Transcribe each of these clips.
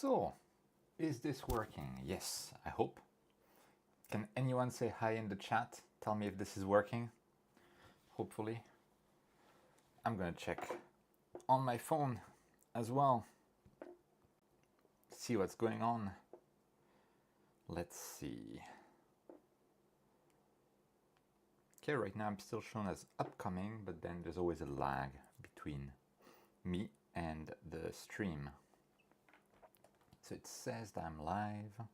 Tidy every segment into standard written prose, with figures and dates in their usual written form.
So, is this working? Yes, I hope. Can anyone say hi in the chat? Tell me if this is working. Hopefully. I'm gonna check on my phone as well. See what's going on. Let's see. Okay, right now I'm still shown as upcoming, but then there's always a lag between me and the stream. So it says that I'm live.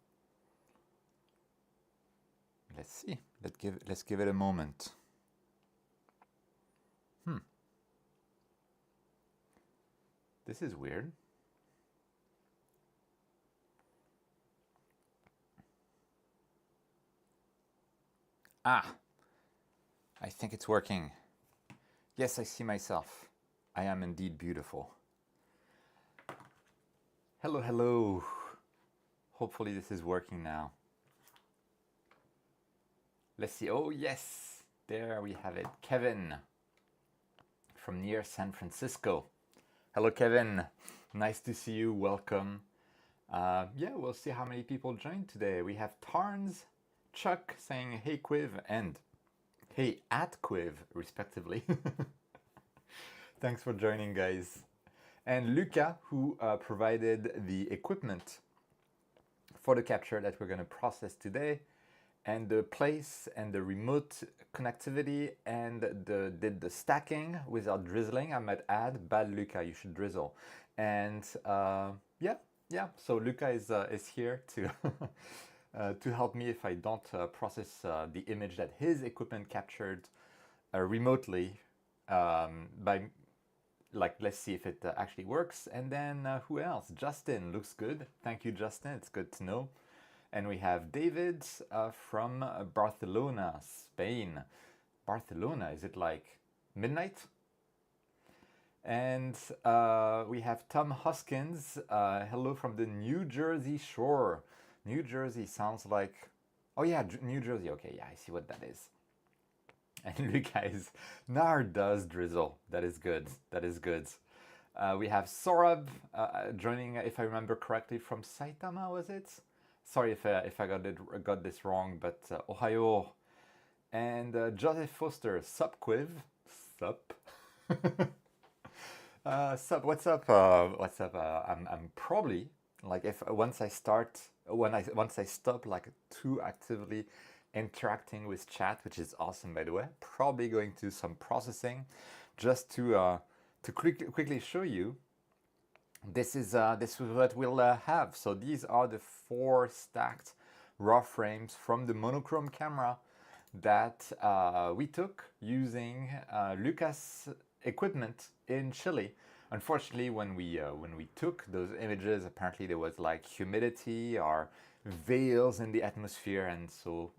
Let's see. Let's give it a moment. This is weird. Ah, I think it's working. Yes, I see myself. I am indeed beautiful. Hello, hello. Hopefully this is working now. Let's see. Oh, yes. There we have it. Kevin from near San Francisco. Hello, Kevin. Nice to see you. Welcome. Yeah, we'll see how many people joined today. We have Tarns, Chuck saying, hey, Quiv, and hey, at Quiv, respectively. Thanks for joining, guys. And Luca, who provided the equipment for the capture that we're going to process today, and the place and the remote connectivity, and did the stacking without drizzling. I might add, bad Luca, you should drizzle. And yeah. So Luca is here to to help me if I don't process the image that his equipment captured remotely by. Like, let's see if it actually works. And then who else? Justin looks good. Thank you, Justin. It's good to know. And we have David from Barcelona, Spain. Barcelona, is it like midnight? And we have Tom Hoskins. Hello from the New Jersey shore. New Jersey sounds like... Oh yeah, New Jersey. Okay, yeah, I see what that is. And Luca is, Nar does drizzle. That is good. That is good. We have Sorab joining, if I remember correctly, from Saitama, was it? Sorry if I got this wrong, but Ohio. And Joseph Foster, sup Quiv, sup. Sup, what's up? What's up? I'm probably like once I stop like too actively interacting with chat, which is awesome, by the way. Probably going to some processing, just to quickly show you. This is what we'll have. So these are the 4 stacked raw frames from the monochrome camera that we took using Lucas equipment in Chile. Unfortunately, when we took those images, apparently there was like humidity or veils in the atmosphere, and so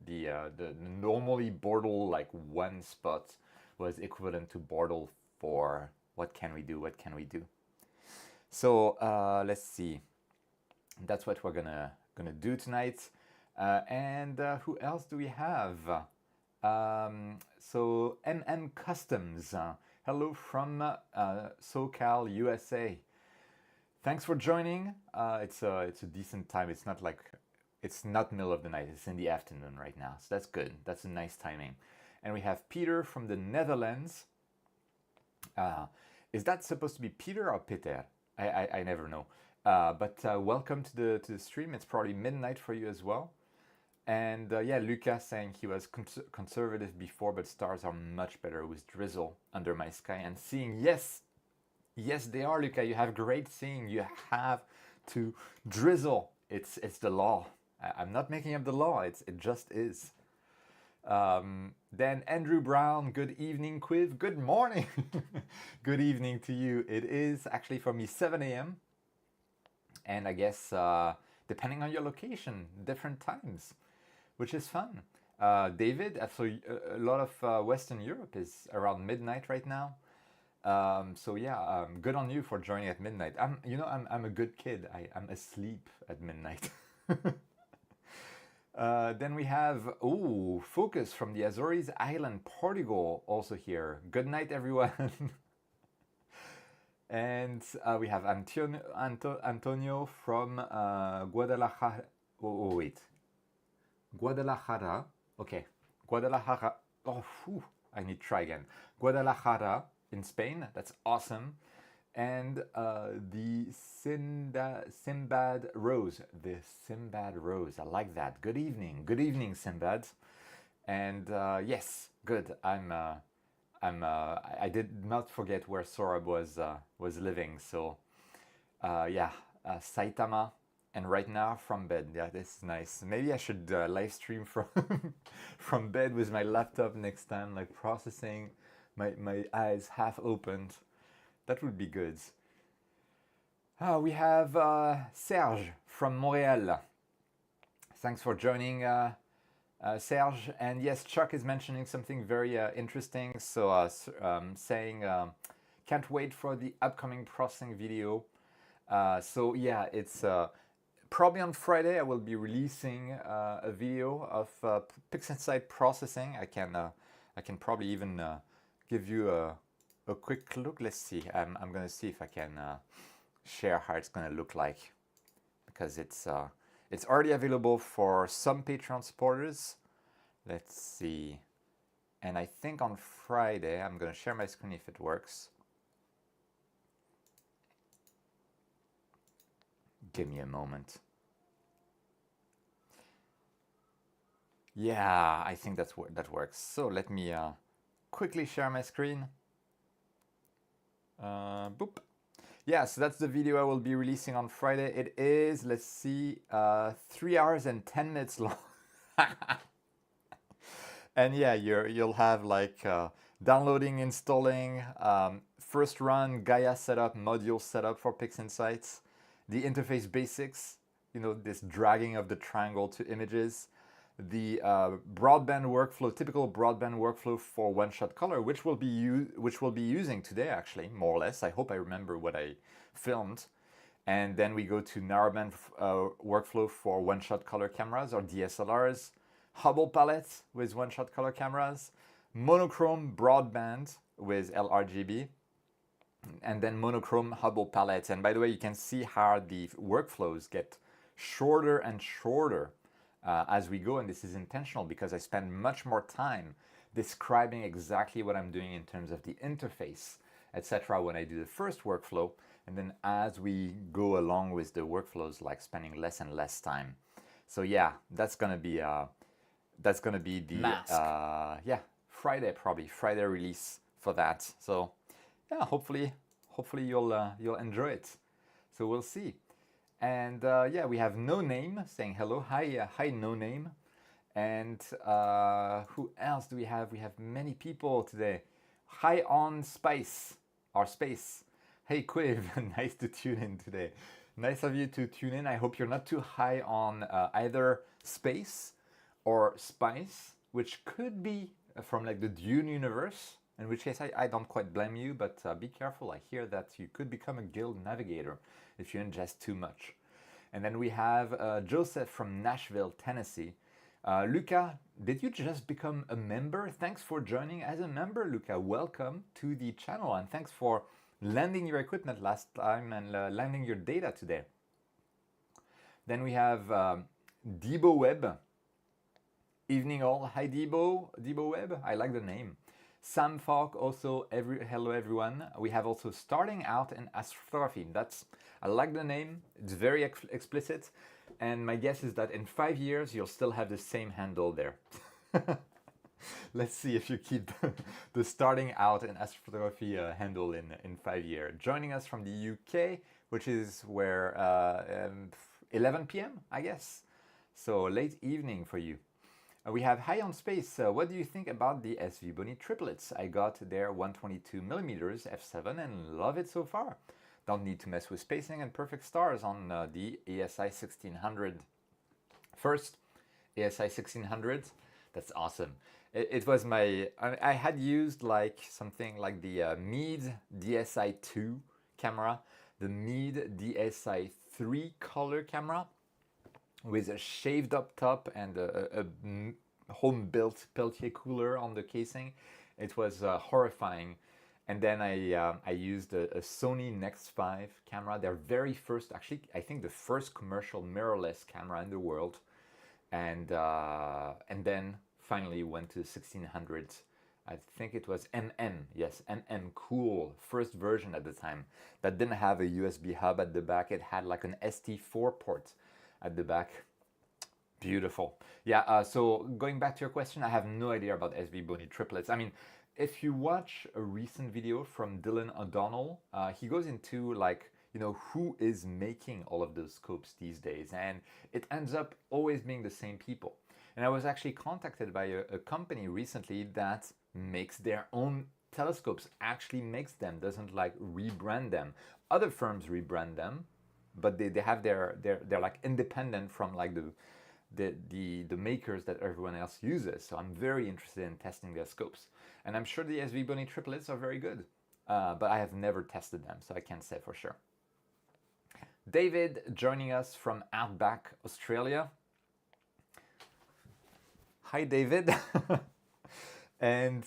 the normally Bortle like 1 spot was equivalent to Bortle 4. What can we do? What can we do? So let's see. That's what we're gonna do tonight. And who else do we have? So MM Customs. Hello from SoCal, USA. Thanks for joining. It's a decent time. It's not middle of the night. It's in the afternoon right now, so that's good. That's a nice timing. And we have Peter from the Netherlands. Is that supposed to be Peter or Peter? I never know. But welcome to the stream. It's probably midnight for you as well. And yeah, Lucas saying he was conservative before, but stars are much better with drizzle under my sky. And seeing, yes, they are, Luca. You have great seeing. You have to drizzle. It's the law. I'm not making up the law. It just is. Then Andrew Brown, good evening, Quiv. Good morning. Good evening to you. It is actually for me 7 a.m. And I guess depending on your location, different times, which is fun. David, so a lot of Western Europe is around midnight right now. So yeah, good on you for joining at midnight. I'm a good kid. I'm asleep at midnight. Then we have, Focus from the Azores Island, Portugal, also here. Good night, everyone. And we have Antonio from Guadalajara. Oh, wait. Guadalajara. Okay. Guadalajara. Oh, whew, I need to try again. Guadalajara in Spain. That's awesome. And the Simbad Rose. The Simbad Rose. I like that. Good evening. Good evening, Simbad. And yes, good. I did not forget where Sorab was living. So yeah, Saitama, and right now from bed. Yeah, this is nice. Maybe I should live stream from from bed with my laptop next time, like processing, my eyes half opened. That would be good. We have Serge from Montreal. Thanks for joining, Serge. And yes, Chuck is mentioning something very interesting. So saying, can't wait for the upcoming processing video. So yeah, it's probably on Friday I will be releasing a video of PixInsight processing. I can probably even give you a quick look. Let's see. I'm gonna see if I can share how it's gonna look like, because it's already available for some Patreon supporters. Let's see. And I think on Friday I'm gonna share my screen if it works. Give me a moment. Yeah, I think that works. So let me quickly share my screen. Boop. Yeah, so that's the video I will be releasing on Friday. It is, let's see, 3 hours and 10 minutes long. And yeah, you'll have like downloading, installing, first run Gaia setup, module setup for PixInsight, the interface basics, you know, this dragging of the triangle to images, the broadband workflow, typical broadband workflow for one-shot color, which we'll be using today, actually, more or less. I hope I remember what I filmed. And then we go to narrowband workflow for one-shot color cameras or DSLRs, Hubble palette with one-shot color cameras, monochrome broadband with LRGB, and then monochrome Hubble palette. And by the way, you can see how the workflows get shorter and shorter as we go, and this is intentional because I spend much more time describing exactly what I'm doing in terms of the interface, etc. when I do the first workflow, and then as we go along with the workflows, like spending less and less time. So yeah, that's gonna be the yeah, Friday release for that. So yeah, hopefully you'll enjoy it. So we'll see. And yeah, we have No Name saying hello. Hi No Name. And who else do we have? We have many people today. Hi on Spice or Space. Hey Quiv, nice to tune in today. Nice of you to tune in. I hope you're not too high on either Space or Spice, which could be from like the Dune universe, in which case I don't quite blame you, but be careful. I hear that you could become a guild navigator if you ingest too much. And then we have Joseph from Nashville, Tennessee. Luca, did you just become a member? Thanks for joining as a member, Luca. Welcome to the channel, and thanks for landing your equipment last time and landing your data today. Then we have Debo Webb. Evening all. Hi Debo Webb. I like the name. Sam Falk also. Hello everyone. We have also Starting Out in Astrophotography. I like the name. It's very explicit, and my guess is that in 5 years you'll still have the same handle there. Let's see if you keep the Starting Out in Astrophotography handle in 5 years. Joining us from the UK, which is where 11 p.m. I guess. So late evening for you. We have High on Space. What do you think about the SV Boni triplets? I got their 122mm f7 and love it so far. Don't need to mess with spacing and perfect stars on the ASI 1600. First, ASI 1600, that's awesome. It was my, I had used like something like the Meade DSi-2 camera, the Meade DSi-3 color camera, with a shaved up top and a home-built Peltier cooler on the casing. It was horrifying. And then I used a Sony Nex 5 camera, their very first, actually, I think the first commercial mirrorless camera in the world. And then finally went to 1600. I think it was MM, yes, MM Cool, first version at the time, that didn't have a USB hub at the back. It had like an ST4 port at the back. Beautiful. Yeah, so going back to your question, I have no idea about SV Bony triplets. I mean, if you watch a recent video from Dylan O'Donnell, he goes into like, you know, who is making all of those scopes these days, and it ends up always being the same people. And I was actually contacted by a company recently that makes their own telescopes, actually makes them, doesn't like rebrand them. Other firms rebrand them, but they have they're like independent from like the makers that everyone else uses. So I'm very interested in testing their scopes. And I'm sure the SV Bunny triplets are very good, but I have never tested them, so I can't say for sure. David joining us from Outback, Australia. Hi, David. And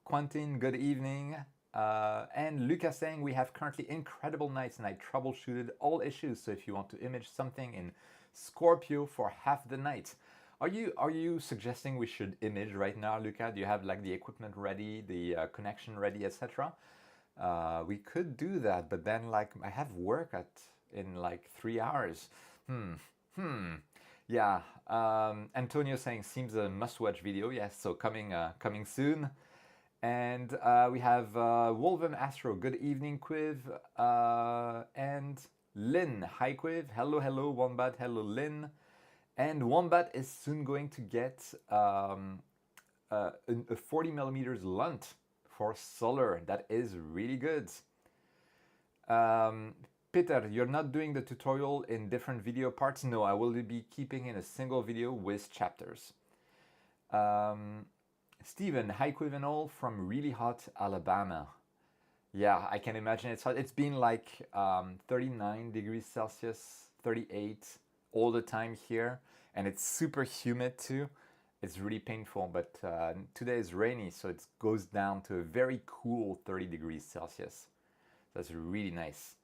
Quentin, good evening. And Lucas saying we have currently incredible nights and I troubleshooted all issues. So if you want to image something in Scorpio for half the night, are you suggesting we should image right now, Luca? Do you have like the equipment ready, the connection ready, etc.? We could do that, but then like I have work in like 3 hours. Yeah. Antonio saying seems a must-watch video. Yes, so coming soon. And we have Wolven Astro. Good evening, Quiv. And Lynn. Hi, Quiv. Hello, Wombat. Hello, Lynn. And Wombat is soon going to get a 40 millimeters lunt for solar. That is really good. Peter, you're not doing the tutorial in different video parts? No, I will be keeping in a single video with chapters. Steven, hi Quivenol from really hot Alabama. Yeah, I can imagine it's hot. It's been like 39 degrees Celsius, 38 all the time here, and it's super humid too. It's really painful, but today is rainy, so it goes down to a very cool 30 degrees Celsius. That's really nice.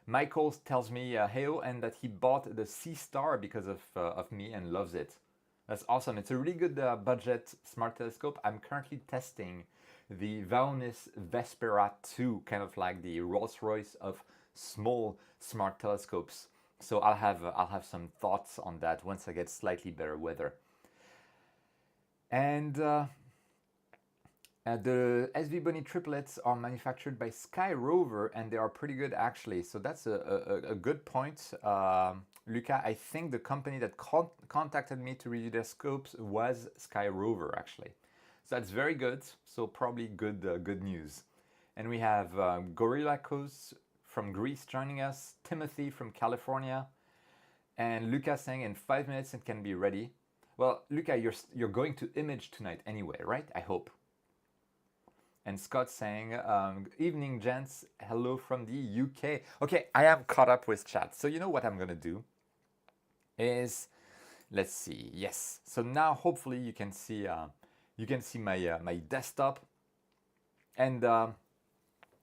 Michael tells me heyo, and that he bought the Sea Star because of me and loves it. That's awesome. It's a really good budget smart telescope. I'm currently testing the Vaonis Vespera 2, kind of like the Rolls-Royce of small smart telescopes. So I'll have some thoughts on that once I get slightly better weather. And the SV Bunny triplets are manufactured by Sky Rover, and they are pretty good actually. So that's a good point. Luca, I think the company that contacted me to review their scopes was Sky Rover actually. So that's very good. So probably good news. And we have Gorilla Coast from Greece joining us, Timothy from California, and Luca saying in 5 minutes it can be ready. Well, Luca, you're going to image tonight anyway, right? I hope. And Scott saying, evening gents, hello from the UK. Okay, I am caught up with chat. So you know what I'm gonna do is, let's see, yes. So now hopefully you can see my my desktop. And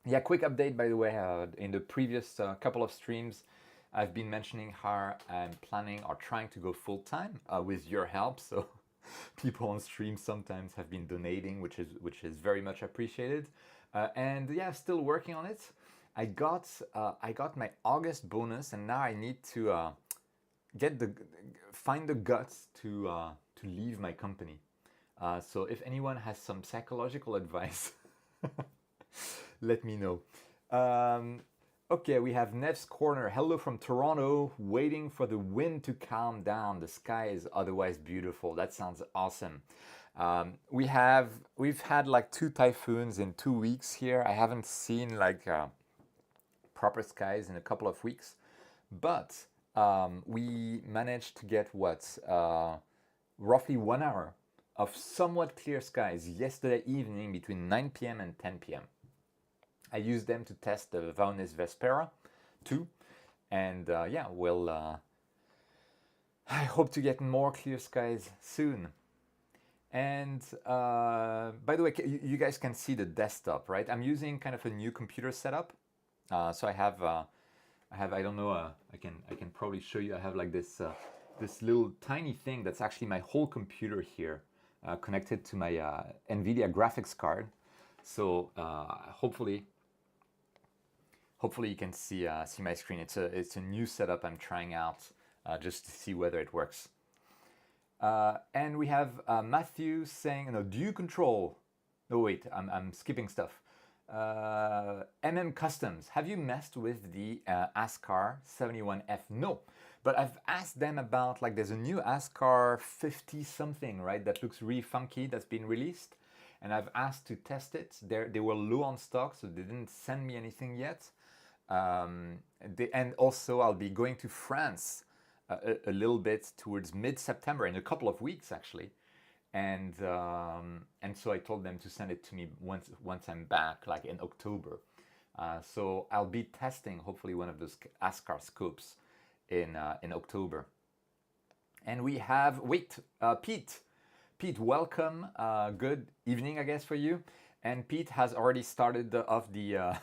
yeah, quick update by the way, in the previous couple of streams, I've been mentioning how I'm planning or trying to go full-time with your help. So people on stream sometimes have been donating, which is very much appreciated. And yeah, still working on it. I got my August bonus, and now I need to find the guts to leave my company. So if anyone has some psychological advice, let me know. Okay, we have Nev's Corner. Hello from Toronto, waiting for the wind to calm down. The sky is otherwise beautiful. That sounds awesome. We've had like 2 typhoons in 2 weeks here. I haven't seen like proper skies in a couple of weeks, but we managed to get roughly 1 hour of somewhat clear skies yesterday evening between 9 p.m. and 10 p.m. I used them to test the Vaonis Vespera 2, and yeah, I hope to get more clear skies soon. And by the way, you guys can see the desktop, right? I'm using kind of a new computer setup. So I have I don't know, I can probably show you. I have like this little tiny thing that's actually my whole computer here, connected to my NVIDIA graphics card. So hopefully you can see my screen. It's a new setup I'm trying out, just to see whether it works. And we have Matthew saying, no, do you control? No, wait, I'm skipping stuff. MM Customs, have you messed with the ASCAR 71F? No, but I've asked them about, like, there's a new ASCAR 50 something, right, that looks really funky, that's been released, and I've asked to test it. They were low on stock, so they didn't send me anything yet. And also I'll be going to France a little bit towards mid-September, in a couple of weeks actually, and so I told them to send it to me once I'm back, like in October. So I'll be testing hopefully one of those ASCAR scopes in October. And we have Pete. Pete, welcome. Good evening, I guess, for you. And Pete has already started off the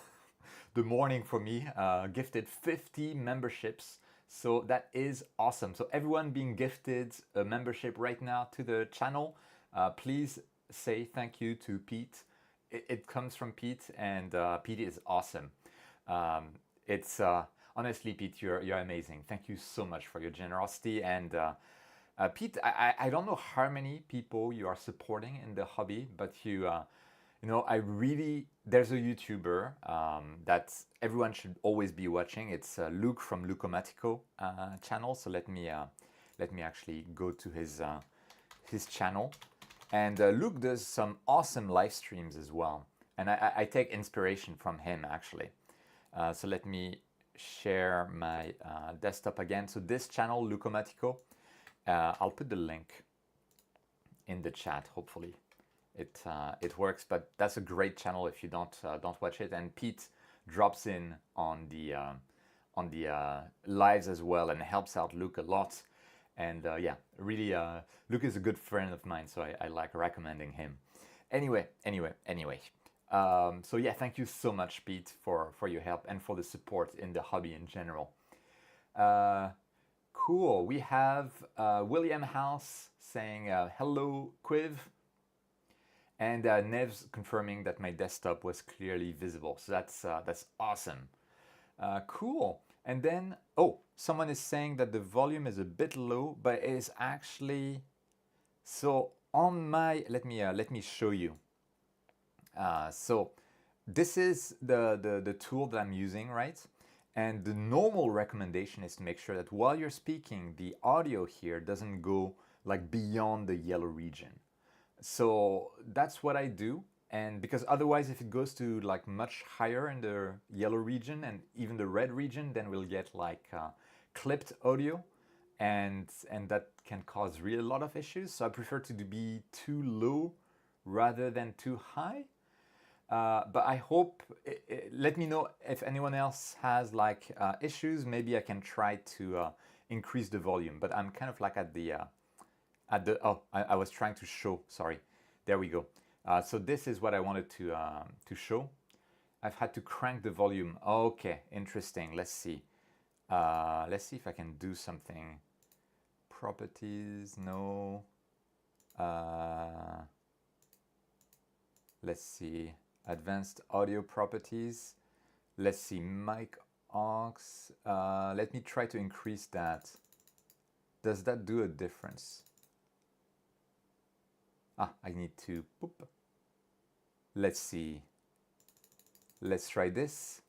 the morning for me. Gifted 50 memberships. So that is awesome. So everyone being gifted a membership right now to the channel, please say thank you to Pete. It comes from Pete, and Pete is awesome. It's honestly, Pete, you're amazing. Thank you so much for your generosity. And Pete, I don't know how many people you are supporting in the hobby, but you know, there's a YouTuber that everyone should always be watching. It's Luke from Lucomatico channel. So let me actually go to his channel. And Luke does some awesome live streams as well. And I take inspiration from him actually. So let me share my desktop again. So this channel, Lucomatico, I'll put the link in the chat, hopefully. It works, but that's a great channel if you don't watch it. And Pete drops in on the lives as well and helps out Luke a lot. And yeah, really, Luke is a good friend of mine, so I like recommending him. Anyway. So yeah, thank you so much, Pete, for your help and for the support in the hobby in general. Cool. We have William House saying hello, Quiv. And Nev's confirming that my desktop was clearly visible. So that's awesome. Cool. And then, oh, someone is saying that the volume is a bit low, but it is actually, so on my, let me show you. So this is the tool that I'm using, right? And the normal recommendation is to make sure that while you're speaking, the audio here doesn't go like beyond the yellow region. So that's what I do. And because otherwise, if it goes to like much higher in the yellow region and even the red region, then we'll get like clipped audio, and that can cause really a lot of issues. So I prefer to be too low rather than too high. But I hope, let me know if anyone else has like issues. Maybe I can try to increase the volume, but I'm kind of like at the I was trying to show, sorry. There we go. So this is what I wanted to show. I've had to crank the volume. Okay, interesting. Let's see. Let's see if I can do something. Properties, no. Let's see. Advanced audio properties. Let's see. Mic aux. Let me try to increase that. Does that do a difference? I need to, boop. Let's see. Let's try this.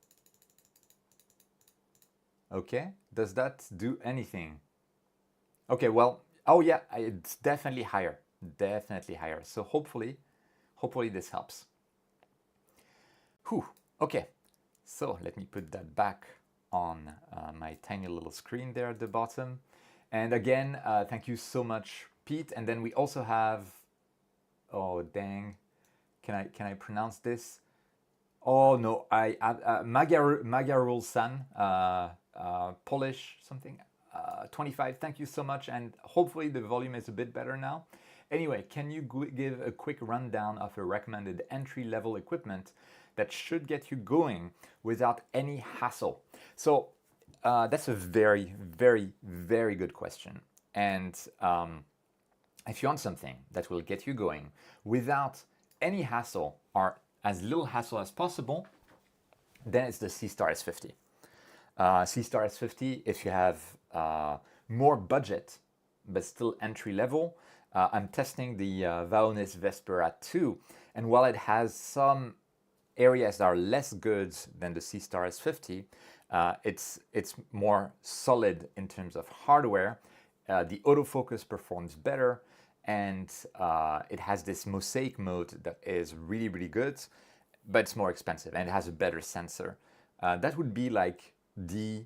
Okay, does that do anything? Okay, well, oh yeah, it's definitely higher. Definitely higher. So hopefully this helps. Whew, okay. So let me put that back on my tiny little screen there at the bottom. And again, thank you so much, Pete. And then we also have, oh dang, can I pronounce this? Oh no, Magarul-san, Polish something, 25. Thank you so much, and hopefully the volume is a bit better now. Anyway, can you give a quick rundown of a recommended entry-level equipment that should get you going without any hassle? So that's a very, very, very good question. And if you want something that will get you going without any hassle or as little hassle as possible, then it's the C-Star S50. C-Star S50, if you have more budget but still entry level, I'm testing the Vaonis Vespera 2, and while it has some areas that are less good than the C-Star S50, it's more solid in terms of hardware. The autofocus performs better, and it has this mosaic mode that is really, really good, but it's more expensive, and it has a better sensor. That would be like the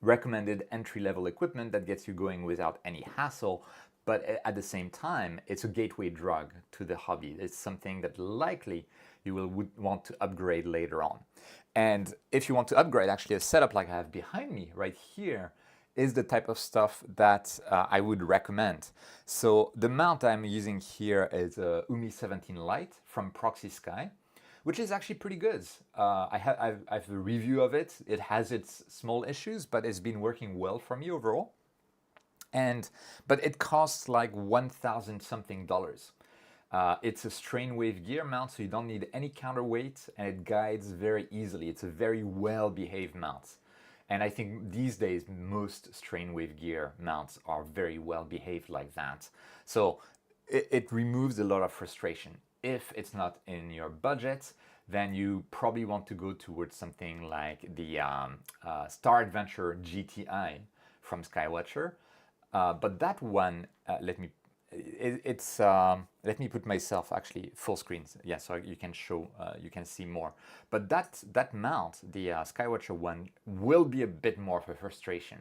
recommended entry-level equipment that gets you going without any hassle, but at the same time, it's a gateway drug to the hobby. It's something that likely you would want to upgrade later on. And if you want to upgrade, actually a setup like I have behind me right here is the type of stuff that I would recommend. So the mount I'm using here is a Umi 17 Lite from Proxy Sky, which is actually pretty good. I have a review of it. It has its small issues, but it's been working well for me overall. But it costs like $1,000 something. It's a strain wave gear mount, so you don't need any counterweight, and it guides very easily. It's a very well-behaved mount. And I think these days, most strain wave gear mounts are very well behaved like that. So it removes a lot of frustration. If it's not in your budget, then you probably want to go towards something like the Star Adventure GTI from Skywatcher. But that one, let me put myself actually full screen, yeah, so you can show, you can see more. But that mount, the Skywatcher one, will be a bit more of a frustration.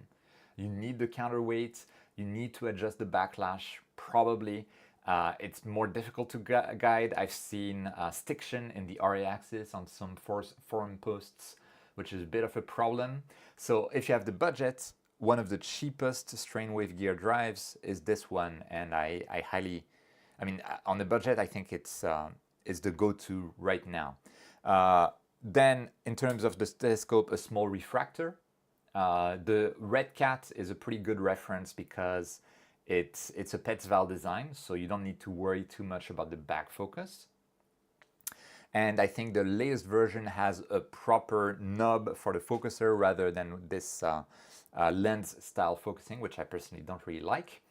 You need the counterweight, you need to adjust the backlash, probably. It's more difficult to guide. I've seen stiction in the RA axis on some forum posts, which is a bit of a problem. So if you have the budget, one of the cheapest strain wave gear drives is this one, and I highly, I mean, on the budget, I think it's the go-to right now. Then, in terms of the telescope, a small refractor. The Red Cat is a pretty good reference because it's a Petzval design, so you don't need to worry too much about the back focus. And I think the latest version has a proper knob for the focuser rather than this lens style focusing, which I personally don't really like.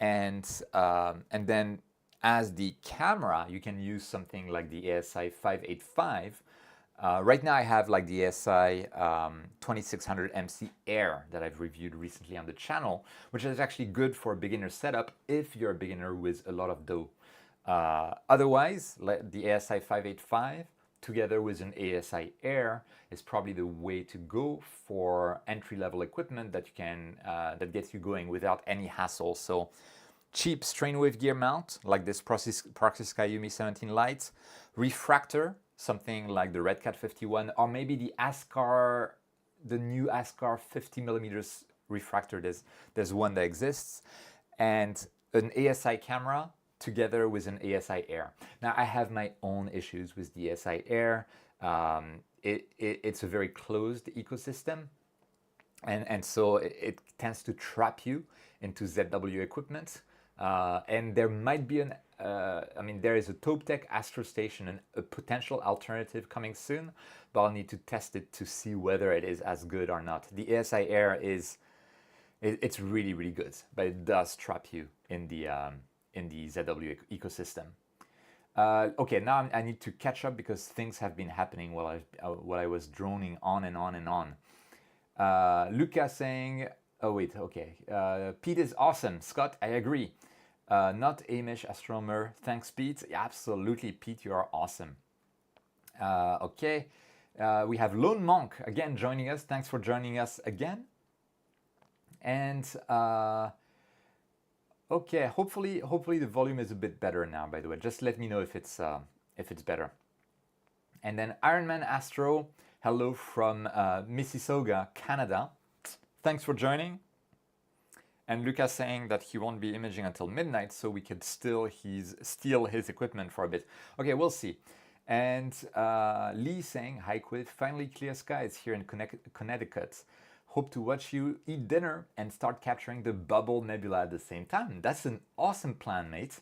And then as the camera, you can use something like the ASI 585. Right now I have like the ASI 2600 MC Air that I've reviewed recently on the channel, which is actually good for a beginner setup if you're a beginner with a lot of dough. Otherwise, the ASI 585 together with an ASI Air is probably the way to go for entry-level equipment that you can that gets you going without any hassle. So cheap strain wave gear mount like this Proxy Sky Umi 17 Lite, refractor, something like the Red Cat 51, or maybe the Ascar, the new Ascar 50 millimeters refractor. There's one that exists, and an ASI camera together with an ASI Air. Now I have my own issues with the ASI Air. It's a very closed ecosystem, and so it tends to trap you into ZW equipment. And there might be I mean, there is a Toptech Astro Station and a potential alternative coming soon, but I'll need to test it to see whether it is as good or not. The ASI Air it's really, really good, but it does trap you in the ZW ecosystem. Okay, now I need to catch up because things have been happening while I was droning on and on and on. Luca saying, oh wait, okay. Pete is awesome. Scott, I agree. Not Amish astronomer. Thanks, Pete. Yeah, absolutely, Pete, you are awesome. Okay, we have Lone Monk again joining us. Thanks for joining us again. And okay, hopefully the volume is a bit better now. By the way, just let me know if it's better. And then Ironman Astro, hello from Mississauga, Canada. Thanks for joining. And Lucas saying that he won't be imaging until midnight, so we could still steal his equipment for a bit. Okay, we'll see. And Lee saying, hi Quiv, finally clear skies here in Connecticut. Hope to watch you eat dinner and start capturing the bubble nebula at the same time. That's an awesome plan, mate.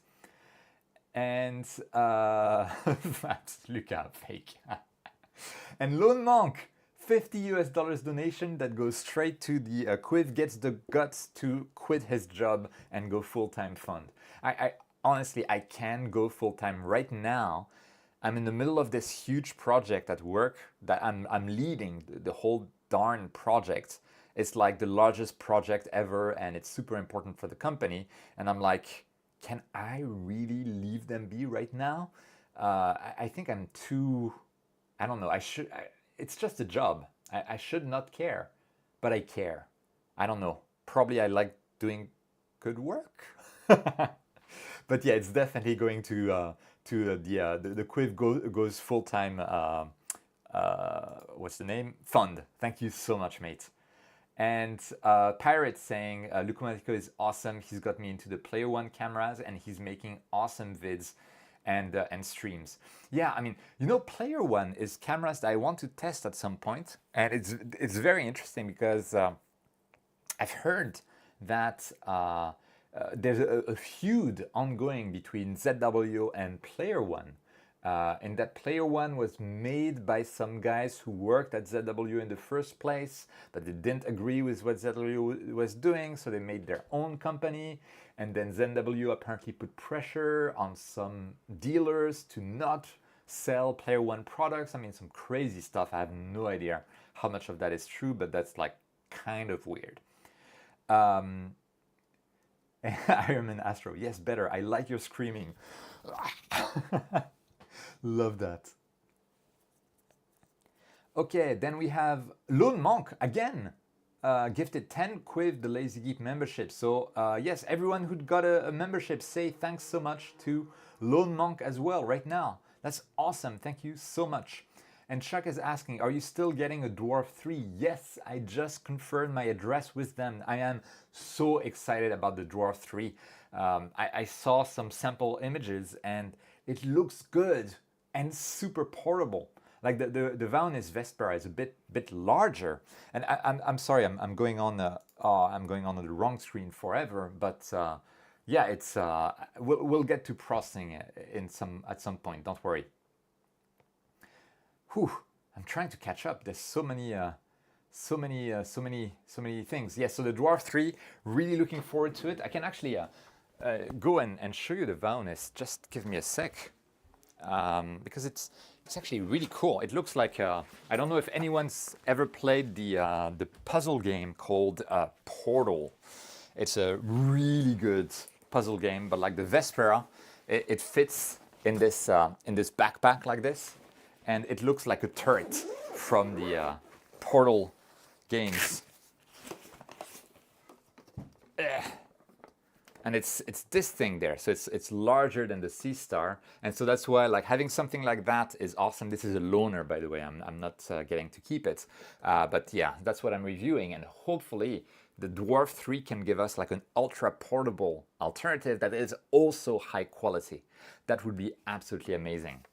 And that's Luca, fake. And Lone Monk, $50 donation that goes straight to the Quiv gets the guts to quit his job and go full-time fund. I honestly, I can go full-time right now. I'm in the middle of this huge project at work that I'm leading the whole darn project. It's like the largest project ever, and it's super important for the company. And I'm like, can I really leave them be right now? I think I'm too, I don't know, it's just a job. I should not care, but I care. I don't know. Probably I like doing good work. But yeah, it's definitely going to the Quiv goes full time. What's the name? Fund. Thank you so much, mate. And Pirate saying Lucomatico is awesome. He's got me into the Player One cameras, and he's making awesome vids and streams. Yeah, I mean, you know, Player One is cameras that I want to test at some point, and it's very interesting because I've heard that there's a feud ongoing between ZW and Player One. And that Player One was made by some guys who worked at ZW in the first place, but they didn't agree with what ZW was doing, so they made their own company. And then ZW apparently put pressure on some dealers to not sell Player One products. I mean, some crazy stuff. I have no idea how much of that is true, but that's like kind of weird. Ironman Astro, yes, better. I like your screaming. Love that. Okay, then we have Lone Monk again. Gifted 10 Quiv the Lazy Geek membership. So yes, everyone who got a membership, say thanks so much to Lone Monk as well right now. That's awesome. Thank you so much. And Chuck is asking, are you still getting a Dwarf 3? Yes, I just confirmed my address with them. I am so excited about the Dwarf 3. I saw some sample images and it looks good and super portable. Like the Vaonis Vespera is a bit larger. And I'm sorry, I'm going on the wrong screen forever. But yeah, it's we'll get to processing it at some point. Don't worry. Whew, I'm trying to catch up. There's so many things. Yeah, so the Dwarf 3, really looking forward to it. I can actually go and show you the Vaonis. Just give me a sec, because it's actually really cool. It looks like I don't know if anyone's ever played the puzzle game called Portal. It's a really good puzzle game, but like the Vespera, it fits in this backpack like this. And it looks like a turret from the Portal games. And it's this thing there, so it's larger than the Sea Star, and so that's why like having something like that is awesome. This is a loaner, by the way. I'm not getting to keep it, but yeah, that's what I'm reviewing, and hopefully the Dwarf 3 can give us like an ultra portable alternative that is also high quality. That would be absolutely amazing.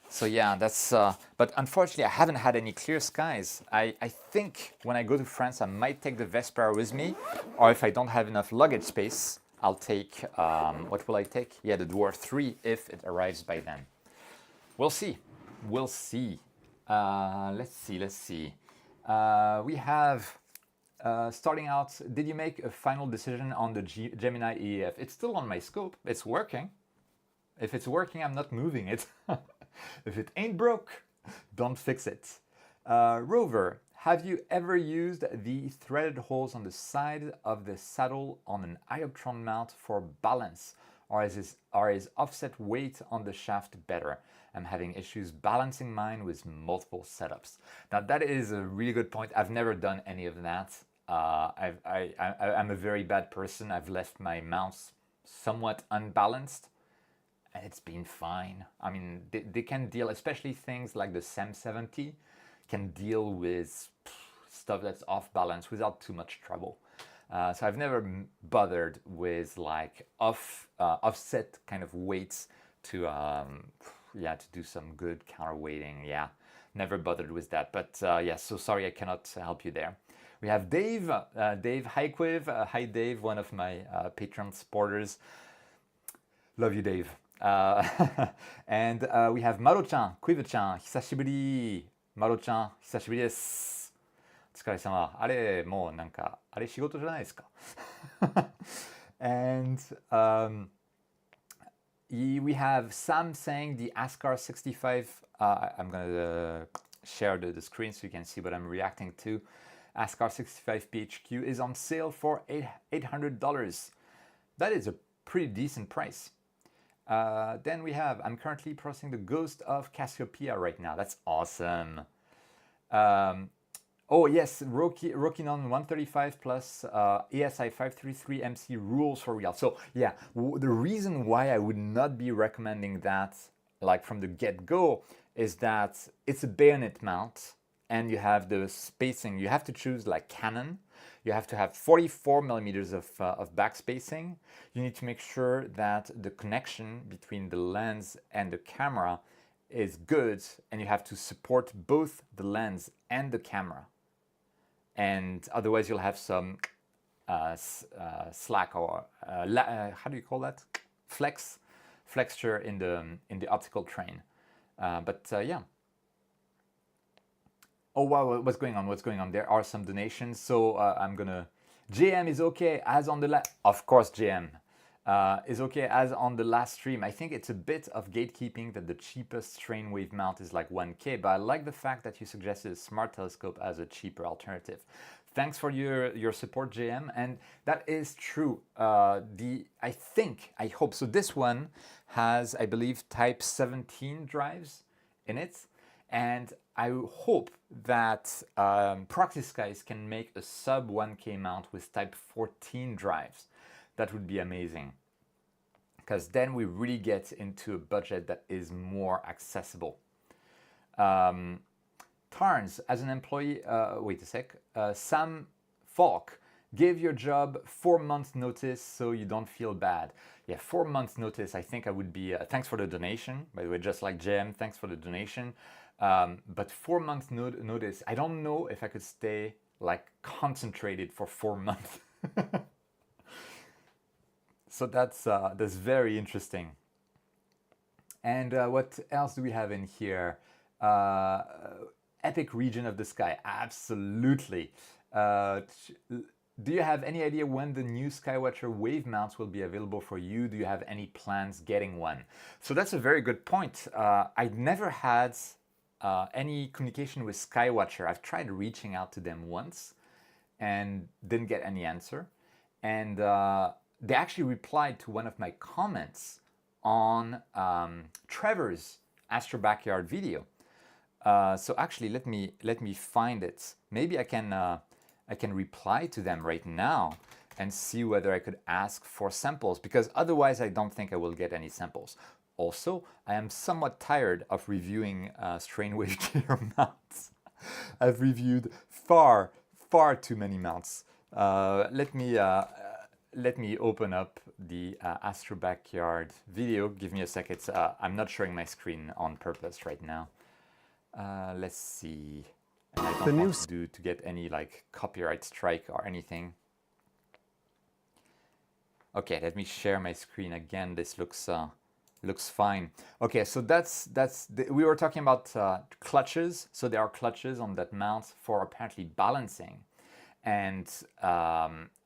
So yeah, that's, but unfortunately I haven't had any clear skies. I think when I go to France, I might take the Vespera with me, or if I don't have enough luggage space, I'll take, what will I take? Yeah, the Dwarf 3 if it arrives by then. We'll see. Let's see. We have, starting out, did you make a final decision on the Gemini EF? It's still on my scope. It's working. If it's working, I'm not moving it. If it ain't broke, don't fix it. Rover, have you ever used the threaded holes on the side of the saddle on an Ioptron mount for balance? Or is offset weight on the shaft better? I'm having issues balancing mine with multiple setups. Now that is a really good point. I've never done any of that. I'm a very bad person. I've left my mounts somewhat unbalanced, and it's been fine. I mean, they can deal, especially things like the SAM70, can deal with stuff that's off balance without too much trouble. So I've never bothered with like offset kind of weights to to do some good counterweighting. Yeah, never bothered with that. But yeah, so sorry I cannot help you there. We have Dave. Dave, hi Quiv. Hi Dave, one of my Patreon supporters. Love you, Dave. And we have Maro-chan, Quiv-chan, 久しぶり。Maro-chan, 久しぶりです。お疲れ様。あれ、もうなんか、あれ仕事じゃないですか。And we have Sam saying the ASCAR 65. I'm going to share the screen so you can see what I'm reacting to. ASCAR 65 PHQ is on sale for $800. That is a pretty decent price. Then we have, I'm currently processing the Ghost of Cassiopeia right now. That's awesome. Oh yes, Rokinon 135 plus ASI 533 MC rules for real. So yeah, the reason why I would not be recommending that like from the get-go is that it's a bayonet mount and you have the spacing. You have to choose like Canon. You have to have 44 millimeters of back spacing. You need to make sure that the connection between the lens and the camera is good, and you have to support both the lens and the camera. And otherwise you'll have some slack or how do you call that? Flexure in the optical train. But yeah. Oh wow, what's going on? What's going on? There are some donations, so I'm gonna. JM is okay as on the of course JM is okay as on the last stream. I think it's a bit of gatekeeping that the cheapest strain wave mount is like 1K, but I like the fact that you suggested a smart telescope as a cheaper alternative. Thanks for your support, JM, and that is true. I hope so. This one has, I believe, Type 17 drives in it. And I hope that Proxy Skies can make a sub 1K mount with Type 14 drives. That would be amazing. Because then we really get into a budget that is more accessible. Tarns, as an employee, wait a sec. Sam Falk, give your job 4 months notice so you don't feel bad. Yeah, 4 months notice, I think I would be, thanks for the donation, by the way, just like JM, thanks for the donation. But 4 months notice, I don't know if I could stay like concentrated for 4 months. So that's very interesting. And what else do we have in here? Epic region of the sky, absolutely. Do you have any idea when the new Skywatcher wave mounts will be available for you? Do you have any plans getting one? So that's a very good point. I never had any communication with Skywatcher. I've tried reaching out to them once and didn't get any answer. And they actually replied to one of my comments on Trevor's Astro Backyard video. So actually, let me find it. Maybe I can reply to them right now and see whether I could ask for samples, because otherwise I don't think I will get any samples. Also, I am somewhat tired of reviewing strain wave gear mounts. I've reviewed far too many mounts. Let me open up the Astro Backyard video. Give me a second. I'm not showing my screen on purpose right now. Let's see. And I don't want to get any like copyright strike or anything. Okay, let me share my screen again. This looks fine. Okay, so we were talking about clutches. So there are clutches on that mount for apparently balancing, and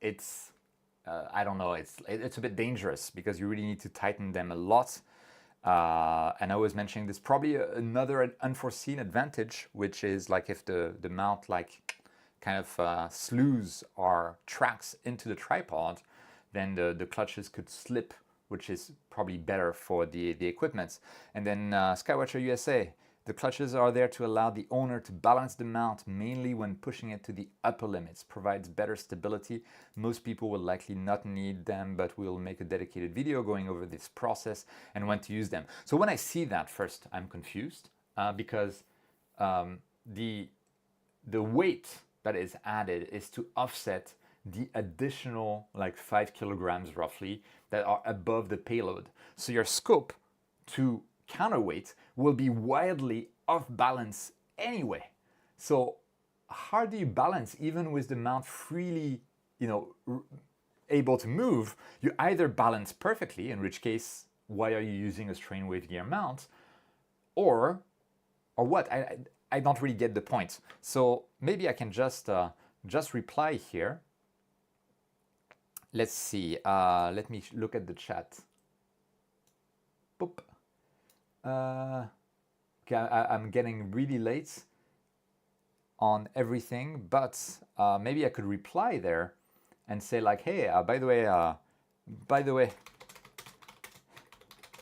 it's I don't know. It's a bit dangerous because you really need to tighten them a lot. And I was mentioning this probably another unforeseen advantage, which is like if the mount like kind of slews or tracks into the tripod, then the clutches could slip, which is probably better for the equipment. And then Skywatcher USA, the clutches are there to allow the owner to balance the mount mainly when pushing it to the upper limits, provides better stability. Most people will likely not need them, but we'll make a dedicated video going over this process and when to use them. So when I see that, first I'm confused because the weight that is added is to offset the additional like 5 kilograms roughly that are above the payload. So your scope to counterweight will be wildly off balance anyway. So how do you balance even with the mount freely, able to move? You either balance perfectly, in which case, why are you using a strain wave gear mount? Or what? I don't really get the point. So maybe I can just reply here. Let's see. Let me look at the chat. Boop. Okay, I'm getting really late on everything, but maybe I could reply there and say like, hey, by the way,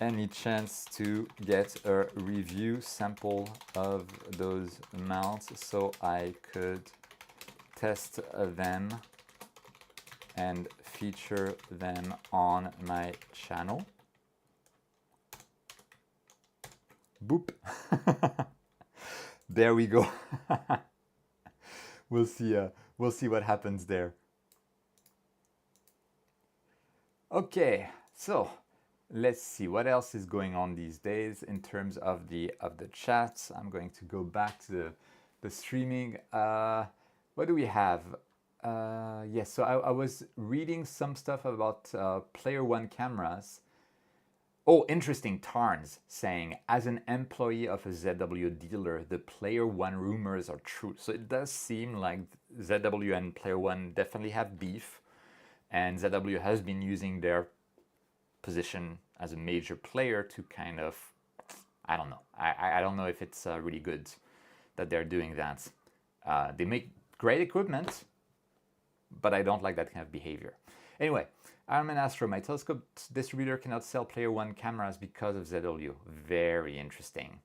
any chance to get a review sample of those mounts so I could test them and feature them on my channel? Boop. There we go. We'll see what happens there. Okay, so let's see what else is going on these days in terms of the chats. I'm going to go back to the streaming. What do we have? Yes, so I was reading some stuff about Player One cameras. Oh, interesting. Tarns saying, as an employee of a ZW dealer, the Player One rumors are true. So it does seem like ZW and Player One definitely have beef, and ZW has been using their position as a major player to kind of, I don't know. I don't know if it's really good that they're doing that. They make great equipment, but I don't like that kind of behavior. Anyway, Ironman Astro, my telescope distributor cannot sell Player One cameras because of ZW. Very interesting.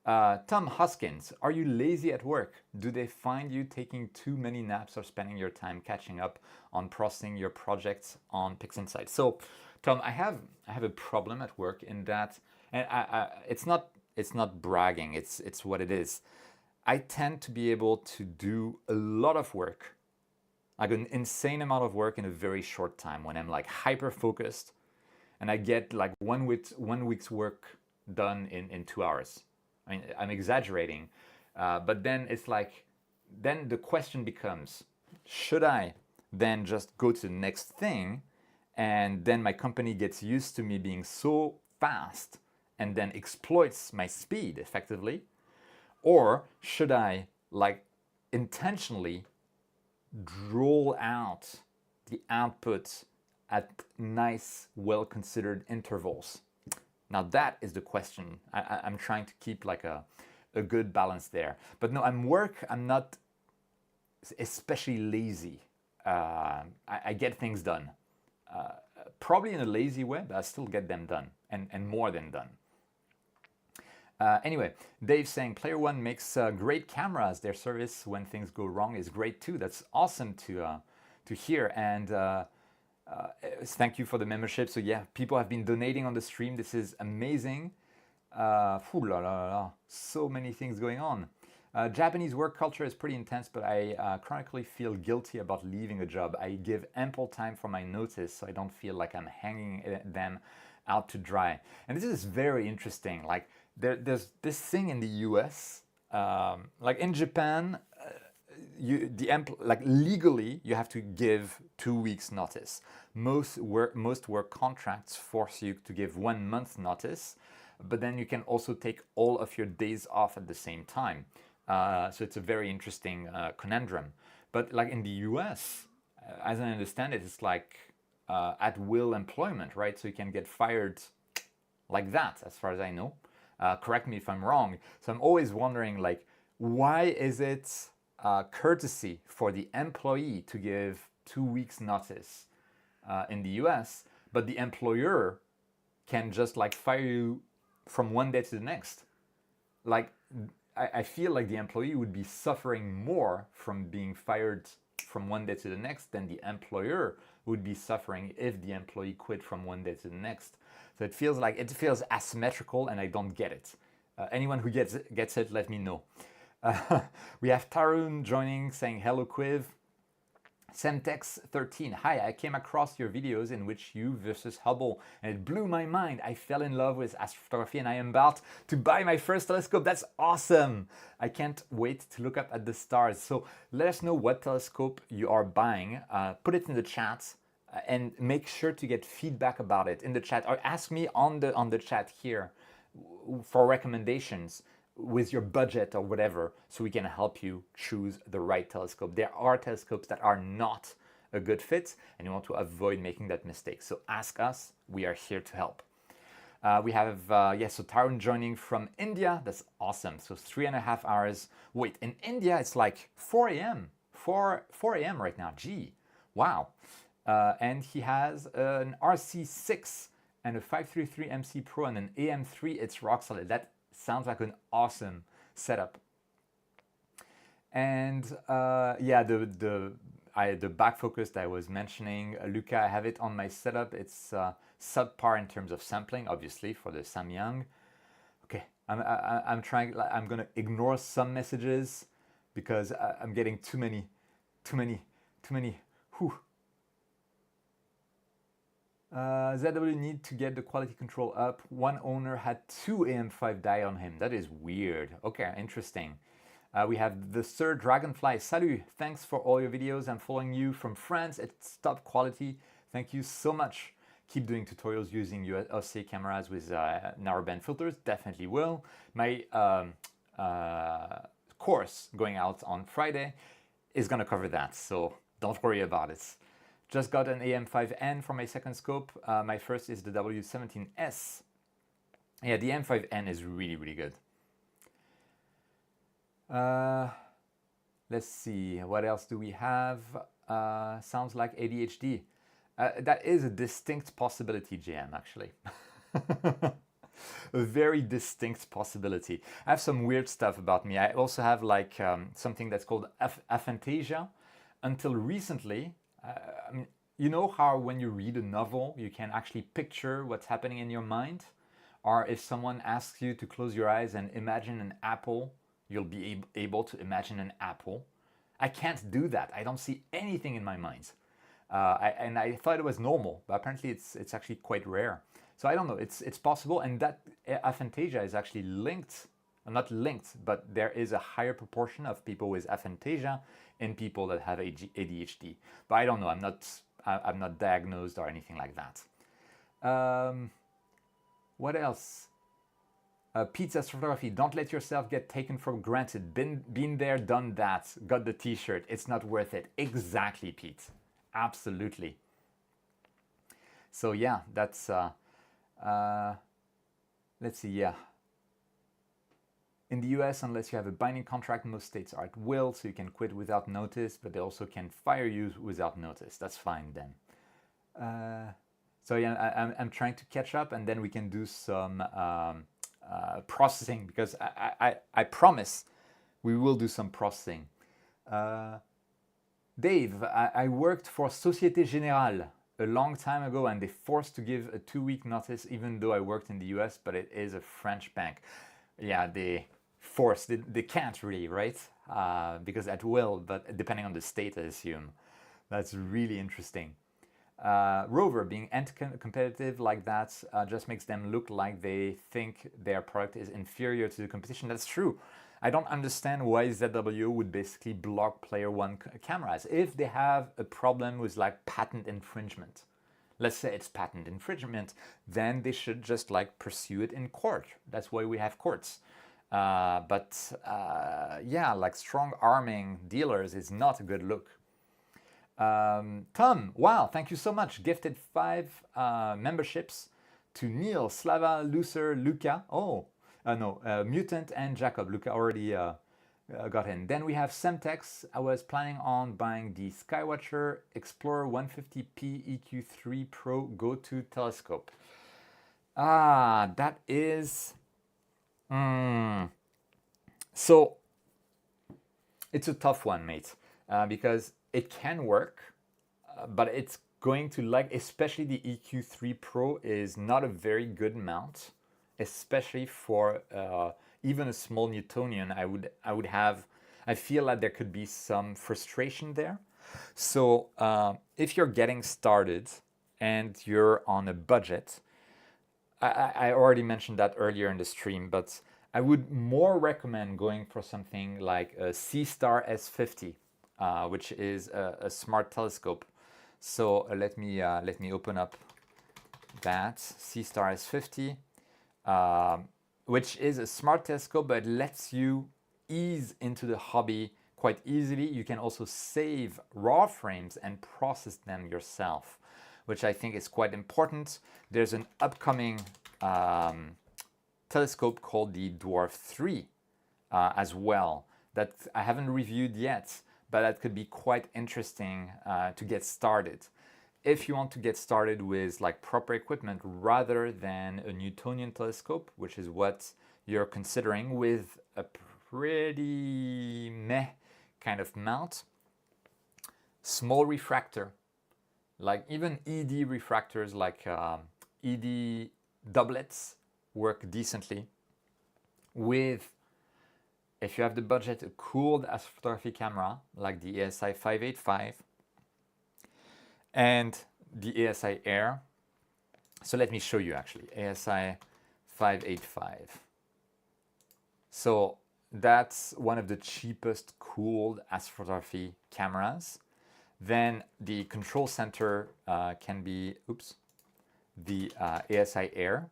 Tom Hoskins, are you lazy at work? Do they find you taking too many naps or spending your time catching up on processing your projects on PixInsight? So, Tom, I have a problem at work in that, and it's not bragging. It's what it is. I tend to be able to do a lot of work, like an insane amount of work in a very short time when I'm like hyper focused, and I get like one week's work done in 2 hours. I mean, I'm exaggerating, but then it's like, then the question becomes, should I then just go to the next thing, and then my company gets used to me being so fast and then exploits my speed effectively? Or should I like intentionally draw out the output at nice, well-considered intervals? Now that is the question. I'm trying to keep like a good balance there. But no, I'm not especially lazy. I get things done. Probably in a lazy way, but I still get them done, and more than done. Anyway, Dave saying, Player One makes great cameras. Their service when things go wrong is great too. That's awesome to hear. And thank you for the membership. So yeah, people have been donating on the stream. This is amazing. So many things going on. Japanese work culture is pretty intense, but I chronically feel guilty about leaving a job. I give ample time for my notice, so I don't feel like I'm hanging them out to dry. And this is very interesting. Like there's this thing in the US, like in Japan, legally you have to give 2 weeks notice. Most work contracts force you to give 1 month notice, but then you can also take all of your days off at the same time. So it's a very interesting conundrum. But like in the US, as I understand it, it's like at will employment, right? So you can get fired like that, as far as I know. Correct me if I'm wrong. So I'm always wondering, like, why is it courtesy for the employee to give 2 weeks notice in the US, but the employer can just like fire you from one day to the next? Like, I feel like the employee would be suffering more from being fired from one day to the next than the employer would be suffering if the employee quit from one day to the next. So it feels asymmetrical, and I don't get it. Anyone who gets it, let me know. We have Tarun joining, saying hello, Quiv. Semtex13, hi, I came across your videos in which you versus Hubble and it blew my mind. I fell in love with astrophotography and I am about to buy my first telescope. That's awesome. I can't wait to look up at the stars. So let us know what telescope you are buying. Put it in the chat and make sure to get feedback about it in the chat, or ask me on the chat here for recommendations with your budget or whatever, so we can help you choose the right telescope. There are telescopes that are not a good fit and you want to avoid making that mistake. So ask us, we are here to help. We have, so Tarun joining from India. That's awesome. So 3.5 hours. Wait, in India, it's like 4 a.m. 4 a.m. right now. Gee, wow. And he has an RC6 and a 533 MC Pro and an AM3. It's rock solid. That sounds like an awesome setup. And the back focus that I was mentioning, Luca, I have it on my setup. It's subpar in terms of sampling, obviously, for the Samyang. Okay, I'm trying. I'm gonna ignore some messages because I'm getting too many. Whew. ZW need to get the quality control up. One owner had 2 AM5 die on him. That is weird. Okay, interesting. We have the Sir Dragonfly. Salut, thanks for all your videos. I'm following you from France. It's top quality. Thank you so much. Keep doing tutorials using USA cameras with narrowband filters. Definitely will. My course going out on Friday is going to cover that, so don't worry about it. Just got an AM5N for my second scope. My first is the W17S. Yeah, the AM5N is really, really good. Let's see, what else do we have? Sounds like ADHD. That is a distinct possibility, JM, actually. A very distinct possibility. I have some weird stuff about me. I also have like something that's called aphantasia. Until recently, I mean, you know how when you read a novel, you can actually picture what's happening in your mind? Or if someone asks you to close your eyes and imagine an apple, you'll be able to imagine an apple. I can't do that. I don't see anything in my mind. And I thought it was normal, but apparently it's actually quite rare. So I don't know, it's possible, and that aphantasia is actually linked, not linked, but there is a higher proportion of people with aphantasia in people that have ADHD. But I don't know, I'm not diagnosed or anything like that. What else? Pizza Photography, don't let yourself get taken for granted. Been there, done that, got the t-shirt, it's not worth it. Exactly, Pete, absolutely. So yeah, that's, let's see, yeah. In the US, unless you have a binding contract, most states are at will, so you can quit without notice, but they also can fire you without notice. That's fine then. So yeah, I'm trying to catch up, and then we can do some processing, because I promise we will do some processing. Dave, I worked for Société Générale a long time ago, and they forced to give a 2-week notice, even though I worked in the US, but it is a French bank. Yeah, they forced, they can't really, right? Because at will, but depending on the state, I assume. That's really interesting. Rover, being anti-competitive like that just makes them look like they think their product is inferior to the competition. That's true. I don't understand why ZW would basically block Player One cameras if they have a problem with like patent infringement. Let's say it's patent infringement, then they should just like pursue it in court. That's why we have courts. Yeah, like strong arming dealers is not a good look. Tom, wow, thank you so much. Gifted 5 memberships to Neil, Slava, Lucer, Luca. Mutant and Jacob. Luca already got in. Then we have Semtex. I was planning on buying the Skywatcher Explorer 150p EQ3 Pro Go-To telescope. That is... So, it's a tough one, mate, because it can work, but it's going to like, especially the EQ3 Pro is not a very good mount, especially for even a small Newtonian. I would have I feel that there could be some frustration there. So if you're getting started and you're on a budget, I already mentioned that earlier in the stream, but I would more recommend going for something like a C-Star S50, which is a smart telescope. So let me open up that C-Star S50, which is a smart telescope, but lets you ease into the hobby quite easily. You can also save raw frames and process them yourself, which I think is quite important. There's an upcoming telescope called the Dwarf 3 as well that I haven't reviewed yet, but that could be quite interesting to get started. If you want to get started with like proper equipment rather than a Newtonian telescope, which is what you're considering, with a pretty meh kind of mount, small refractor, like even ED refractors like ED doublets work decently. With, if you have the budget, a cooled astrophotography camera like the ASI 585 and the ASI Air. So let me show you actually, ASI 585. So that's one of the cheapest cooled astrophotography cameras. Then the control center can be, the ASI Air.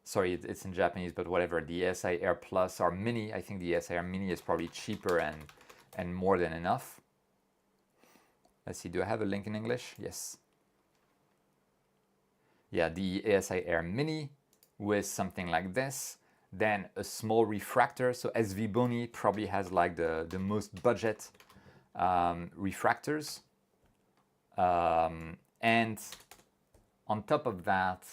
Sorry, it's in Japanese, but whatever. The ASI Air Plus or Mini, I think the ASI Air Mini is probably cheaper and more than enough. Let's see, do I have a link in English? Yes. Yeah, the ASI Air Mini with something like this. Then a small refractor. So SV Boni probably has like the most budget refractors. And on top of that,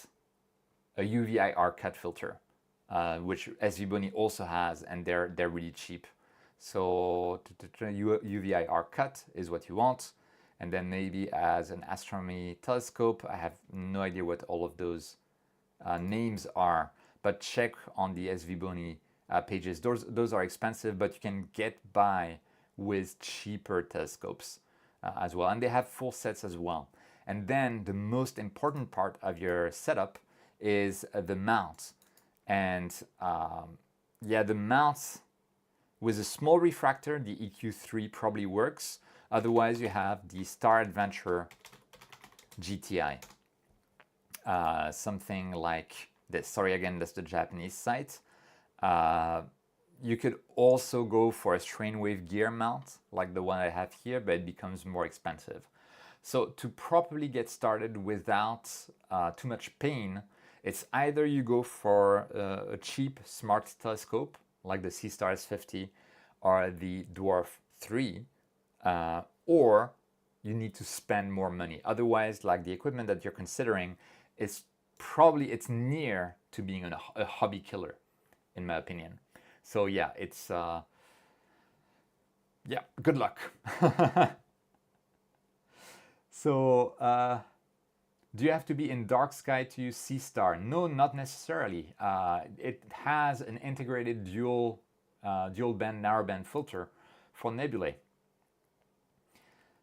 a UV-IR cut filter, which SV Boni also has, and they're really cheap. So UV-IR cut is what you want. And then maybe as an astronomy telescope, I have no idea what all of those names are, but check on the SV Boni pages. Those are expensive, but you can get by with cheaper telescopes as well. And they have full sets as well. And then the most important part of your setup is the mount. And yeah, the mount with a small refractor, the EQ3 probably works. Otherwise, you have the Star Adventure GTI. Something like this. Sorry, again, that's the Japanese site. You could also go for a strain wave gear mount, like the one I have here, but it becomes more expensive. So to properly get started without too much pain, it's either you go for a cheap smart telescope, like the C-Star S50 or the Dwarf 3, or you need to spend more money. Otherwise, like the equipment that you're considering is probably, it's near to being a hobby killer, in my opinion. So yeah, it's, yeah, good luck. So, do you have to be in dark sky to use C-Star? No, not necessarily. It has an integrated dual band narrowband filter for nebulae.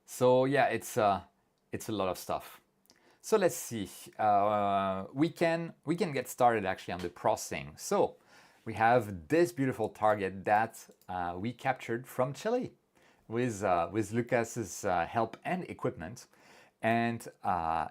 So yeah, it's a lot of stuff. So let's see. We can get started actually on the processing. So we have this beautiful target that we captured from Chile with Lucas's help and equipment, and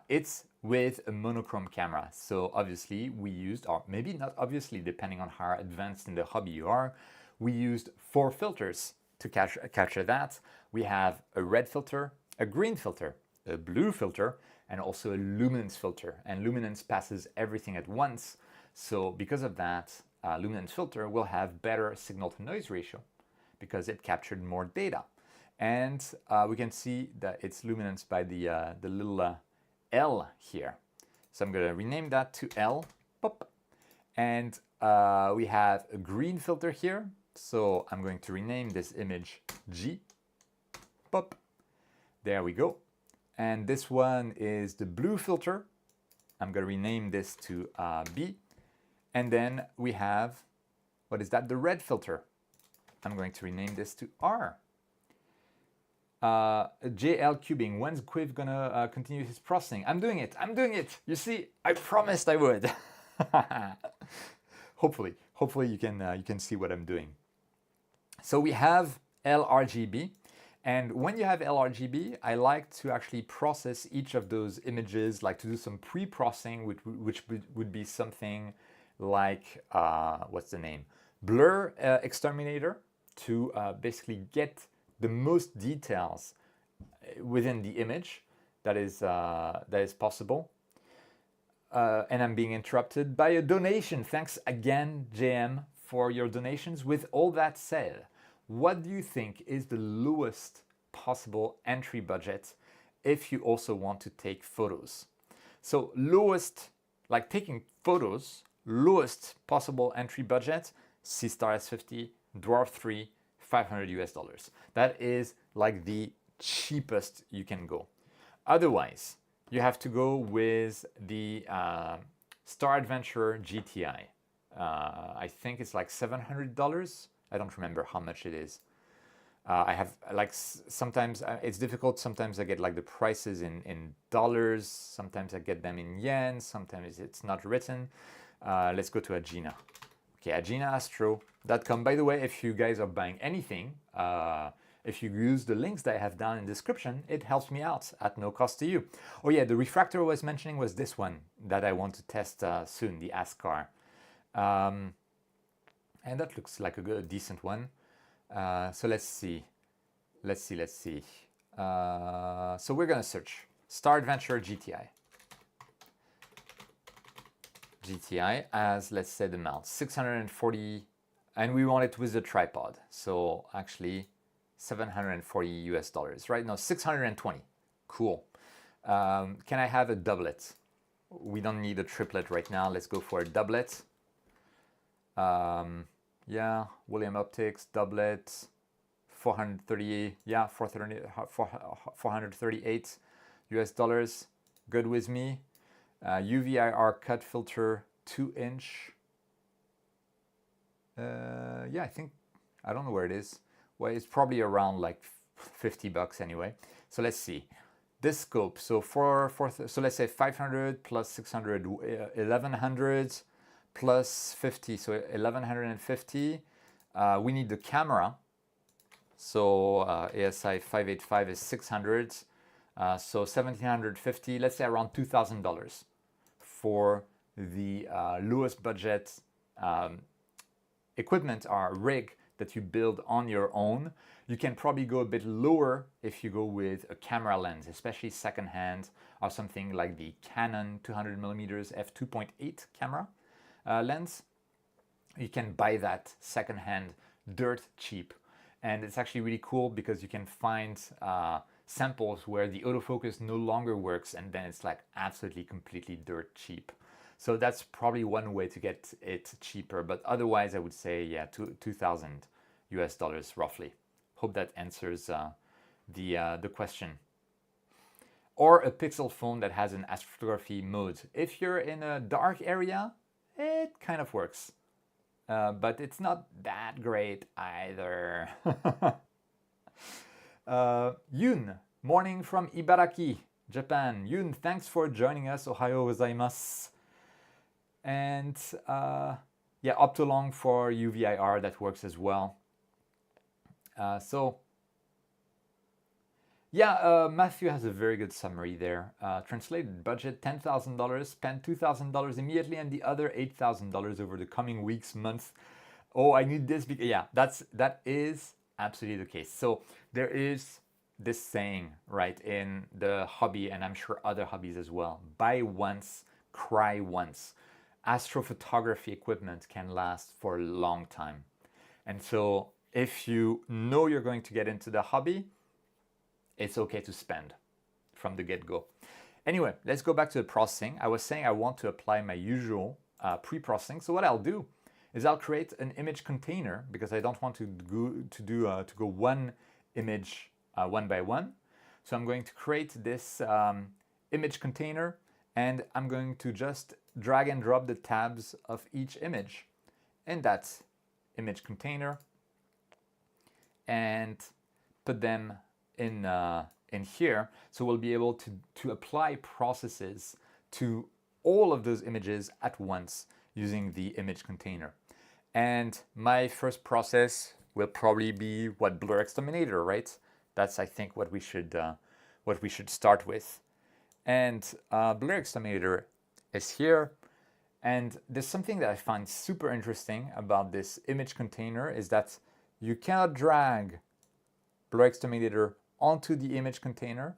it's with a monochrome camera. So obviously we used, or maybe not obviously, depending on how advanced in the hobby you are, we used 4 filters to capture that. We have a red filter, a green filter, a blue filter, and also a luminance filter. And luminance passes everything at once. So because of that, luminance filter will have better signal to noise ratio because it captured more data. And we can see that it's luminance by the little L here. So I'm going to rename that to L. Pop. And we have a green filter here. So I'm going to rename this image G. Pop. There we go. And this one is the blue filter. I'm going to rename this to B. And then we have, what is that? The red filter. I'm going to rename this to R. JL cubing, when's Quiv gonna continue his processing? I'm doing it. You see, I promised I would. Hopefully you can see what I'm doing. So we have LRGB, and when you have LRGB, I like to actually process each of those images, like to do some pre-processing, which would be something like what's the name? Blur exterminator, to basically get the most details within the image that is possible. And I'm being interrupted by a donation. Thanks again, JM, for your donations. With all that said, what do you think is the lowest possible entry budget if you also want to take photos? So lowest, like taking photos, lowest possible entry budget, C-Star S50, Dwarf 3, $500. That is like the cheapest you can go. Otherwise, you have to go with the Star Adventure GTI. I think it's like $700. I don't remember how much it is. I have like sometimes it's difficult. Sometimes I get like the prices in dollars. Sometimes I get them in yen. Sometimes it's not written. Let's go to Agena. Okay, AgenaAstro.com. By the way, if you guys are buying anything, if you use the links that I have down in the description, it helps me out at no cost to you. Oh yeah, the refractor I was mentioning was this one that I want to test soon, the ASCAR. And that looks like a decent one. So let's see. So we're gonna search Star Adventure GTI as, let's say, the mount, 640, and we want it with the tripod. So actually $740, right? No, 620. Cool. Can I have a doublet? We don't need a triplet right now. Let's go for a doublet. Yeah, William Optics, doublet, 438, yeah, 438 US dollars. Good with me. UVIR cut filter, 2-inch. Yeah, I think, I don't know where it is. Well, it's probably around like $50 anyway. So let's see. This scope, so so let's say 500 plus 600, 1100 plus 50, so 1150. We need the camera. So ASI 585 is 600. So 1750, let's say around $2,000 for the lowest budget equipment or rig that you build on your own. You can probably go a bit lower if you go with a camera lens, especially secondhand, or something like the Canon 200mm f2.8 camera lens. You can buy that secondhand dirt cheap. And it's actually really cool because you can find samples where the autofocus no longer works, and then it's like absolutely completely dirt cheap. So that's probably one way to get it cheaper, but otherwise I would say, yeah, $2,000 roughly. Hope that answers the question. Or a Pixel phone that has an astrophotography mode. If you're in a dark area, it kind of works. But it's not that great either. Yun, morning from Ibaraki, Japan. Yun, thanks for joining us. Ohayo gozaimasu. And yeah, Optolong for UVIR, that works as well. So yeah, Matthew has a very good summary there. Translated budget, $10,000, spend $2,000 immediately, and the other $8,000 over the coming weeks, months. Oh, I need this because, yeah, that is absolutely the case. So there is this saying, right, in the hobby, and I'm sure other hobbies as well: buy once, cry once. Astrophotography equipment can last for a long time. And so if you know you're going to get into the hobby, it's okay to spend from the get-go. Anyway, let's go back to the processing. I was saying I want to apply my usual pre-processing. So what I'll do is I'll create an image container because I don't want to go one image one by one. So I'm going to create this image container, and I'm going to just drag and drop the tabs of each image in that image container. and put them in here. So we'll be able to apply processes to all of those images at once using the image container. And my first process will probably be what, blur exterminator, right? That's, I think, what we should start with. And blur exterminator is here. And there's something that I find super interesting about this image container is that you cannot drag blur exterminator onto the image container,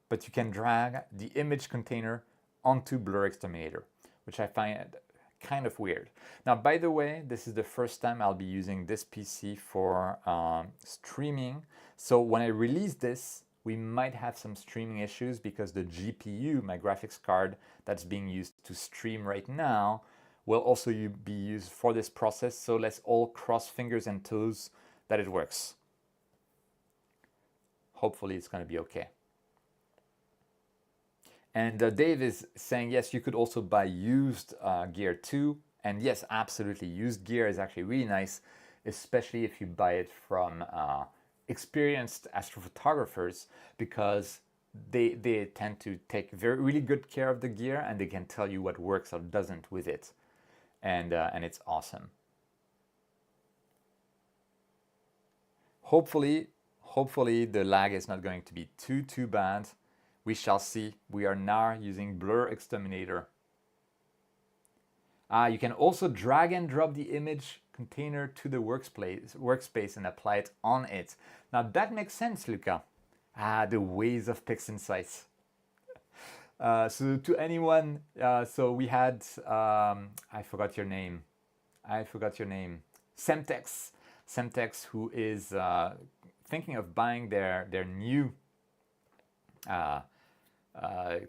but you can drag the image container onto blur exterminator, which I find kind of weird. Now, by the way, this is the first time I'll be using this PC for streaming. So when I release this, we might have some streaming issues because the GPU, my graphics card that's being used to stream right now, will also be used for this process. So let's all cross fingers and toes that it works. Hopefully it's going to be okay. And Dave is saying, yes, you could also buy used gear too. And yes, absolutely. Used gear is actually really nice, especially if you buy it from experienced astrophotographers, because they tend to take really good care of the gear, and they can tell you what works or doesn't with it. And it's awesome. Hopefully the lag is not going to be too bad. We shall see. We are now using blur exterminator. You can also drag and drop the image container to the workspace and apply it on it. Now that makes sense, Luca. The ways of PixInsight. So to anyone, so we had, I forgot your name. Semtex, who is thinking of buying their new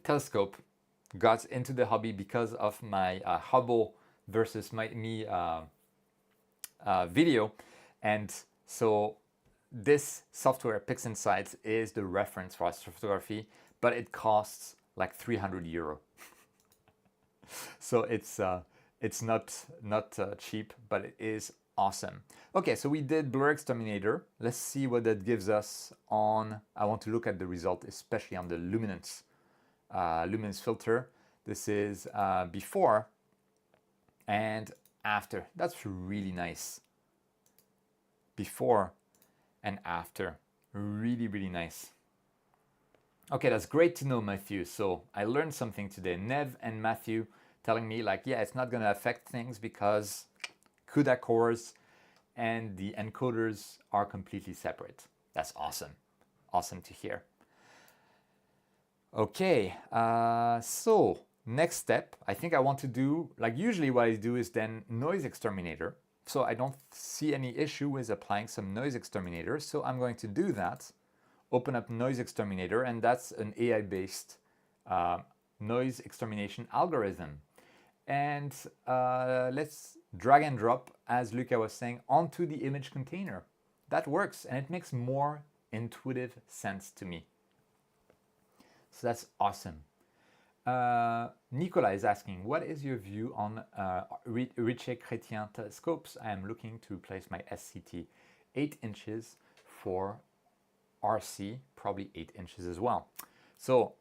telescope, got into the hobby because of my Hubble versus me video. And so this software, PixInsight, is the reference for astrophotography, but it costs like 300 euro. So it's not cheap, but it is awesome. Okay, so we did blur exterminator. Let's see what that gives us on, I want to look at the result, especially on the luminance filter. This is before and after. That's really nice. Before and after, really nice. Okay, that's great to know, Matthew. So I learned something today. Nev and Matthew telling me like, yeah, it's not going to affect things because CUDA cores and the encoders are completely separate. That's awesome. Awesome to hear. Okay, so next step, I think I want to do, like usually what I do is then noise exterminator. So I don't see any issue with applying some noise exterminator. So I'm going to do that, open up noise exterminator, and that's an AI-based noise extermination algorithm. And let's drag and drop, as Luca was saying, onto the image container. That works, and it makes more intuitive sense to me. So that's awesome. Nicolas is asking, what is your view on Richer-Chrétien telescopes? I am looking to replace my SCT 8 inches for RC, probably 8 inches as well. So,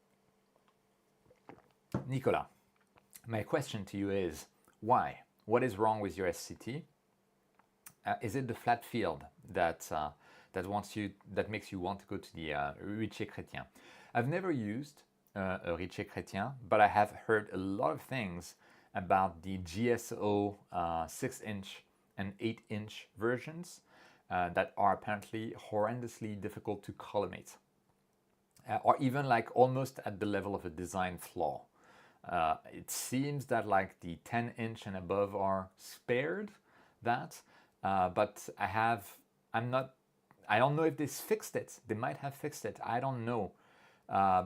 Nicolas, my question to you is, why? What is wrong with your SCT? Is it the flat field that makes you want to go to the Richer-Chrétien? I've never used a Richer-Chrétien, but I have heard a lot of things about the GSO 6-inch and 8-inch versions that are apparently horrendously difficult to collimate, or even like almost at the level of a design flaw. It seems that like the 10-inch and above are spared that, but I don't know if they fixed it. They might have fixed it. I don't know. Yeah,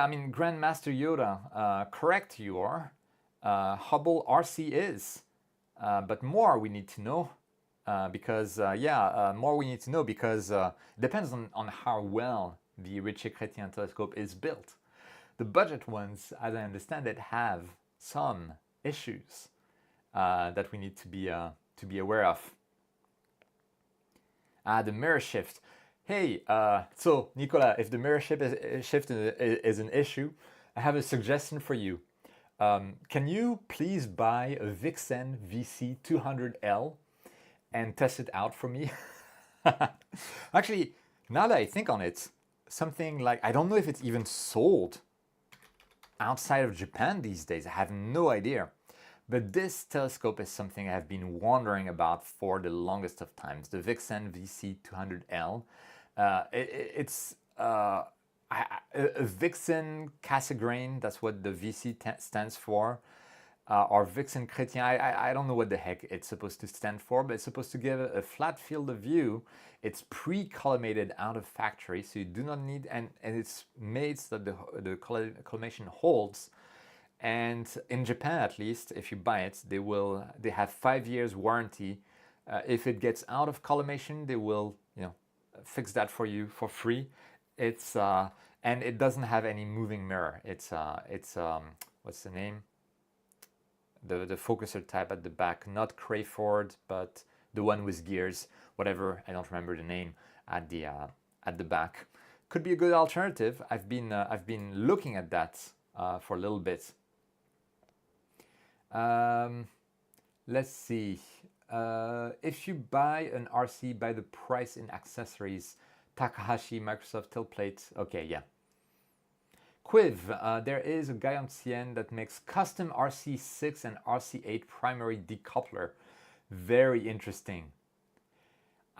I mean, Grandmaster Yoda, correct you are. Hubble RC is, but more we need to know, because more we need to know because it depends on how well the Richer-Chrétien telescope is built. The budget ones, as I understand it, have some issues that we need to be to be aware of. The mirror shift. Hey, so Nicola, if the mirror shift is an issue, I have a suggestion for you. Can you please buy a Vixen VC200L and test it out for me? Actually, now that I think on it, something like, I don't know if it's even sold outside of Japan these days. I have no idea. But this telescope is something I've been wondering about for the longest of times. The Vixen VC200L. It's a Vixen Cassegrain, that's what the VC stands for. Or Vixen Chrétien, I don't know what the heck it's supposed to stand for, but it's supposed to give a flat field of view. It's pre-collimated out of factory, so you do not need, and it's made so that the collimation holds. And in Japan, at least, if you buy it, they have 5 years warranty. If it gets out of collimation, they will, fix that for you for free. It's and it doesn't have any moving mirror. It's what's the name? The focuser type at the back, not Crayford, but the one with gears, whatever. I don't remember the name at the back. Could be a good alternative. I've been looking at that for a little bit. Let's see. If you buy an RC, buy the price in accessories. Takahashi, Microsoft tilt plate. Okay, yeah. Quiv, there is a guy on CN that makes custom RC6 and RC8 primary decoupler. Very interesting.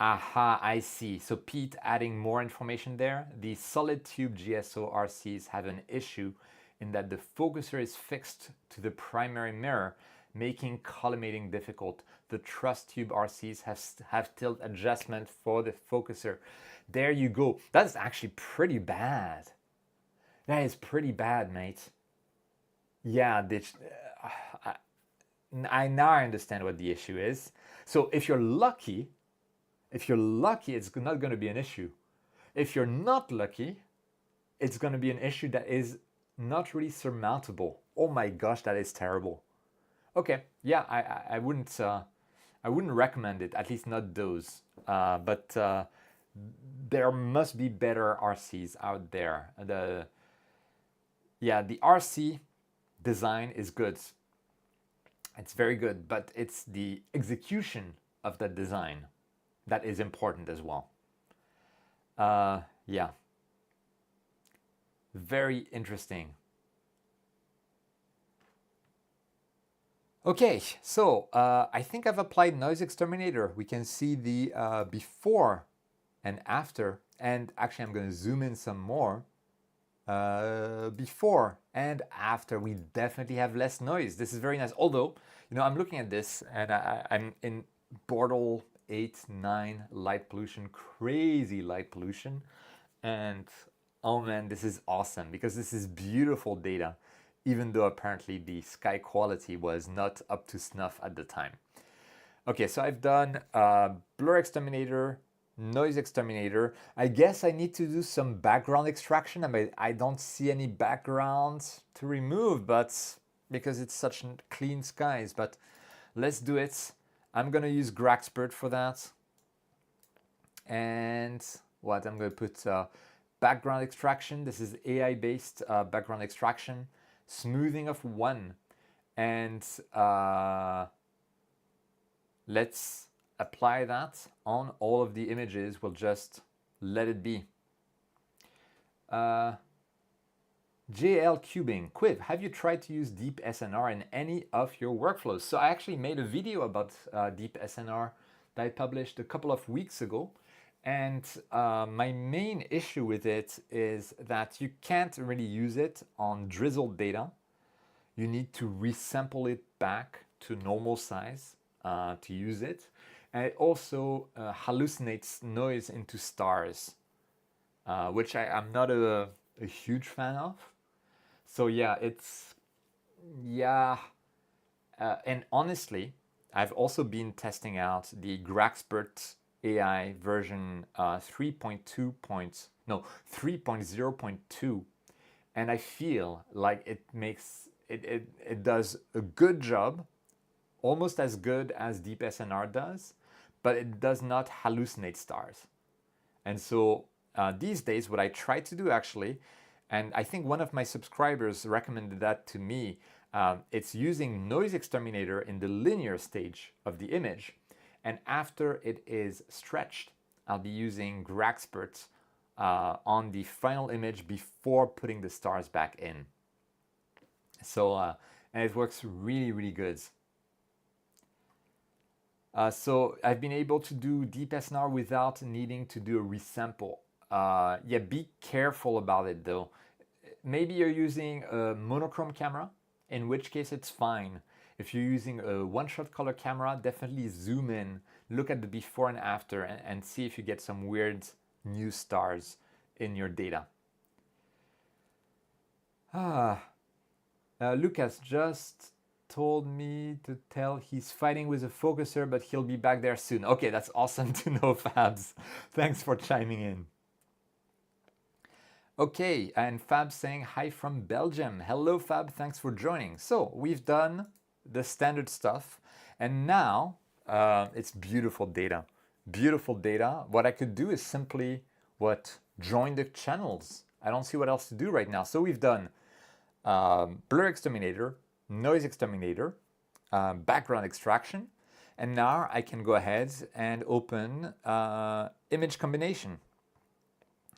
Aha, I see. So Pete adding more information there. The solid tube GSO RCs have an issue in that the focuser is fixed to the primary mirror, making collimating difficult. The truss tube RCs have tilt adjustment for the focuser. There you go. That's actually pretty bad. That is pretty bad, mate. Yeah, I now understand what the issue is. So if you're lucky, it's not going to be an issue. If you're not lucky, it's going to be an issue that is not really surmountable. Oh my gosh, that is terrible. Okay, yeah, I wouldn't recommend it. At least not those. But there must be better RCs out there. The RC design is good. It's very good, but it's the execution of the design that is important as well. Yeah. Very interesting. Okay, so I think I've applied noise exterminator. We can see the before and after, and actually I'm going to zoom in some more. Before and after, we definitely have less noise. This is very nice. Although, I'm looking at this and I'm in Bortle 8, 9 light pollution, crazy light pollution. And oh man, this is awesome because this is beautiful data, even though apparently the sky quality was not up to snuff at the time. Okay, so I've done blur exterminator, noise exterminator. I guess I need to do some background extraction. I mean, I don't see any background to remove, but because it's such clean skies, but let's do it. I'm gonna use Graxpert for that. And what I'm gonna put background extraction. This is AI-based background extraction, smoothing of 1, and let's apply that on all of the images. We'll just let it be. JL Cubing, Quiv, have you tried to use Deep SNR in any of your workflows? So I actually made a video about Deep SNR that I published a couple of weeks ago. And my main issue with it is that you can't really use it on drizzled data. You need to resample it back to normal size to use it. And it also hallucinates noise into stars, which I'm not a huge fan of. So yeah, and honestly, I've also been testing out the Graxpert AI version 3.0.2, and I feel like it does a good job, almost as good as deep SNR does, but it does not hallucinate stars. And so these days, what I try to do actually, and I think one of my subscribers recommended that to me, it's using noise exterminator in the linear stage of the image. And after it is stretched, I'll be using Graxpert on the final image before putting the stars back in. So, and it works really, really good. So I've been able to do deep SNR without needing to do a resample. Yeah, be careful about it though. Maybe you're using a monochrome camera, in which case it's fine. If you're using a one-shot color camera, definitely zoom in, look at the before and after, and see if you get some weird new stars in your data. Lucas just told me to tell he's fighting with a focuser, but he'll be back there soon. Okay, that's awesome to know, Fabs. Thanks for chiming in. Okay, and Fab saying hi from Belgium. Hello, Fab, thanks for joining. So we've done the standard stuff, and now it's beautiful data. Beautiful data. What I could do is simply join the channels. I don't see what else to do right now. So we've done blur exterminator, noise exterminator, background extraction, and now I can go ahead and open image combination.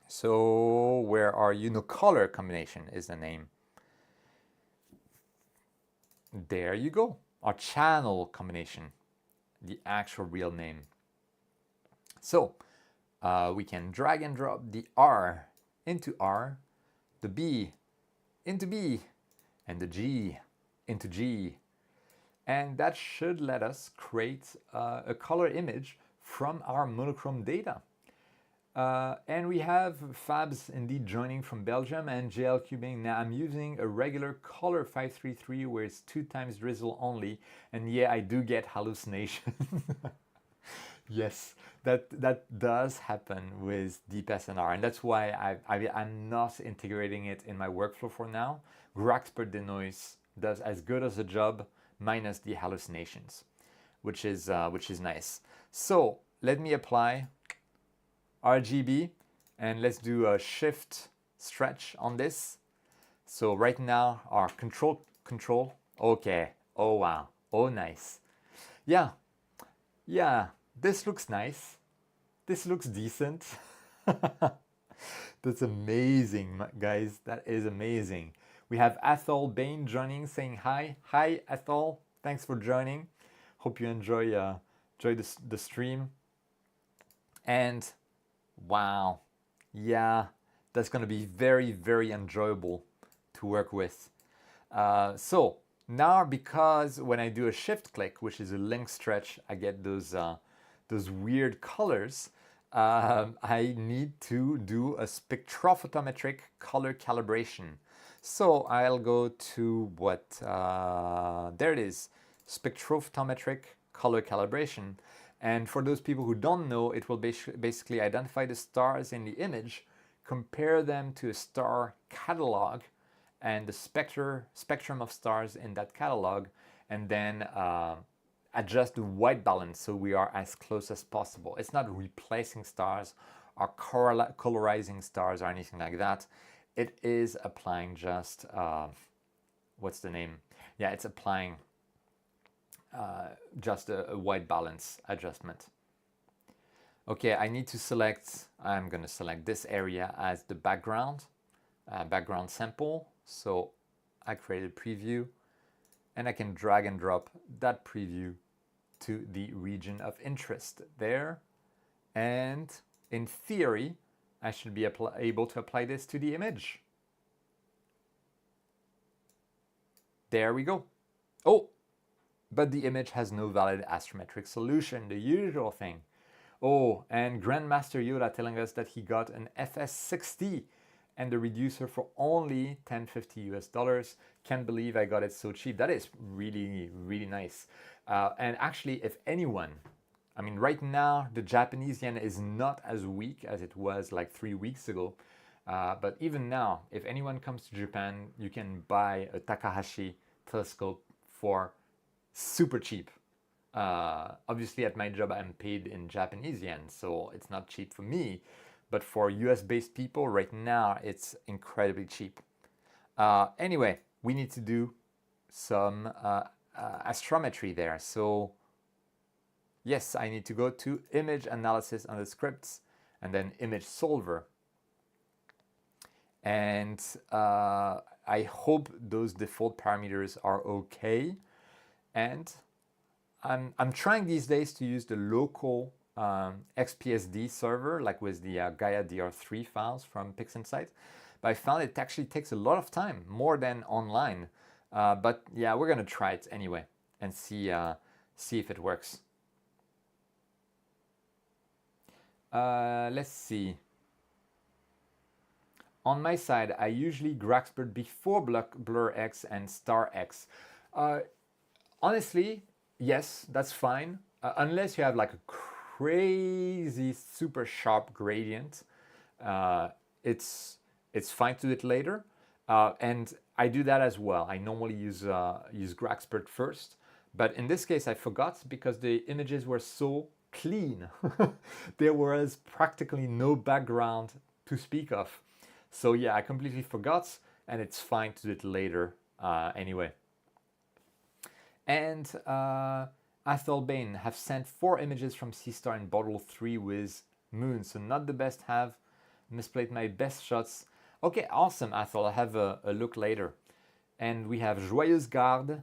So where are you? No, color combination is the name. There you go. Our channel combination, the actual real name. So we can drag and drop the R into R, the B into B, and the G into G. And that should let us create a color image from our monochrome data. And we have Fabs indeed joining from Belgium and JL Cubing. Now I'm using a regular color 533 where it's 2x drizzle only. And yeah, I do get hallucination. Yes, that does happen with deep SNR. And that's why I'm not integrating it in my workflow for now. Graxpert denoise does as good as a job minus the hallucinations, which is nice. So let me apply RGB and let's do a shift stretch on this. So right now our control, okay, oh wow, oh nice. Yeah, this looks nice, this looks decent. That's amazing, guys, that is amazing. We have Athol Bain joining, saying hi. Hi Athol, thanks for joining. Hope you enjoy the stream. And wow, yeah, that's going to be very, very enjoyable to work with. So now, because when I do a shift click, which is a link stretch, I get those weird colors. I need to do a spectrophotometric color calibration. So I'll go to there it is, spectrophotometric color calibration. And for those people who don't know, it will basically identify the stars in the image, compare them to a star catalog and the spectrum of stars in that catalog, and then adjust the white balance so we are as close as possible. It's not replacing stars or colorizing stars or anything like that. It is applying just, what's the name? Yeah, it's applying just a white balance adjustment. Okay, I need to select, I'm going to select this area as the background sample. So I created a preview and I can drag and drop that preview to the region of interest there. And in theory, I should be able to apply this to the image. There we go. Oh, but the image has no valid astrometric solution, the usual thing. Oh, and Grandmaster Yoda telling us that he got an FS60 and the reducer for only $10.50 US. Can't believe I got it so cheap. That is really, really nice. And actually, if anyone, I mean, right now, the Japanese yen is not as weak as it was like 3 weeks ago. But even now, if anyone comes to Japan, you can buy a Takahashi telescope for super cheap. Obviously, at my job, I'm paid in Japanese yen, so it's not cheap for me. But for US-based people, right now, it's incredibly cheap. Anyway, we need to do some astrometry there. So yes, I need to go to image analysis on the scripts and then image solver. And I hope those default parameters are okay. And I'm trying these days to use the local XPSD server, like with the Gaia DR3 files from PixInsight. But I found it actually takes a lot of time, more than online. But yeah, we're gonna try it anyway and see if it works. Let's see. On my side, I usually Graxpert before Blur X and Star X. Honestly, yes, that's fine. Unless you have like a crazy, super sharp gradient, it's fine to do it later. And I do that as well. I normally use Graxpert first, but in this case I forgot because the images were so clean. There was practically no background to speak of. So yeah, I completely forgot, and it's fine to do it later anyway. And Athelbane have sent 4 images from C-Star in bottle 3 with moon, so not the best. Have misplayed my best shots. Okay, awesome, Athel. I'll have a look later. And we have Joyeuse Garde.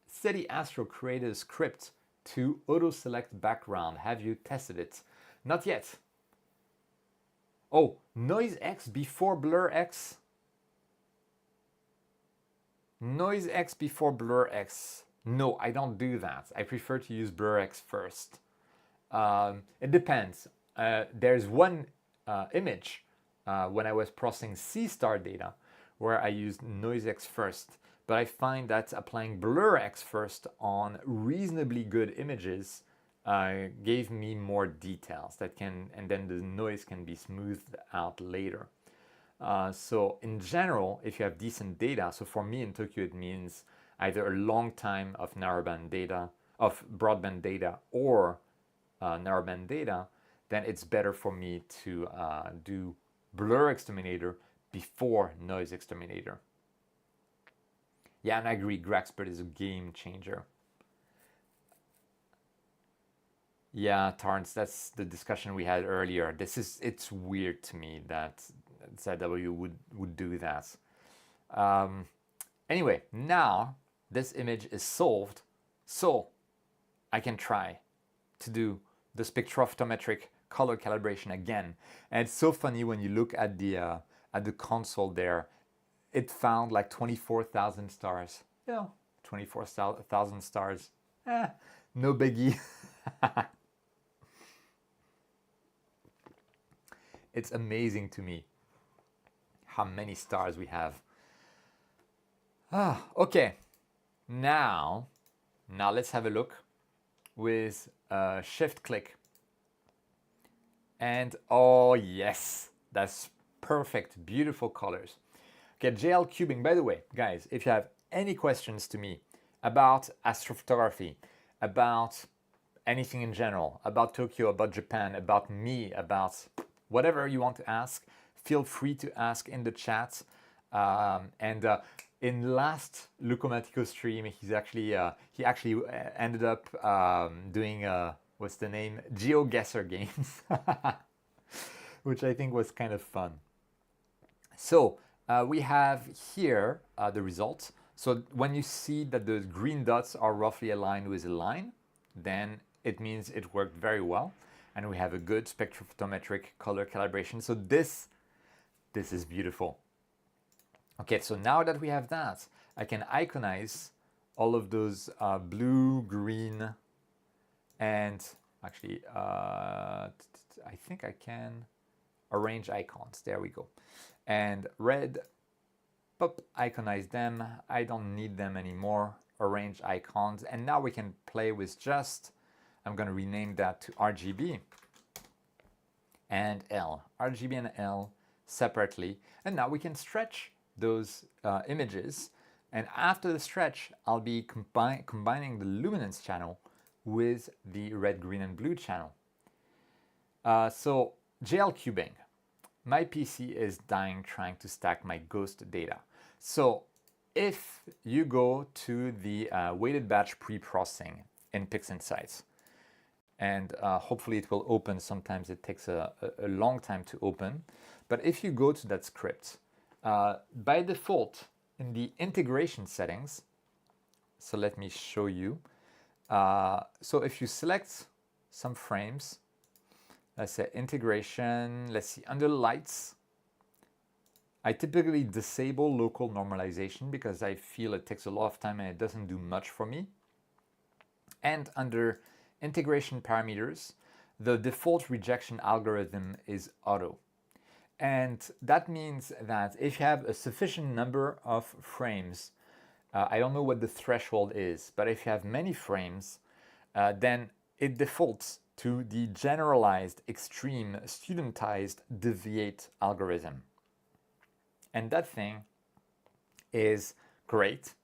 Steady Astro created a script to auto-select background. Have you tested it? Not yet. Oh, Noise X before Blur X? Noise X before Blur X. No, I don't do that. I prefer to use Blur X first. It depends. There's one image when I was processing C-Star data where I used Noise X first. But I find that applying Blur X first on reasonably good images gave me more details and then the noise can be smoothed out later. So in general, if you have decent data, so for me in Tokyo it means either a long time of narrowband data, of broadband data, or narrowband data, then it's better for me to do blur exterminator before noise exterminator. Yeah, and I agree, Graxpert is a game changer. Yeah, Torrance, that's the discussion we had earlier. It's weird to me that ZW would do that. Anyway, now this image is solved, so I can try to do the spectrophotometric color calibration again. And it's so funny when you look at the console there, it found like 24,000 stars. Yeah, 24,000 stars. No biggie. It's amazing to me how many stars we have. Okay, now let's have a look with shift click. And oh yes, that's perfect, beautiful colors. Okay, JL cubing. By the way, guys, if you have any questions to me about astrophotography, about anything in general, about Tokyo, about Japan, about me, about whatever you want to ask, feel free to ask in the chat. In last Lucomatico stream, he actually ended up doing what's the name, GeoGuessr games, which I think was kind of fun. So we have here the results. So when you see that the green dots are roughly aligned with a line, then it means it worked very well. And we have a good spectrophotometric color calibration. So this is beautiful. Okay, so now that we have that, I can iconize all of those blue, green, and actually, I think I can arrange icons. There we go. And red, pop, iconize them. I don't need them anymore. Arrange icons. And now we can play with just, I'm going to rename that to RGB and L. RGB and L separately. And now we can stretch those images And after the stretch, I'll be combining the luminance channel with the red, green, and blue channel. So JL cubing. My PC is dying trying to stack my ghost data. So if you go to the weighted batch pre-processing in PixInsight, and hopefully it will open. Sometimes it takes a long time to open. But if you go to that script, by default, in the integration settings, so let me show you. So if you select some frames, let's say integration, let's see, under lights, I typically disable local normalization because I feel it takes a lot of time and it doesn't do much for me. And under integration parameters, the default rejection algorithm is auto. And that means that if you have a sufficient number of frames, I don't know what the threshold is, but if you have many frames, then it defaults to the generalized extreme studentized deviate algorithm. And that thing is great,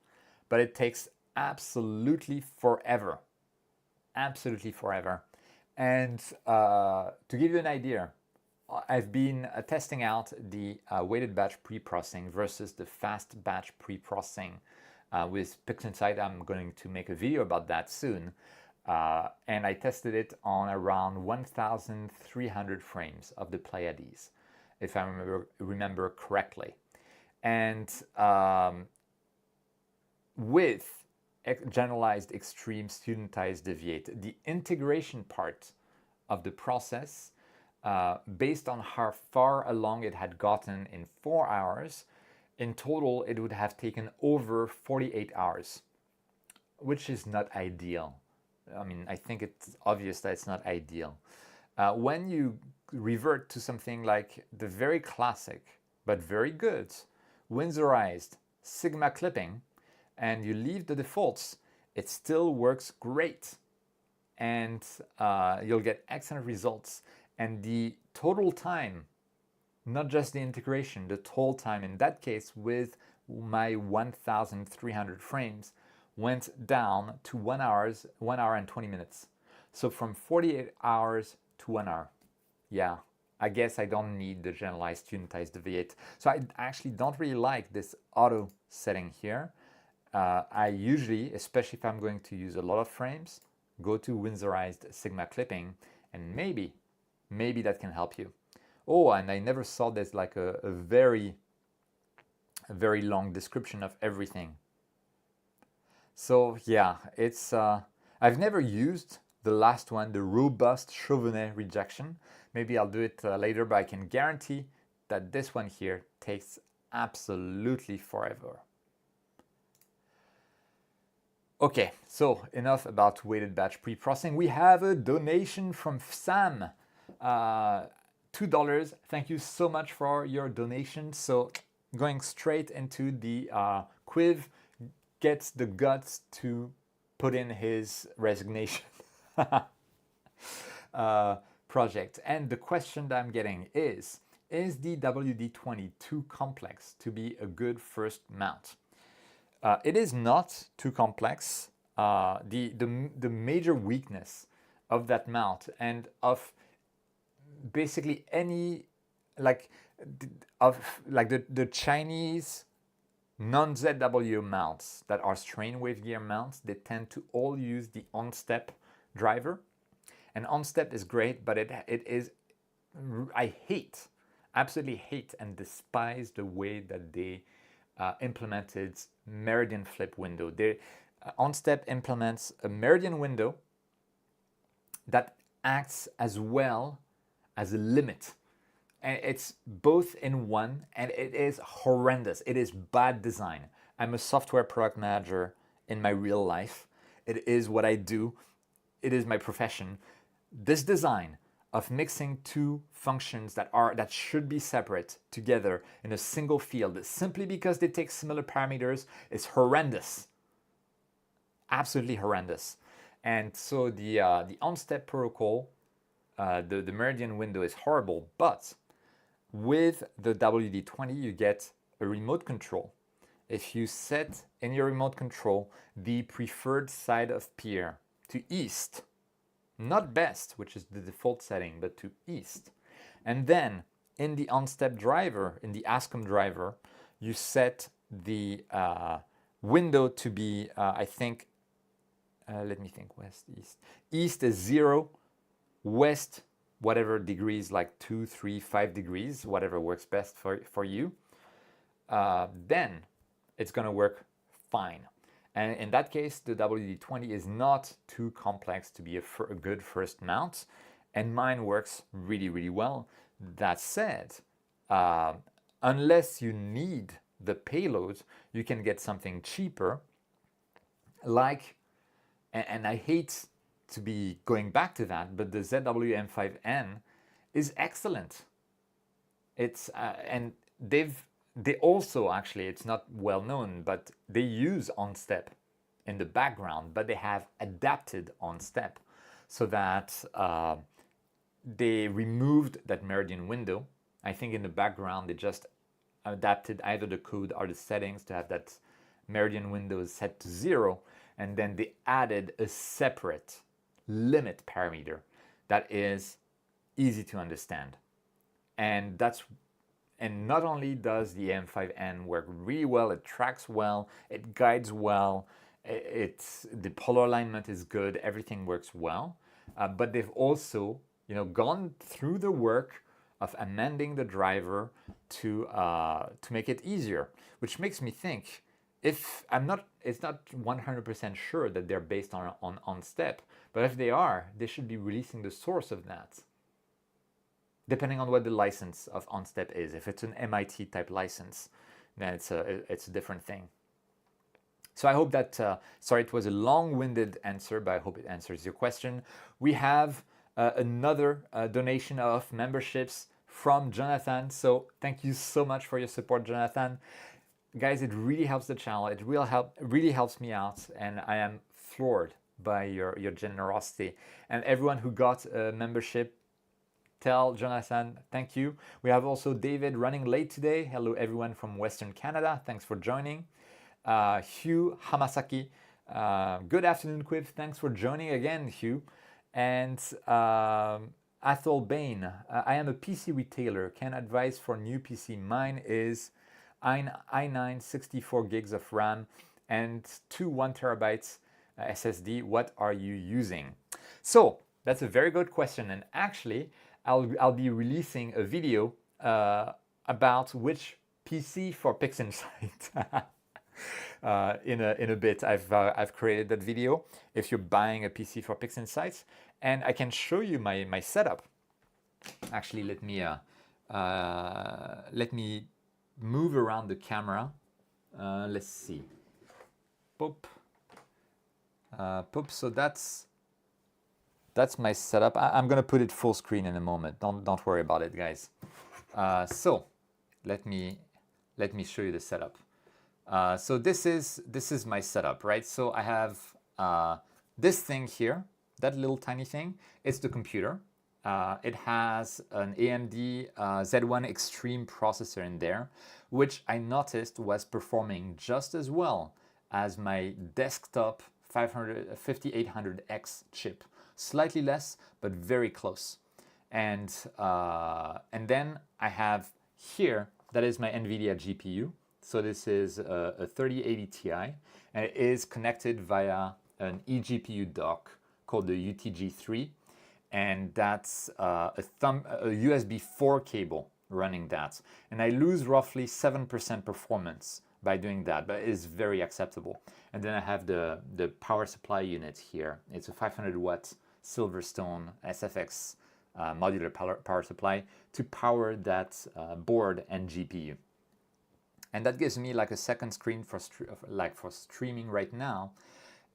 but it takes absolutely forever. Absolutely forever. And to give you an idea, I've been testing out the weighted batch pre-processing versus the fast batch pre-processing with PixInsight. I'm going to make a video about that soon. And I tested it on around 1,300 frames of the Pleiades, if I remember correctly. And with generalized extreme studentized deviate, the integration part of the process, based on how far along it had gotten in 4 hours, in total it would have taken over 48 hours, which is not ideal. I mean, I think it's obvious that it's not ideal. When you revert to something like the very classic, but very good, Windsorized Sigma clipping, and you leave the defaults, it still works great. And you'll get excellent results. And the total time, not just the integration, the total time in that case with my 1,300 frames went down to 1 hour and 20 minutes. So from 48 hours to 1 hour. Yeah, I guess I don't need the generalized studentized deviate. So I actually don't really like this auto setting here. I usually, especially if I'm going to use a lot of frames, go to Windsorized Sigma clipping, and maybe that can help you. Oh, and I never saw there's like a very long description of everything. So yeah, it's I've never used the last one, the robust Chauvenet rejection. Maybe I'll do it later, but I can guarantee that this one here takes absolutely forever. Okay, so enough about weighted batch pre-processing. We have a donation from Sam, $2. Thank you so much for your donation. So going straight into the Quiv gets the guts to put in his resignation project. And the question that I'm getting is the WD-20 too complex to be a good first mount? It is not too complex. The major weakness of that mount and of basically any the Chinese non-ZW mounts that are strain wave gear mounts, they tend to all use the on-step driver. And on-step is great, but it is, I absolutely hate and despise the way that they implemented meridian flip window. OnStep implements a meridian window that acts as well as a limit. And it's both in one, and it is horrendous. It is bad design. I'm a software product manager in my real life. It is what I do. It is my profession. This design of mixing two functions that should be separate together in a single field simply because they take similar parameters is horrendous. Absolutely horrendous. And so the on-step protocol, the meridian window is horrible, but with the WD-20 you get a remote control if you set in your remote control the preferred side of peer to east, not best, which is the default setting, but to east, and then in the on-step driver, in the ASCOM driver, you set the window to be, I think, let me think, west, east. East is 0, west, whatever degrees, like 2, 3, 5 degrees, whatever works best for you, then it's going to work fine. And in that case, the WD-20 is not too complex to be a good first mount, and mine works really, really well. That said, unless you need the payload, you can get something cheaper, like, and I hate to be going back to that, but the ZW-M5N is excellent. It's and they also, actually, it's not well known, but they use on-step in the background, but they have adapted on-step so that they removed that meridian window. I think in the background they just adapted either the code or the settings to have that meridian window set to 0, and then they added a separate limit parameter that is easy to understand. And not only does the M5N work really well, it tracks well, it guides well, the polar alignment is good, everything works well, but they've also, gone through the work of amending the driver to make it easier, which makes me think, it's not 100% sure that they're based on step, but if they are, they should be releasing the source of that, depending on what the license of OnStep is. If it's an MIT type license, then it's a different thing. So I hope that, sorry, it was a long-winded answer, but I hope it answers your question. We have another donation of memberships from Jonathan. So thank you so much for your support, Jonathan. Guys, it really helps the channel. It really helps me out, and I am floored by your generosity. And everyone who got a membership, tell Jonathan thank you. We have also David running late today. Hello everyone from Western Canada. Thanks for joining. Hugh Hamasaki. Good afternoon, Quiv. Thanks for joining again, Hugh. And Athol Bain. I am a PC retailer. Can advise for new PC. Mine is i9 64 gigs of RAM and 2 1 terabytes SSD. What are you using? So that's a very good question, and actually I'll be releasing a video about which PC for PixInsight. in a bit. I've created that video if you're buying a PC for PixInsight, and I can show you my setup. Actually, let me move around the camera. Let's see. Boop. So that's my setup. I'm gonna put it full screen in a moment. Don't worry about it, guys. So let me show you the setup. So this is my setup, right? So I have this thing here, that little tiny thing. It's the computer. It has an AMD Z1 Extreme processor in there, which I noticed was performing just as well as my desktop 5800X chip. Slightly less, but very close. And then I have here, that is my NVIDIA GPU. So this is a 3080 Ti, and it is connected via an eGPU dock called the UTG-3, and that's a USB 4 cable running that. And I lose roughly 7% performance by doing that, but it is very acceptable. And then I have the power supply unit here. It's a 500 watt Silverstone SFX modular power supply to power that board and GPU. And that gives me like a second screen for streaming right now.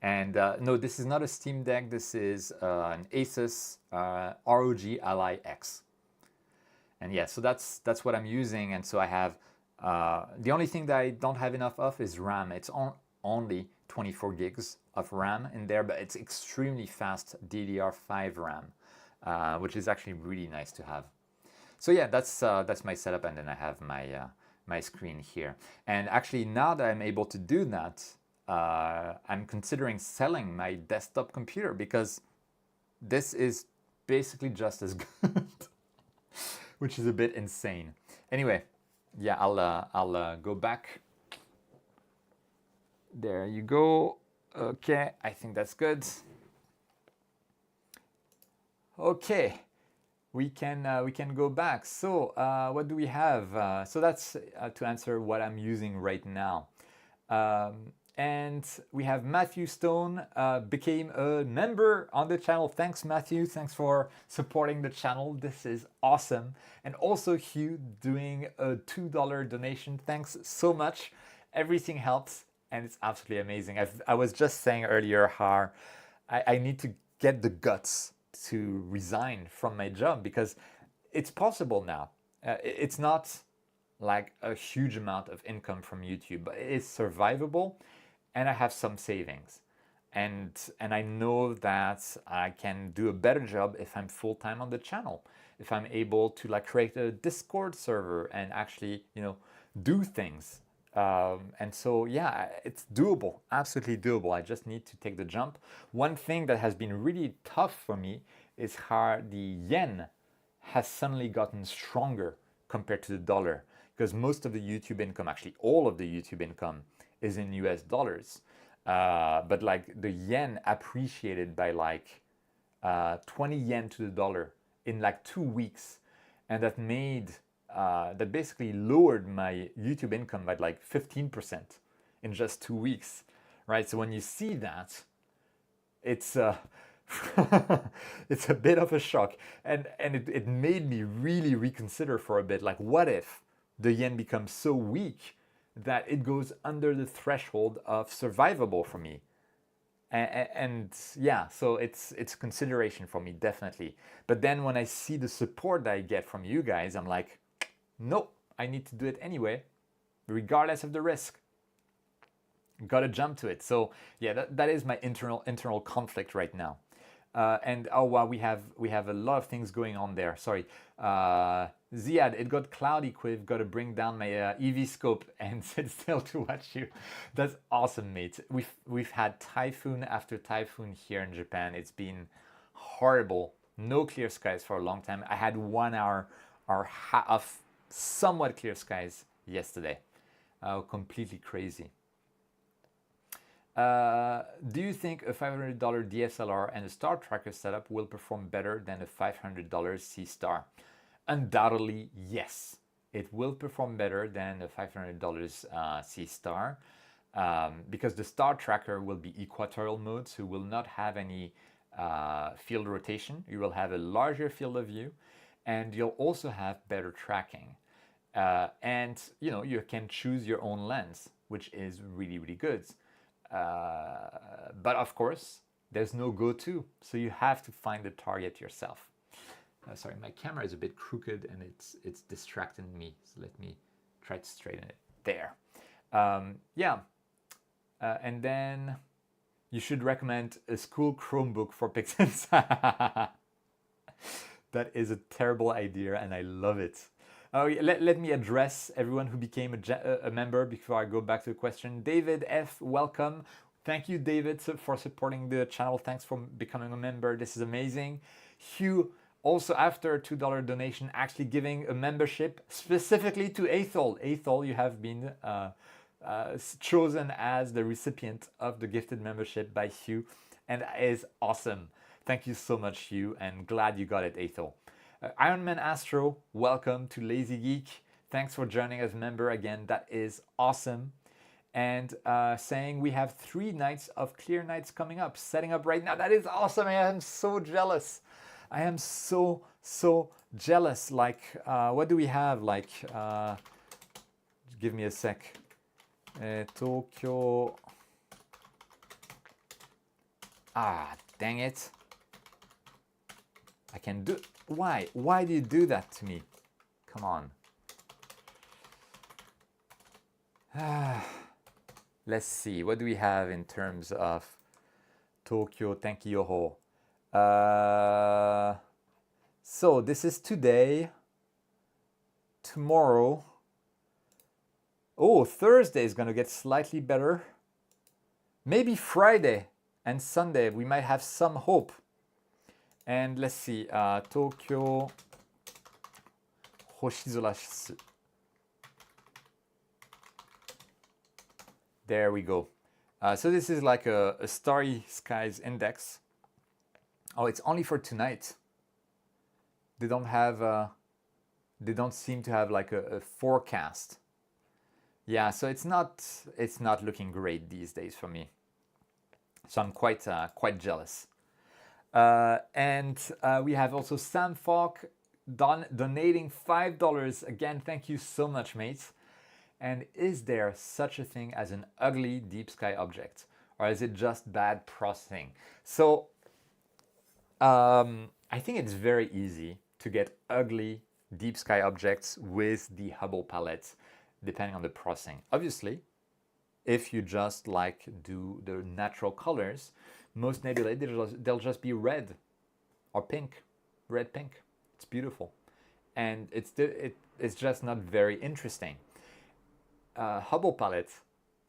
And no, this is not a Steam Deck. This is an Asus ROG Ally X. And yeah, so that's what I'm using. And so I have the only thing that I don't have enough of is RAM. It's only 24 gigs of RAM in there, but it's extremely fast DDR5 RAM, which is actually really nice to have. So yeah, that's my setup, and then I have my my screen here. And actually, now that I'm able to do that, I'm considering selling my desktop computer because this is basically just as good, which is a bit insane. Anyway, yeah, I'll go back. There you go. Okay, I think that's good. Okay, we can go back. So what do we have? So that's to answer what I'm using right now. And we have Matthew Stone became a member on the channel. Thanks, Matthew. Thanks for supporting the channel. This is awesome. And also Hugh doing a $2 donation. Thanks so much. Everything helps, and it's absolutely amazing. I was just saying earlier how I need to get the guts to resign from my job because it's possible now. It's not like a huge amount of income from YouTube, but it's survivable, and I have some savings, and I know that I can do a better job if I'm full-time on the channel, if I'm able to like create a Discord server and actually, you know, do things. And so yeah, it's doable, absolutely doable. I just need to take the jump. One thing that has been really tough for me is how the yen has suddenly gotten stronger compared to the dollar, because most of the YouTube income, actually all of the YouTube income, is in US dollars. But like the yen appreciated by like 20 yen to the dollar in like 2 weeks. And that made, that basically lowered my YouTube income by like 15% in just 2 weeks, right? So when you see that, it's it's a bit of a shock, and it made me really reconsider for a bit, like what if the yen becomes so weak that it goes under the threshold of survivable for me. And yeah, so it's a consideration for me, definitely. But then when I see the support that I get from you guys, I'm like, nope, I need to do it anyway, regardless of the risk. Gotta jump to it. So yeah, that is my internal conflict right now. And oh wow, we have a lot of things going on there. Sorry, Ziad, it got cloudy. Quiv, got to bring down my EV scope and sit still to watch you. That's awesome, mate. We've had typhoon after typhoon here in Japan. It's been horrible. No clear skies for a long time. I had 1 hour of somewhat clear skies yesterday. Completely crazy. Do you think a $500 DSLR and a star tracker setup will perform better than a $500 C-Star? Undoubtedly, yes. It will perform better than a $500 C-Star because the star tracker will be equatorial mode, so will not have any field rotation. You will have a larger field of view, and you'll also have better tracking. And you know, you can choose your own lens, which is really, really good. But of course, there's no go-to, so you have to find the target yourself. Sorry, my camera is a bit crooked and it's distracting me, so let me try to straighten it. There. Yeah, and then you should recommend a school Chromebook for PixInsight. That is a terrible idea, and I love it. Oh, yeah, let me address everyone who became a member before I go back to the question. David F, welcome. Thank you, David, for supporting the channel. Thanks for becoming a member. This is amazing. Hugh, also after a $2 donation, actually giving a membership specifically to Athol. Athol, you have been chosen as the recipient of the gifted membership by Hugh, and that is awesome. Thank you so much, Hugh, and glad you got it, Athol. Ironman Astro, welcome to Lazy Geek. Thanks for joining as a member again. That is awesome. And saying we have 3 nights of clear nights coming up, setting up right now. That is awesome. I am so jealous. I am so jealous. Like, what do we have? Like, give me a sec. Tokyo. Ah, dang it. I can do. Why? Why do you do that to me? Come on. Let's see. What do we have in terms of Tokyo Tenkyoho? So this is today. Tomorrow Oh, Thursday is gonna get slightly better. Maybe Friday and Sunday we might have some hope. And let's see, Tokyo Hoshizola Shisu. There we go. So this is like a starry skies index. Oh, it's only for tonight. They don't have, they don't seem to have like a forecast. Yeah, so it's not looking great these days for me. So I'm quite jealous. And we have also Sam Falk donating $5. Again, thank you so much, mates. And is there such a thing as an ugly deep sky object? Or is it just bad processing? So I think it's very easy to get ugly deep sky objects with the Hubble palette, depending on the processing. Obviously, if you just like do the natural colors, most nebulae, they'll just be red or pink, red, pink. It's beautiful. And it's just not very interesting. Hubble palette,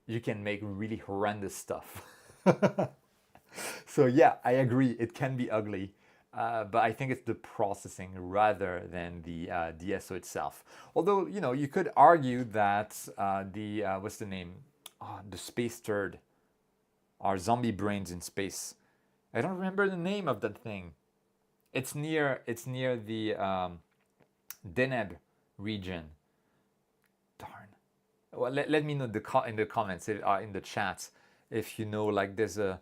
you can make really horrendous stuff. So yeah, I agree, it can be ugly. But I think it's the processing rather than the DSO itself. Although, you know, you could argue that what's the name? Oh, the space turd, or zombie brains in space. I don't remember the name of that thing. It's near the Deneb region. Darn. Well, let me know in the comments, in the chat, if you know, like there's a,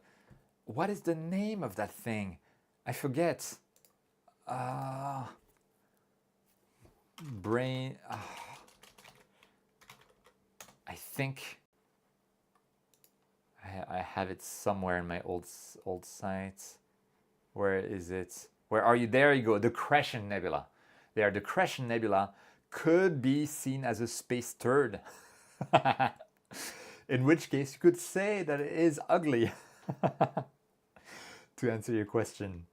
what is the name of that thing? I forget. Brain. I think I have it somewhere in my old sites. Where is it? Where are you? There you go. The Crescent Nebula. There, the Crescent Nebula could be seen as a space turd. In which case, you could say that it is ugly. To answer your question.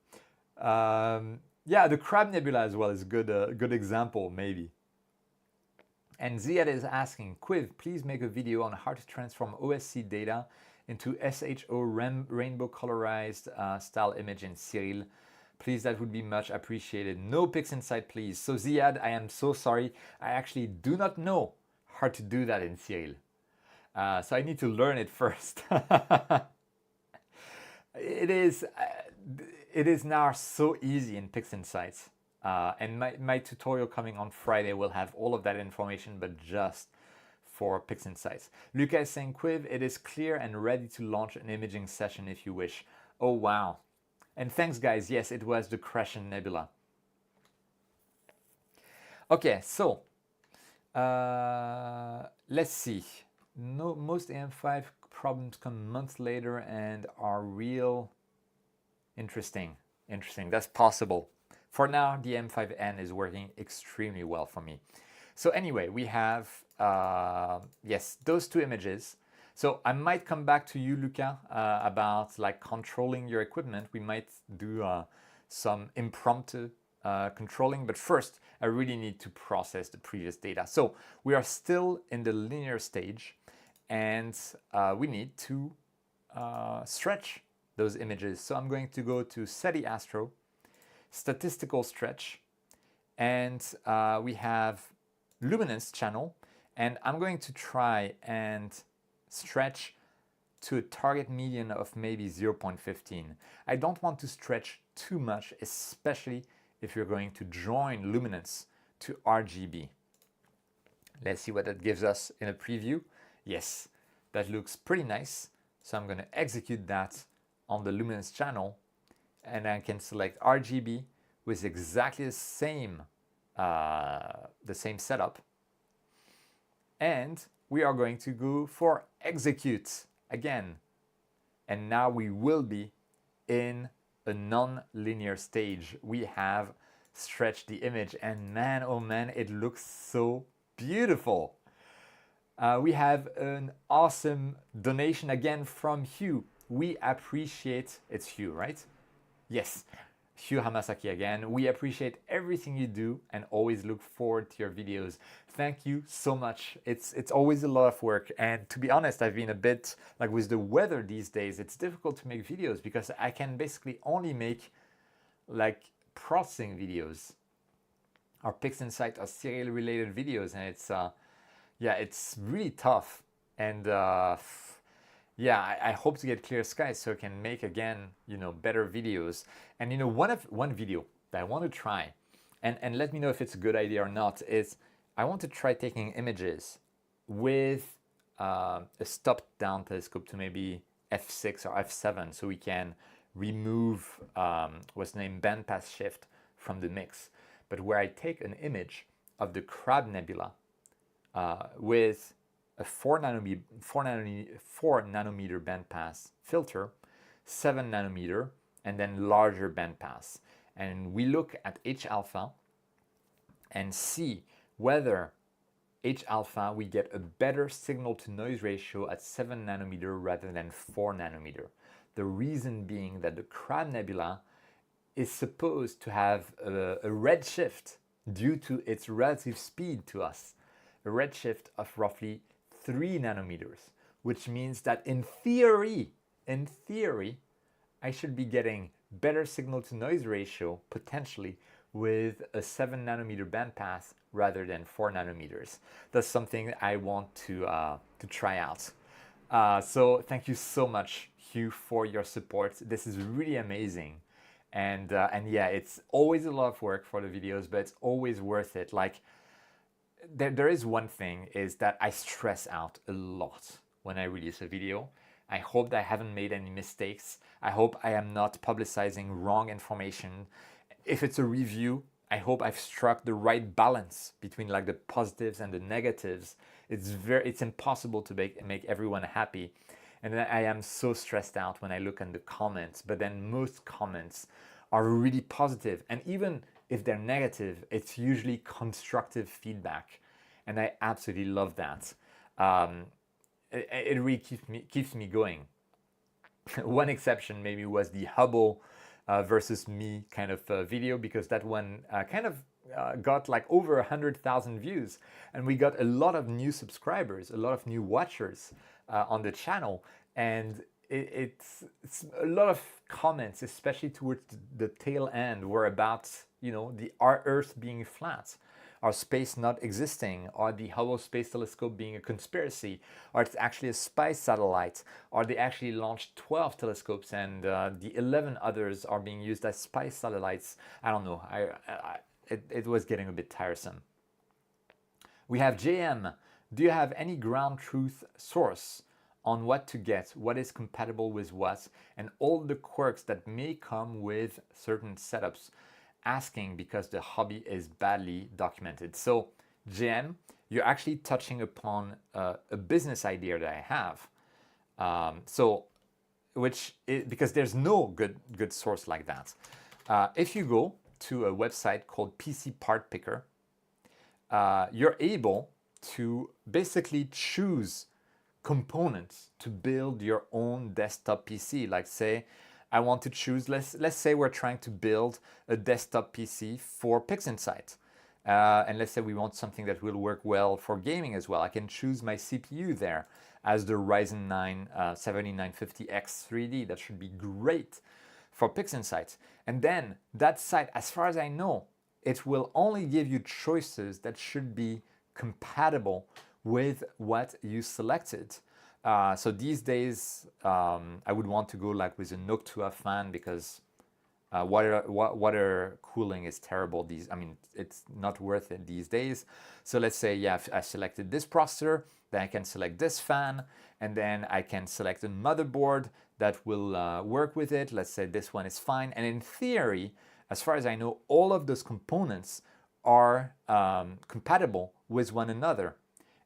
Yeah, the Crab Nebula as well is a good example, maybe. And Ziad is asking, Quiv, please make a video on how to transform OSC data into SHO rainbow colorized style image in CHILE. Please, that would be much appreciated. No PixInsight, please. So Ziad, I am so sorry. I actually do not know how to do that in CHILE. So I need to learn it first. It is now so easy in PixInsight. And my tutorial coming on Friday will have all of that information, but just for PixInsight. Luca is saying, Quiv, it is clear and ready to launch an imaging session if you wish. Oh, wow. And thanks, guys. Yes, it was the Crescent Nebula. Okay, so let's see. No, most AM5 problems come months later and are real. Interesting. That's possible. For now, the M5N is working extremely well for me. So anyway, we have, yes, those two images. So I might come back to you, Luca, about like controlling your equipment. We might do some impromptu controlling, but first I really need to process the previous data. So we are still in the linear stage, and we need to stretch those images. So I'm going to go to SETI Astro, statistical stretch, and we have luminance channel, and I'm going to try and stretch to a target median of maybe 0.15. I don't want to stretch too much, especially if you're going to join luminance to RGB. Let's see what that gives us in a preview. Yes, that looks pretty nice. So I'm going to execute that on the luminance channel, and I can select RGB with exactly the same setup. And we are going to go for execute again. And now we will be in a non-linear stage. We have stretched the image, and man, oh man, it looks so beautiful. We have an awesome donation again from Hugh. We appreciate, it's Hugh, right? Yes. Hugh Hamasaki again. We appreciate everything you do and always look forward to your videos. Thank you so much. It's always a lot of work, and to be honest, I've been a bit like with the weather these days, it's difficult to make videos because I can basically only make like processing videos or PixInsight or serial related videos, and it's yeah, it's really tough. And yeah, I hope to get clear skies so I can make again, better videos. And one video that I want to try, and let me know if it's a good idea or not, is I want to try taking images with a stopped down telescope to maybe f6 or f7, so we can remove what's named bandpass shift from the mix. But where I take an image of the Crab Nebula with a 4 nanometer bandpass filter, 7 nanometer, and then larger bandpass. And we look at H alpha and see whether H alpha we get a better signal to noise ratio at 7 nanometer rather than 4 nanometer. The reason being that the Crab Nebula is supposed to have a redshift due to its relative speed to us, a redshift of roughly 3 nanometers, which means that in theory, I should be getting better signal to noise ratio potentially with a 7 nanometer bandpass rather than 4 nanometers. That's something I want to try out. So thank you so much, Hugh, for your support. This is really amazing. And yeah, it's always a lot of work for the videos, but it's always worth it. Like, there is one thing, is that I stress out a lot when I release a video. I hope that I haven't made any mistakes. I hope I am not publicizing wrong information. If it's a review, I hope I've struck the right balance between like the positives and the negatives. It's impossible to make everyone happy. And then I am so stressed out when I look at the comments, but then most comments are really positive. And even if they're negative, it's usually constructive feedback. And I absolutely love that. It really keeps me going. One exception maybe was the Hubble versus me kind of video, because that one got like over 100,000 views, and we got a lot of new subscribers, a lot of new watchers on the channel, and it's a lot of comments, especially towards the tail end, were about our Earth being flat, our space not existing, or the Hubble Space Telescope being a conspiracy, or it's actually a spy satellite, or they actually launched 12 telescopes and the 11 others are being used as spy satellites. I don't know. It was getting a bit tiresome. We have JM. Do you have any ground truth source on what to get, what is compatible with what, and all the quirks that may come with certain setups? Asking because the hobby is badly documented. So JM, you're actually touching upon a business idea that I have. Because there's no good source like that. If you go to a website called PC Part Picker, you're able to basically choose components to build your own desktop PC. Like, say, I want to choose, let's say we're trying to build a desktop PC for PixInsight. And let's say we want something that will work well for gaming as well. I can choose my CPU there as the Ryzen 9 7950X 3D. That should be great for PixInsight. And then that site, as far as I know, it will only give you choices that should be compatible with what you selected. So these days, I would want to go like with a Noctua fan, because water cooling is terrible. It's not worth it these days. So let's say, yeah, I selected this processor, then I can select this fan, and then I can select a motherboard that will work with it. Let's say this one is fine. And in theory, as far as I know, all of those components are compatible with one another.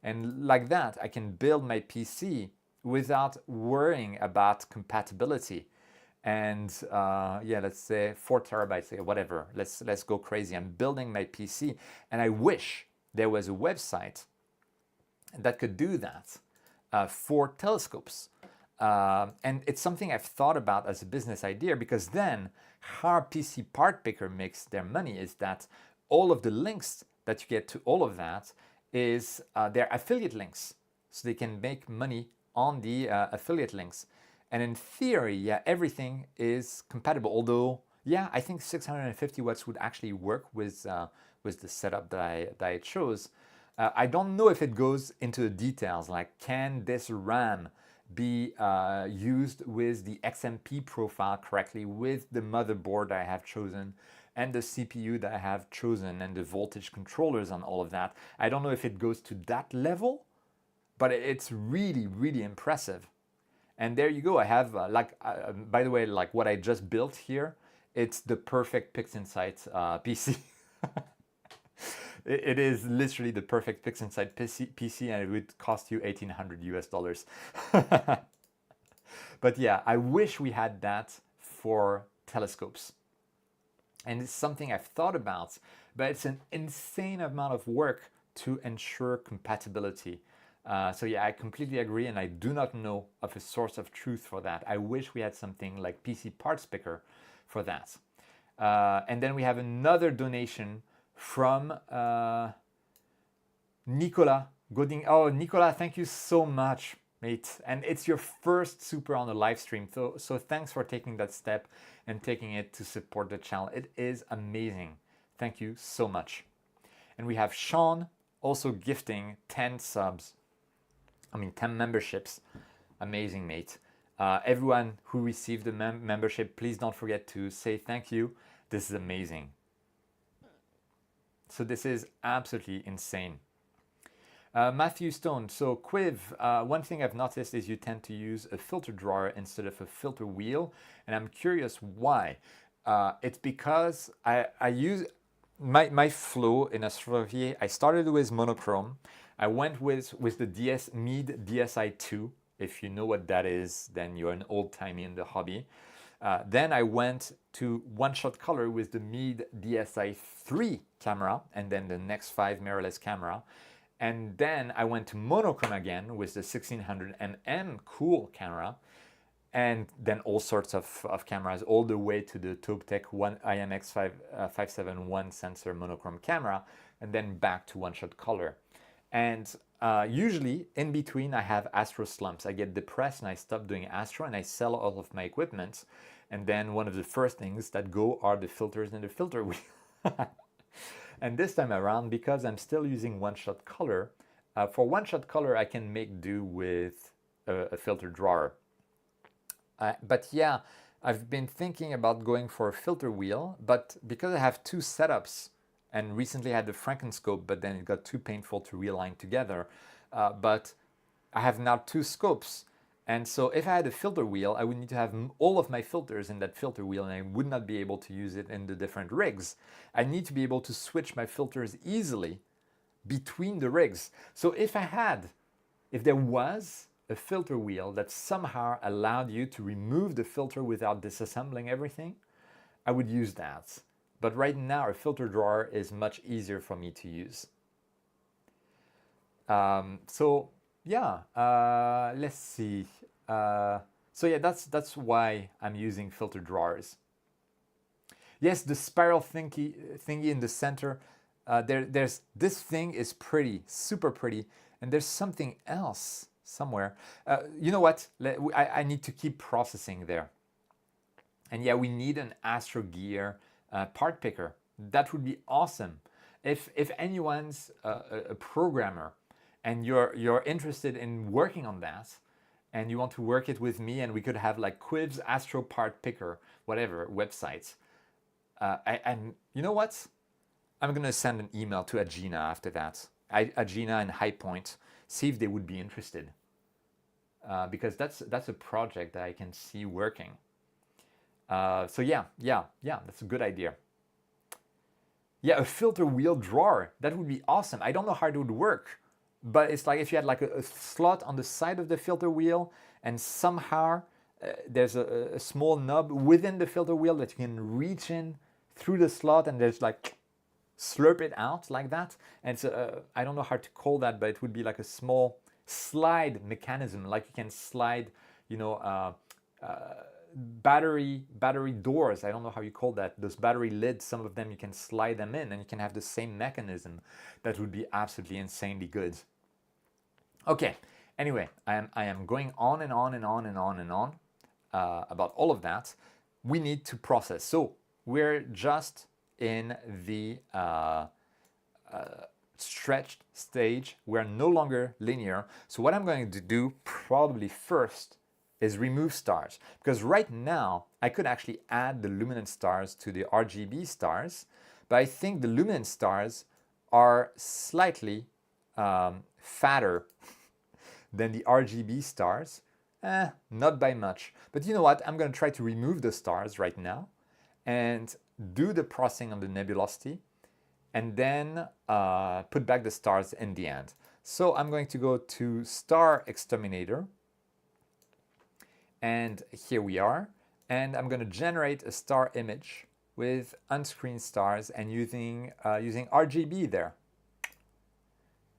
And like that, I can build my PC without worrying about compatibility. And yeah, let's say 4 terabytes, whatever. Let's go crazy. I'm building my PC, and I wish there was a website that could do that for telescopes. And it's something I've thought about as a business idea, because then how PC Part Picker makes their money is that all of the links that you get to all of that is their affiliate links. So they can make money on the affiliate links. And in theory, yeah, everything is compatible. Although, yeah, I think 650 watts would actually work with the setup that I chose. I don't know if it goes into the details, like can this RAM be used with the XMP profile correctly, with the motherboard that I have chosen, and the CPU that I have chosen, and the voltage controllers and all of that. I don't know if it goes to that level, but it's really, really impressive. And there you go. I have, by the way, like what I just built here, it's the perfect PixInsight PC. It is literally the perfect PixInsight PC, and it would cost you $1,800 US. But yeah, I wish we had that for telescopes. And it's something I've thought about, but it's an insane amount of work to ensure compatibility. So yeah, I completely agree, and I do not know of a source of truth for that. I wish we had something like PC Parts Picker for that. And then we have another donation from Nicolas Godin. Oh, Nicolas, thank you so much, mate. And it's your first super on the live stream. So thanks for taking that step and taking it to support the channel. It is amazing. Thank you so much. And we have Sean also gifting 10 subs. 10 memberships. Amazing, mate. Everyone who received the membership, please don't forget to say thank you. This is amazing. So this is absolutely insane. Matthew Stone, so Quiv, one thing I've noticed is you tend to use a filter drawer instead of a filter wheel, and I'm curious why. It's because I use my flow in Astrophotography. I started with monochrome. I went with the Meade DSi-2. If you know what that is, then you're an old-timey in the hobby. Then I went to one-shot color with the Meade DSi-3 camera, and then the Nex 5 mirrorless camera. And then I went to monochrome again with the 1600mm cool camera, and then all sorts of cameras, all the way to the Toptech IMX571 sensor monochrome camera, and then back to one-shot color. And usually in between I have astro slumps. I get depressed and I stop doing astro and I sell all of my equipment. And then one of the first things that go are the filters in the filter wheel. And this time around, because I'm still using one-shot color, for one-shot color I can make do with a filter drawer. But yeah, I've been thinking about going for a filter wheel, but because I have two setups, and recently I had the Frankenscope, but then it got too painful to realign together. But I have now two scopes. And so if I had a filter wheel, I would need to have all of my filters in that filter wheel, and I would not be able to use it in the different rigs. I need to be able to switch my filters easily between the rigs. So if there was a filter wheel that somehow allowed you to remove the filter without disassembling everything, I would use that. But right now, a filter drawer is much easier for me to use. So yeah, let's see. So yeah, that's why I'm using filter drawers. Yes, the spiral thingy in the center. There's this thing is pretty, super pretty, and there's something else somewhere. You know what? I need to keep processing there. And yeah, we need an Astro Gear part picker. That would be awesome. If anyone's a programmer and you're interested in working on that, and you want to work it with me, and we could have like Quiv's Astro Part Picker, whatever websites. And you know what? I'm gonna send an email to Agena after that. Agena and High Point, see if they would be interested, because that's a project that I can see working. So yeah, that's a good idea. Yeah, a filter wheel drawer, that would be awesome. I don't know how it would work, but it's like if you had like a slot on the side of the filter wheel, and somehow there's a small nub within the filter wheel that you can reach in through the slot, and there's like slurp it out like that. And so I don't know how to call that, but it would be like a small slide mechanism, like you can slide, battery doors. I don't know how you call that. Those battery lids, some of them you can slide them in and you can have the same mechanism. That would be absolutely insanely good. Okay, anyway, I am going on and on and on and on and on about all of that. We need to process. So we're just in the stretched stage. We're no longer linear. So what I'm going to do probably first is remove stars, because right now I could actually add the luminance stars to the RGB stars, but I think the luminance stars are slightly fatter than the RGB stars. Not by much. But you know what? I'm going to try to remove the stars right now and do the processing on the nebulosity, and then put back the stars in the end. So I'm going to go to Star Exterminator, and here we are. And I'm going to generate a star image with unscreened stars and using RGB there.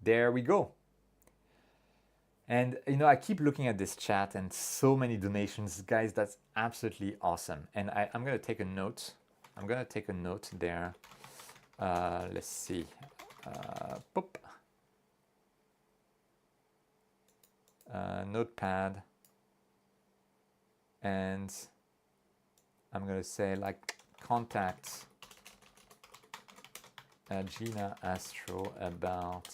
There we go. And you know, I keep looking at this chat and so many donations, guys. That's absolutely awesome. And I'm going to take a note. I'm going to take a note there. Let's see. Boop. Notepad. And I'm going to say like contact Gina Astro about,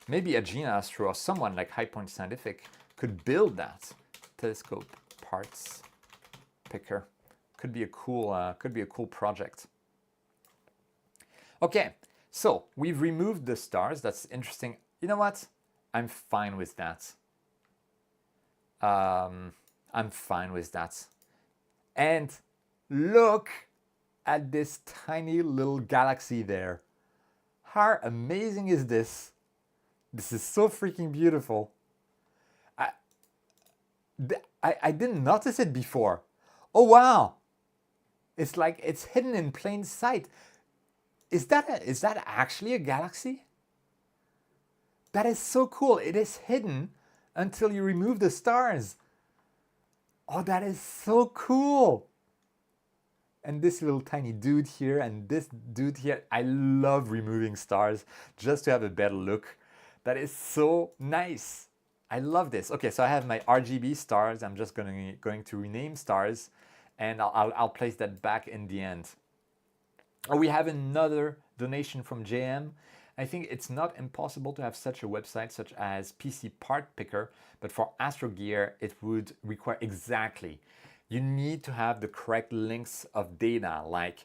maybe a Gina Astro or someone like High Point Scientific could build that telescope parts picker. Could be a cool project. Okay, so we've removed the stars. That's interesting. You know what? I'm fine with that. I'm fine with that. And look at this tiny little galaxy there. How amazing is this? This is so freaking beautiful. I didn't notice it before. Oh wow! It's like it's hidden in plain sight. Is that actually a galaxy? That is so cool. It is hidden until you remove the stars. Oh, that is so cool. And this little tiny dude here and this dude here. I love removing stars just to have a better look. That is so nice. I love this. Okay, so I have my RGB stars. I'm just going to rename stars, and I'll place that back in the end. Oh, we have another donation from JM. I think it's not impossible to have such a website such as PC Part Picker, but for Astro Gear, it would require exactly. You need to have the correct links of data, like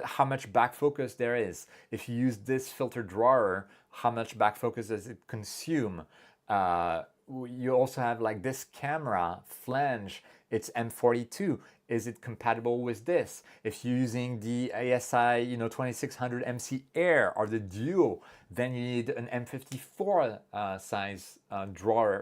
how much back focus there is. If you use this filter drawer, how much back focus does it consume? You also have like this camera flange, it's M42. Is it compatible with this? If you're using the ASI 2600 MC Air or the Duo, then you need an M54 size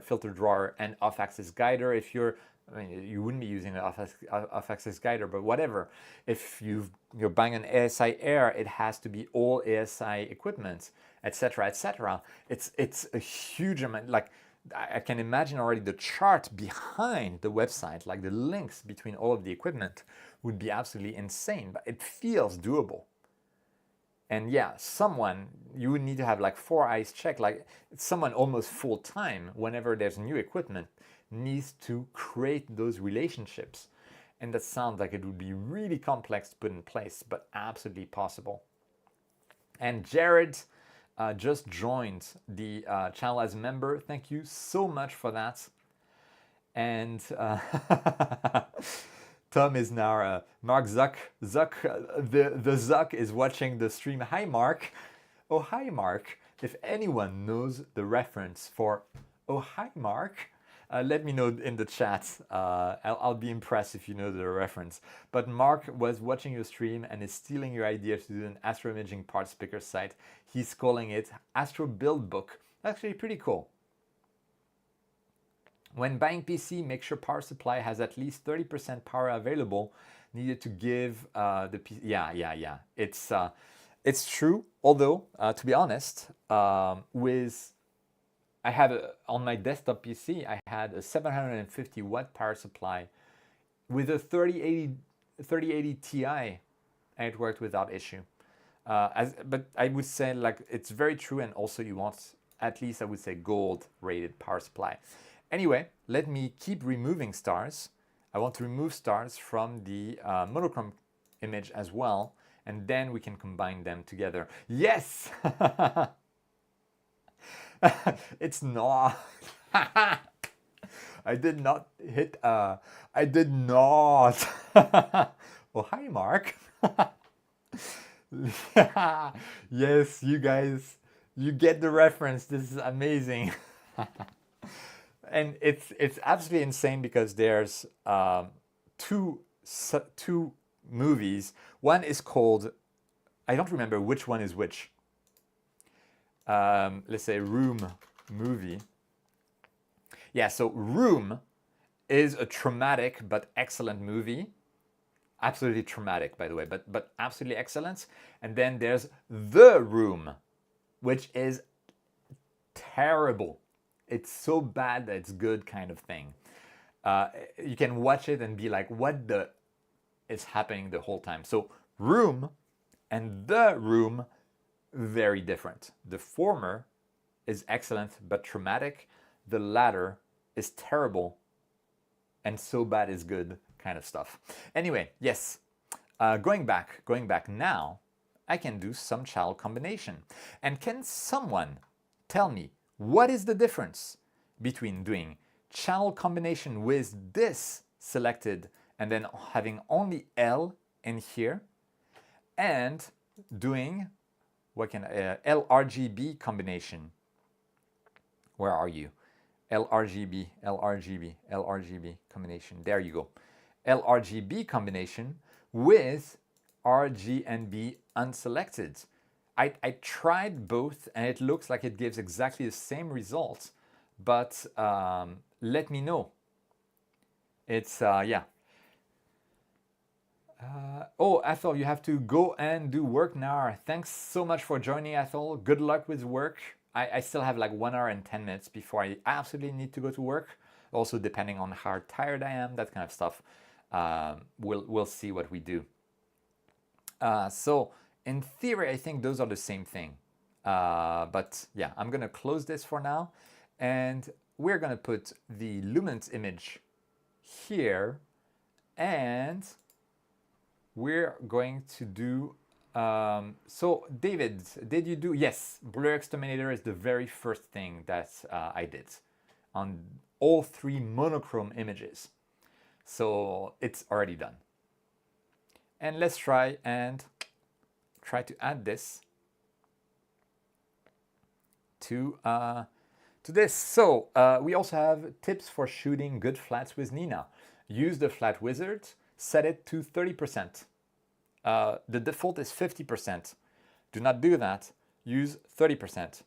filter drawer and off-axis guider. If you wouldn't be using an off-axis guider, but whatever. If you're buying an ASI Air, it has to be all ASI equipment, etc., etc. It's a huge amount. Like, I can imagine already the chart behind the website, like the links between all of the equipment would be absolutely insane, but it feels doable. And yeah, you would need to have like 4 eyes check, like someone almost full time whenever there's new equipment needs to create those relationships. And that sounds like it would be really complex to put in place, but absolutely possible. And Jared just joined the channel as a member. Thank you so much for that. And Tom is now Mark Zuck. The Zuck is watching the stream. Hi, Mark. Oh, hi, Mark. If anyone knows the reference for oh, hi, Mark, let me know in the chat. I'll be impressed if you know the reference. But Mark was watching your stream and is stealing your idea to do an astro imaging parts picker site. He's calling it Astro Build Book. Actually pretty cool. When buying PC, make sure power supply has at least 30% power available needed to give the PC. Yeah. It's true. Although, to be honest, with I have on my desktop PC, I had a 750 watt power supply with a 3080 Ti, and it worked without issue. But I would say like it's very true, and also you want at least I would say gold rated power supply. Anyway, let me keep removing stars. I want to remove stars from the monochrome image as well, and then we can combine them together. Yes! It's not. I did not hit. I did not. Oh, hi, Mark. Yes, you guys, you get the reference. This is amazing. And it's absolutely insane because there's two movies. One is called, I don't remember which one is which. Let's say Room movie. Yeah, so Room is a traumatic but excellent movie. Absolutely traumatic, by the way, but absolutely excellent. And then there's The Room, which is terrible. It's so bad that it's good kind of thing. You can watch it and be like, what the is happening the whole time? So Room and The Room, very different. The former is excellent but traumatic. The latter is terrible and so bad is good kind of stuff. Anyway, yes, going back now, I can do some CHILE combination. And can someone tell me what is the difference between doing CHILE combination with this selected and then having only L in here, and doing LRGB combination? Where are you? LRGB combination. There you go. LRGB combination with RG and B unselected. I tried both and it looks like it gives exactly the same results, but let me know. It's, yeah. Oh, Athol, you have to go and do work now. Thanks so much for joining, Athol. Good luck with work. I still have like 1 hour and 10 minutes before I absolutely need to go to work. Also, depending on how tired I am, that kind of stuff. We'll see what we do. So in theory, I think those are the same thing. But yeah, I'm gonna close this for now, and we're gonna put the luminance image here, and we're going to do. So David, did you do? Yes, blur exterminator is the very first thing that I did on all 3 monochrome images. So it's already done. And let's try to add this to this. So we also have tips for shooting good flats with Nina. Use the flat wizard, set it to 30%. The default is 50%. Do not do that. Use 30%.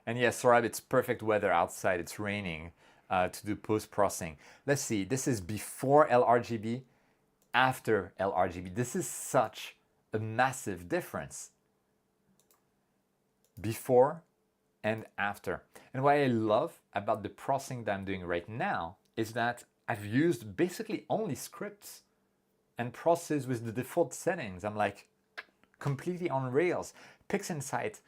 And yes, Sorab, it's perfect weather outside. It's raining to do post-processing. Let's see. This is before LRGB, after LRGB. This is such a massive difference. Before and after. And what I love about the processing that I'm doing right now is that I've used basically only scripts and process with the default settings. I'm like completely on rails. PixInsight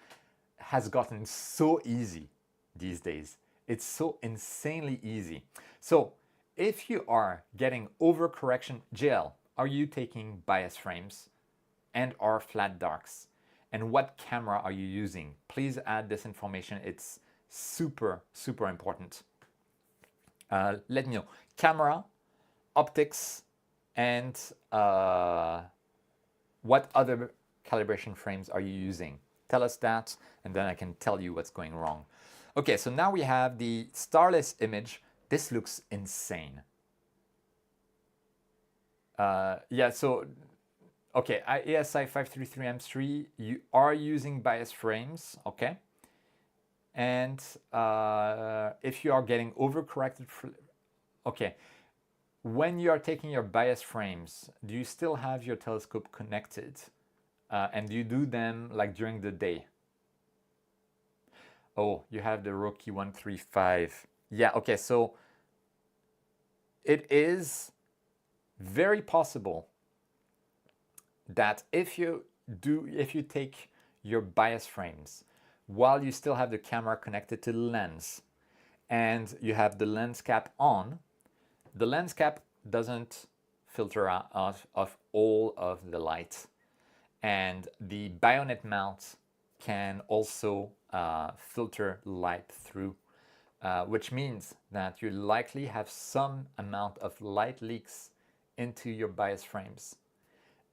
has gotten so easy these days. It's so insanely easy. So if you are getting overcorrection, JL, are you taking bias frames and or flat darks? And what camera are you using? Please add this information. It's super, super important. Let me know. Camera, optics, and what other calibration frames are you using? Tell us that, and then I can tell you what's going wrong. Okay, so now we have the starless image. This looks insane. Yeah, so, okay, ASI 533M3, you are using bias frames, okay? And if you are getting overcorrected, okay, when you are taking your bias frames, do you still have your telescope connected? And do you do them like during the day? Oh, you have the Roki 135. Yeah, okay, so it is very possible that if you take your bias frames while you still have the camera connected to the lens and you have the lens cap on, the lens cap doesn't filter out of all of the light, and the bayonet mount can also filter light through, which means that you likely have some amount of light leaks into your bias frames.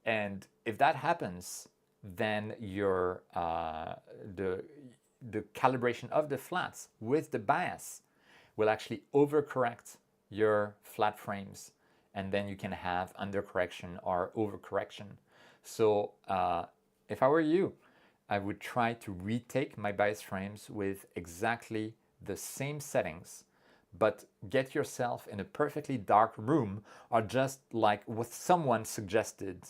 And if that happens, then your the calibration of the flats with the bias will actually overcorrect your flat frames, and then you can have undercorrection or overcorrection. So if I were you, I would try to retake my bias frames with exactly the same settings, but get yourself in a perfectly dark room, or just like what someone suggested,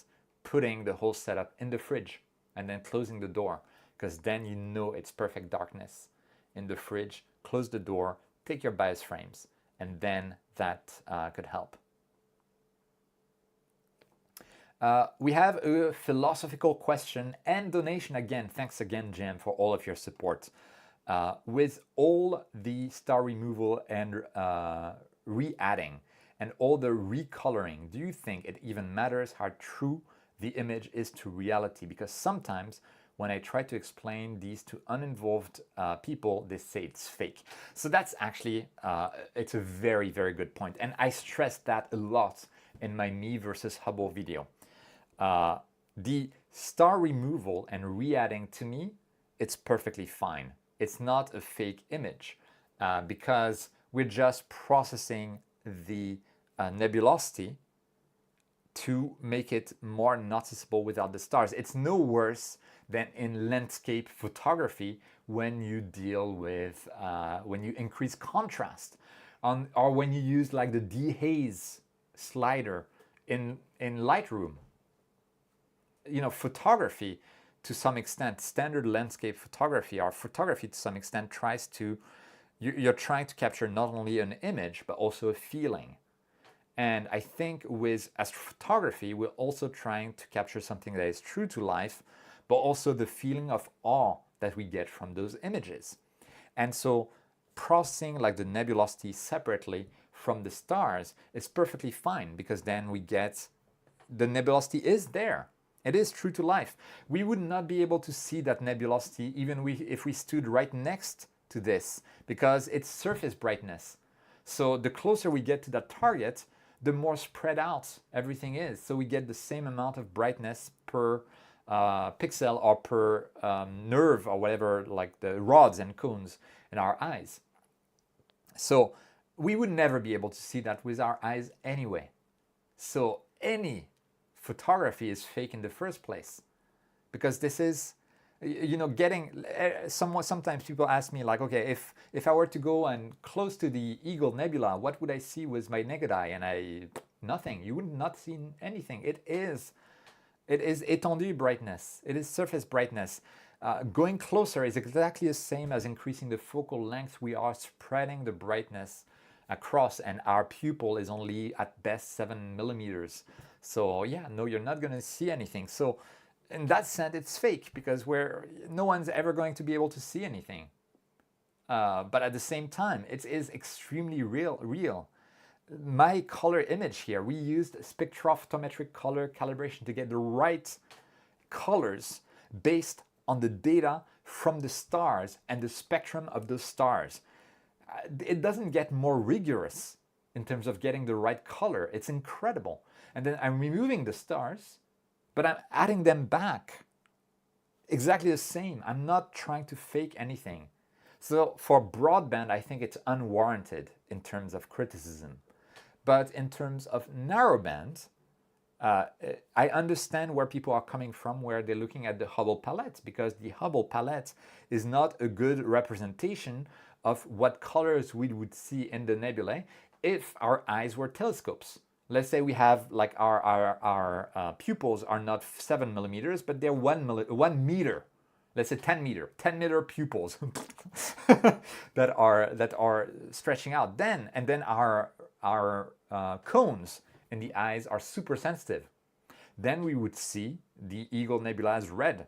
putting the whole setup in the fridge and then closing the door, because then you know it's perfect darkness in the fridge. Close the door, take your bias frames, and then that could help. We have a philosophical question and donation again. Thanks again, Jim, for all of your support. With all the star removal and re-adding and all the recoloring, do you think it even matters how true the image is to reality? Because sometimes when I try to explain these to uninvolved people, they say it's fake. So that's actually, it's a very, very good point. And I stressed that a lot in my me versus Hubble video. The star removal and re-adding, to me, it's perfectly fine. It's not a fake image because we're just processing the nebulosity to make it more noticeable without the stars. It's no worse than in landscape photography when you deal with, when you increase contrast, or when you use like the dehaze slider in Lightroom. You know, photography to some extent, standard landscape photography or photography to some extent tries to, you're trying to capture not only an image but also a feeling. And I think with astrophotography, we're also trying to capture something that is true to life, but also the feeling of awe that we get from those images. And so processing like the nebulosity separately from the stars is perfectly fine, because then we get, the nebulosity is there. It is true to life. We would not be able to see that nebulosity even if we stood right next to this, because it's surface brightness. So the closer we get to that target, the more spread out everything is. So we get the same amount of brightness per pixel or per nerve or whatever, like the rods and cones in our eyes. So we would never be able to see that with our eyes anyway. So any photography is fake in the first place, because this is, you know, getting sometimes people ask me like, okay, if I were to go and close to the Eagle Nebula, what would I see with my naked eye? And nothing. You would not see anything. It is étendue brightness. It is surface brightness. Going closer is exactly the same as increasing the focal length. We are spreading the brightness across, and our pupil is only at best 7 millimeters. So yeah, no, you're not going to see anything. So in that sense, it's fake, because no one's ever going to be able to see anything. But at the same time, it is extremely real. My color image here, we used spectrophotometric color calibration to get the right colors based on the data from the stars and the spectrum of those stars. It doesn't get more rigorous in terms of getting the right color. It's incredible. And then I'm removing the stars, but I'm adding them back. Exactly the same. I'm not trying to fake anything. So for broadband, I think it's unwarranted in terms of criticism. But in terms of narrowband, I understand where people are coming from, where they're looking at the Hubble palette, because the Hubble palette is not a good representation of what colors we would see in the nebulae if our eyes were telescopes. Let's say we have like our pupils are not 7 millimeters, but they're 1 meter. let's say 10 meter pupils that are stretching out. Then our cones in the eyes are super sensitive. Then we would see the Eagle Nebula as red,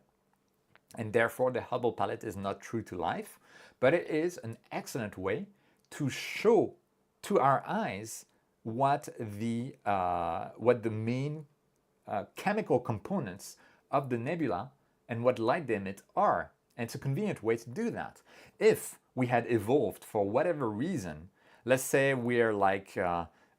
and therefore the Hubble palette is not true to life, but it is an excellent way to show to our eyes what the main chemical components of the nebula and what light they emit are. And it's a convenient way to do that. If we had evolved for whatever reason, let's say we're like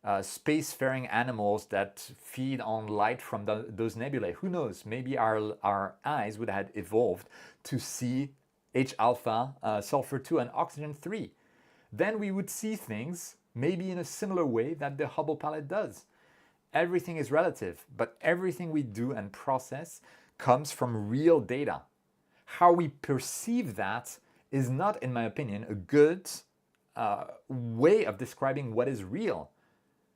spacefaring animals that feed on light from those nebulae, who knows, maybe our eyes would have evolved to see H-alpha, sulfur 2 and oxygen 3. Then we would see things maybe in a similar way that the Hubble palette does. Everything is relative, but everything we do and process comes from real data. How we perceive that is not, in my opinion, a good way of describing what is real.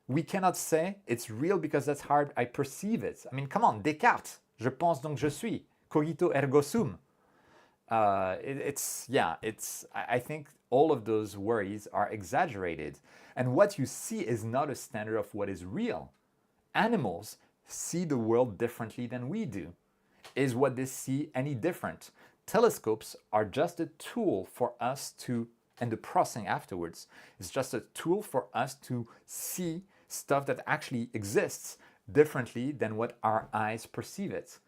We cannot say it's real because that's how I perceive it. I mean, come on, Descartes, je pense donc je suis, cogito ergo sum. I think all of those worries are exaggerated. And what you see is not a standard of what is real. Animals see the world differently than we do. Is what they see any different? Telescopes are just a tool for us to, and the processing afterwards is just a tool for us to see stuff that actually exists differently than what our eyes perceive it.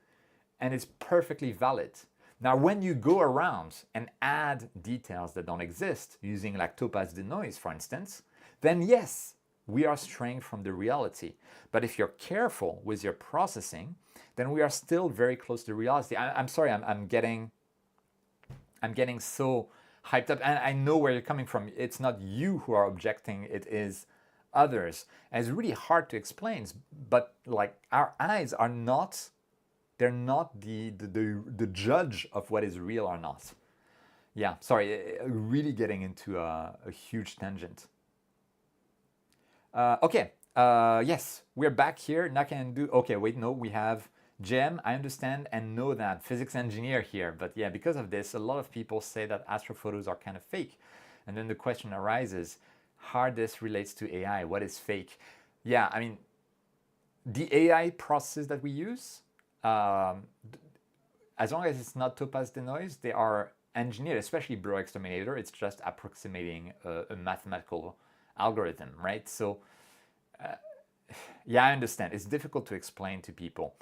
And it's perfectly valid. Now, when you go around and add details that don't exist, using like topaz denoise, for instance, then yes, we are straying from the reality. But if you're careful with your processing, then we are still very close to reality. I'm sorry, I'm getting so hyped up, and I know where you're coming from. It's not you who are objecting, it is others. And it's really hard to explain, but like our eyes are not, they're not the judge of what is real or not. Yeah, sorry, really getting into a huge tangent. Okay, yes, we're back here. Now can do, okay, wait, no, we have Jem, I understand and know that, physics engineer here, but yeah, because of this, a lot of people say that astrophotos are kind of fake. And then the question arises, how this relates to AI, what is fake? Yeah, I mean, the AI processes that we use, as long as it's not topaz denoise, they are engineered, especially blur exterminator, it's just approximating a mathematical algorithm, right? So, yeah, I understand. It's difficult to explain to people.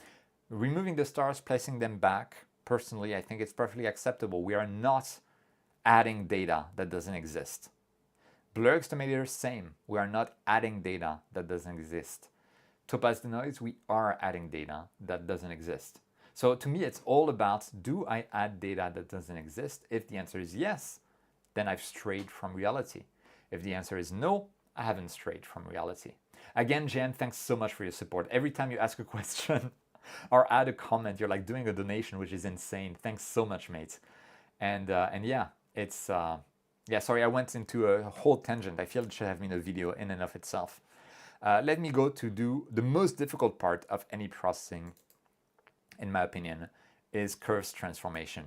Removing the stars, placing them back, personally, I think it's perfectly acceptable. We are not adding data that doesn't exist. Blur exterminator, same. We are not adding data that doesn't exist. Topaz denoise, we are adding data that doesn't exist. So to me, it's all about, do I add data that doesn't exist? If the answer is yes, then I've strayed from reality. If the answer is no, I haven't strayed from reality. Again, Jen, thanks so much for your support. Every time you ask a question or add a comment, you're like doing a donation, which is insane. Thanks so much, mate. And yeah, it's, yeah, sorry, I went into a whole tangent. I feel it should have been a video in and of itself. Let me go to do the most difficult part of any processing, in my opinion, is curves transformation.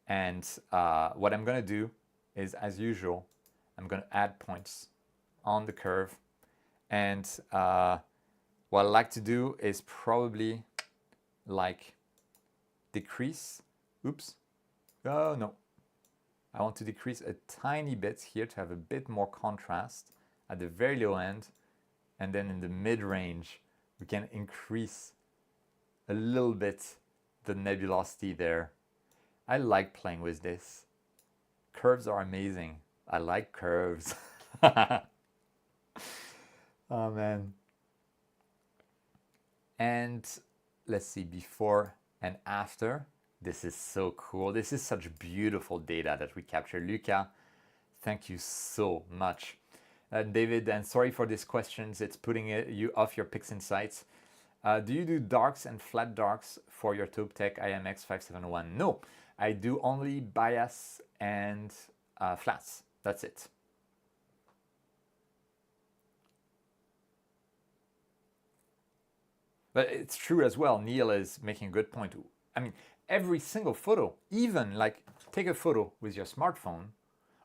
And what I'm going to do is, as usual, I'm going to add points on the curve. And what I like to do is probably like decrease. Oops. Oh, no. I want to decrease a tiny bit here to have a bit more contrast at the very low end. And then in the mid-range, we can increase a little bit the nebulosity there. I like playing with this. Curves are amazing. I like curves. Oh man. And let's see, before and after. This is so cool. This is such beautiful data that we capture. Luca, thank you so much. David, and sorry for these questions. It's putting you off your PixInsight. Do you do darks and flat darks for your TaupeTech IMX571? No, I do only bias and flats. That's it. But it's true as well. Neil is making a good point. I mean, every single photo, even like take a photo with your smartphone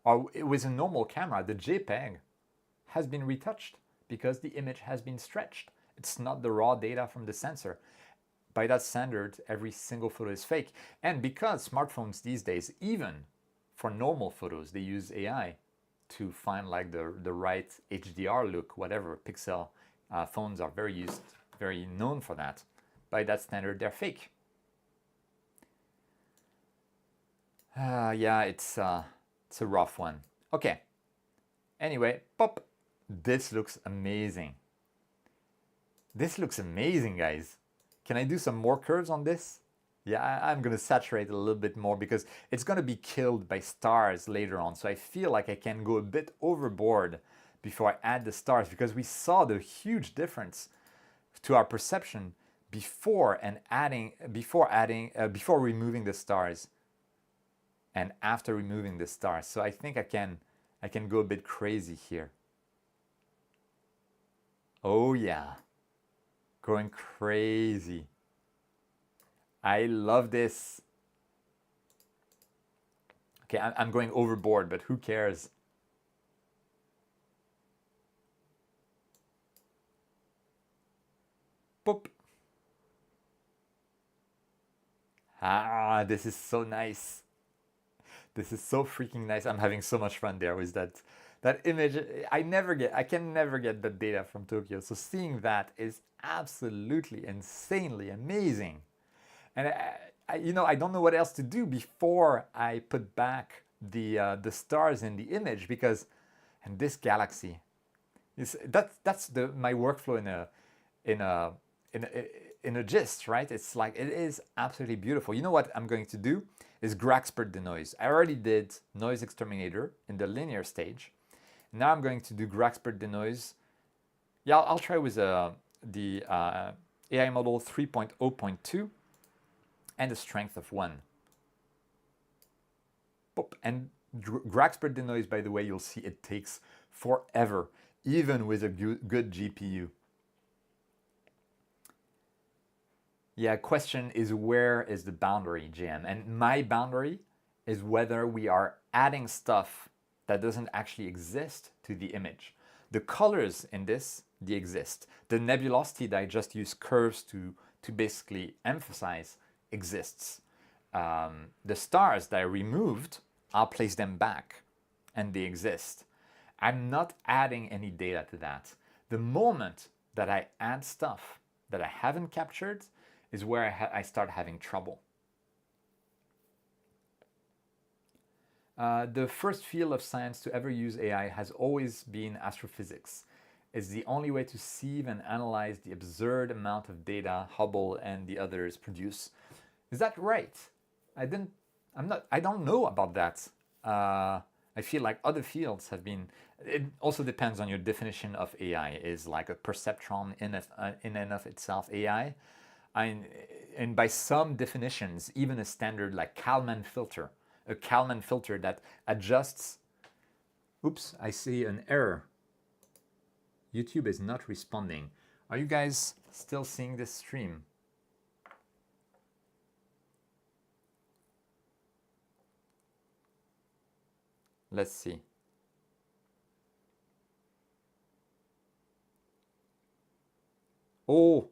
or with a normal camera, the JPEG has been retouched because the image has been stretched. It's not the raw data from the sensor. By that standard, every single photo is fake. And because smartphones these days, even for normal photos, they use AI to find like the right HDR look, whatever. Pixel phones are very known for that. By that standard, they're fake. Yeah, it's a rough one. Okay. Anyway, pop. This looks amazing. This looks amazing, guys. Can I do some more curves on this? Yeah, I'm going to saturate a little bit more because it's going to be killed by stars later on. So I feel like I can go a bit overboard before I add the stars, because we saw the huge difference to our perception before removing the stars and after removing the stars. So I think I can go a bit crazy here. Oh yeah, going crazy. I love this. Okay, I'm going overboard, but who cares? Boop. Ah, this is so nice. This is so freaking nice. I'm having so much fun there with that image. I can never get the data from Tokyo. So seeing that is absolutely insanely amazing. And I don't know what else to do before I put back the stars in the image, because and this galaxy that's my workflow in a gist, right? It's like, it is absolutely beautiful. You know what I'm going to do is Graxpert the noise. I already did noise exterminator in the linear stage. Now I'm going to do Graxpert the noise. Yeah, I'll try with the AI model 3.0.2 and a strength of 1. Boop. And Graxpert the noise, by the way, you'll see it takes forever, even with a good GPU. Yeah, question is, where is the boundary, JM? And my boundary is whether we are adding stuff that doesn't actually exist to the image. The colors in this, they exist. The nebulosity that I just use curves to basically emphasize exists. The stars that I removed, I'll place them back and they exist. I'm not adding any data to that. The moment that I add stuff that I haven't captured is where I start having trouble. The first field of science to ever use AI has always been astrophysics. It's the only way to sieve and analyze the absurd amount of data Hubble and the others produce. Is that right? I don't know about that. I feel like other fields have been. It also depends on your definition of AI. Is like a perceptron in and of itself AI? And by some definitions, even a standard like Kalman filter, a Kalman filter that adjusts. Oops, I see an error. YouTube is not responding. Are you guys still seeing this stream? Let's see. Oh.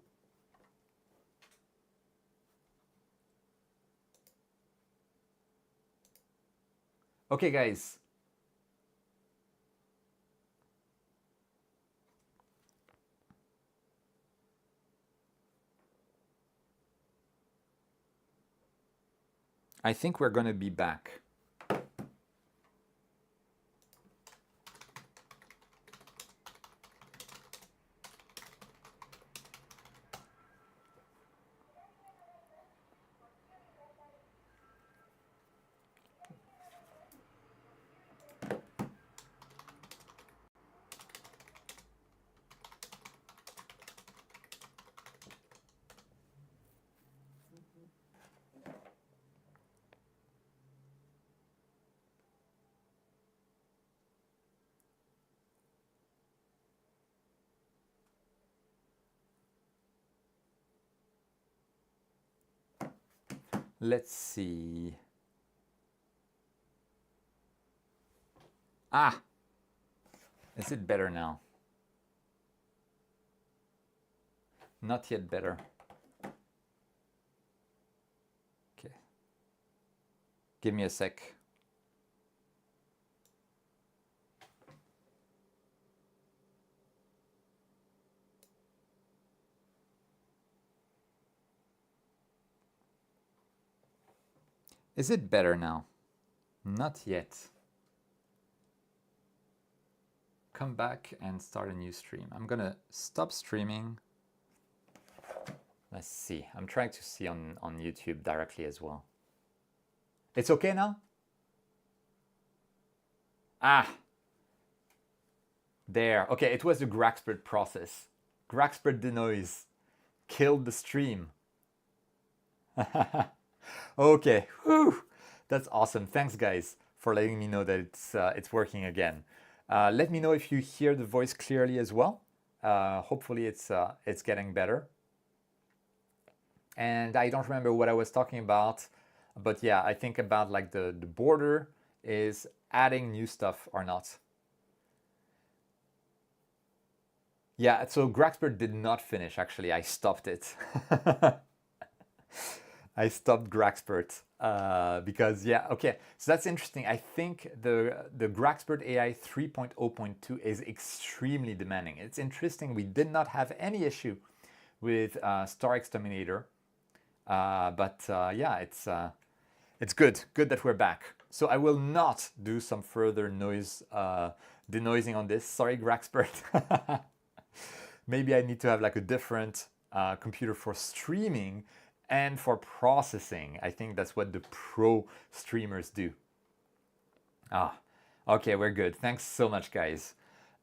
Okay, guys. I think we're going to be back. Let's see. Ah, is it better now? Not yet better. Okay. Give me a sec. Is it better now? Not yet. Come back and start a new stream. I'm gonna stop streaming. Let's see. I'm trying to see on YouTube directly as well. It's okay now? Ah, there. Okay, it was the Graxpert process. Graxpert denoise killed the stream. Okay, whew. That's awesome. Thanks, guys, for letting me know that it's working again. Let me know if you hear the voice clearly as well. Hopefully, it's getting better. And I don't remember what I was talking about, but yeah, I think about like the border is adding new stuff or not. Yeah, so Graxpert did not finish, actually. I stopped it. I stopped Graxpert because, yeah, okay. So that's interesting. I think the Graxpert AI 3.0.2 is extremely demanding. It's interesting. We did not have any issue with Star Exterminator. But yeah, it's good. Good that we're back. So I will not do some further noise denoising on this. Sorry, Graxpert. Maybe I need to have like a different computer for streaming and for processing. I think that's what the pro streamers do. Ah, okay, we're good. Thanks so much, guys.